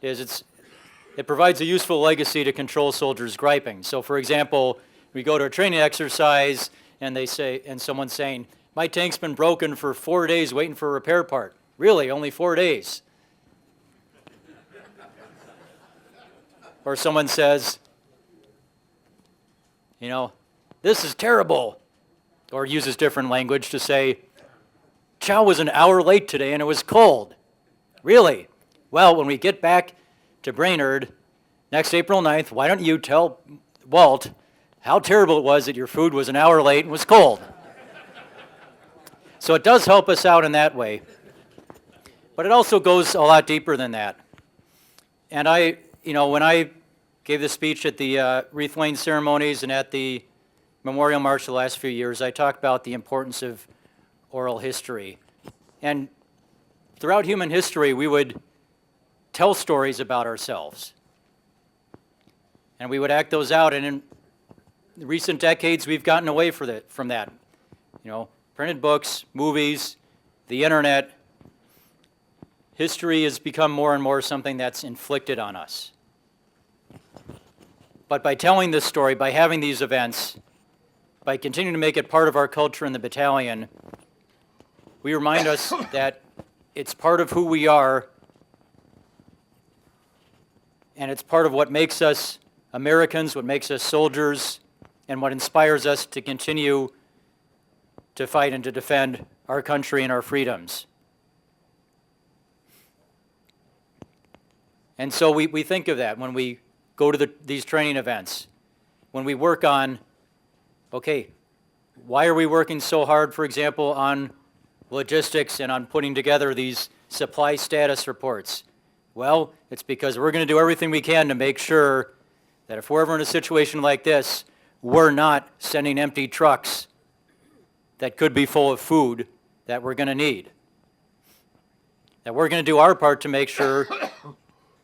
is it provides a useful legacy to control soldiers' griping. So, for example, we go to a training exercise and someone's saying, my tank's been broken for 4 days waiting for a repair part. Really, only 4 days. Or someone says, this is terrible. Or uses different language to say, chow was an hour late today and it was cold. Really? Well, when we get back to Brainerd next April 9th, why don't you tell Walt how terrible it was that your food was an hour late and was cold? So it does help us out in that way. But it also goes a lot deeper than that. And when I gave the speech at the wreath laying ceremonies and at the Memorial March the last few years, I talked about the importance of oral history. And throughout human history, we would tell stories about ourselves. And we would act those out. And in recent decades, we've gotten away from that. Printed books, movies, the internet. History has become more and more something that's inflicted on us. But by telling this story, by having these events, by continuing to make it part of our culture in the battalion, we remind us that it's part of who we are, and it's part of what makes us Americans, what makes us soldiers, and what inspires us to continue to fight and to defend our country and our freedoms. And so we think of that when we go to these training events, when we work on, okay, why are we working so hard, for example, on logistics and on putting together these supply status reports? Well, it's because we're going to do everything we can to make sure that if we're ever in a situation like this, we're not sending empty trucks that could be full of food that we're going to need. That we're going to do our part to make sure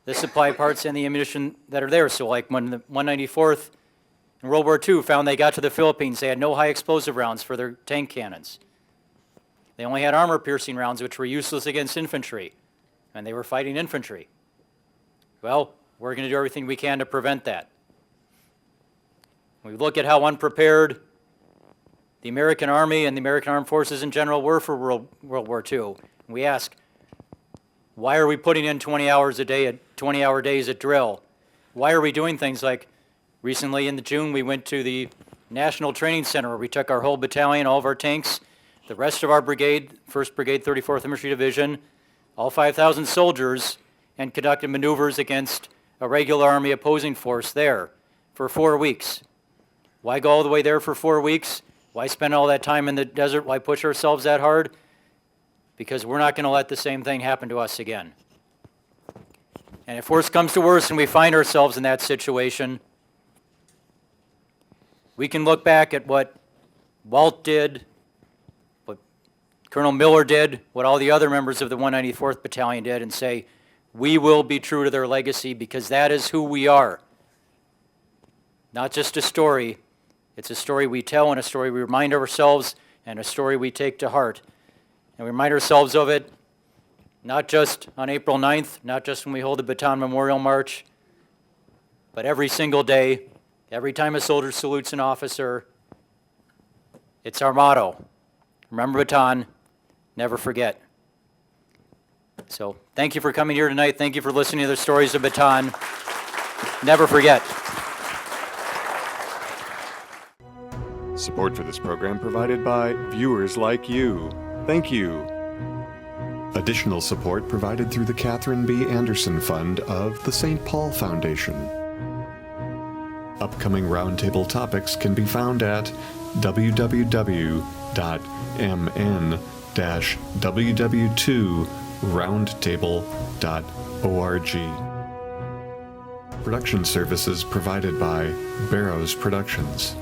the supply parts and the ammunition that are there. So like when the 194th in World War II found they got to the Philippines, they had no high explosive rounds for their tank cannons. They only had armor-piercing rounds, which were useless against infantry, and they were fighting infantry. Well, we're going to do everything we can to prevent that. We look at how unprepared the American Army and the American Armed Forces in general were for World War II. And we ask, why are we putting in 20 hours a day at 20-hour days at drill? Why are we doing things like recently in June we went to the National Training Center where we took our whole battalion, all of our tanks, the rest of our brigade, 1st Brigade, 34th Infantry Division, all 5,000 soldiers, and conducted maneuvers against a regular Army opposing force there for 4 weeks. Why go all the way there for 4 weeks? Why spend all that time in the desert? Why push ourselves that hard? Because we're not going to let the same thing happen to us again. And if worse comes to worse and we find ourselves in that situation, we can look back at what Walt did, what Colonel Miller did, what all the other members of the 194th Battalion did, and say, we will be true to their legacy because that is who we are. Not just a story. It's a story we tell and a story we remind ourselves and a story we take to heart. And we remind ourselves of it not just on April 9th, not just when we hold the Bataan Memorial March, but every single day, every time a soldier salutes an officer. It's our motto. Remember Bataan, never forget. So thank you for coming here tonight. Thank you for listening to the stories of Bataan. Never forget. Support for this program provided by viewers like you. Thank you. Additional support provided through the Catherine B. Anderson Fund of the St. Paul Foundation. Upcoming roundtable topics can be found at www.mn-ww2roundtable.org. Production services provided by Barrows Productions.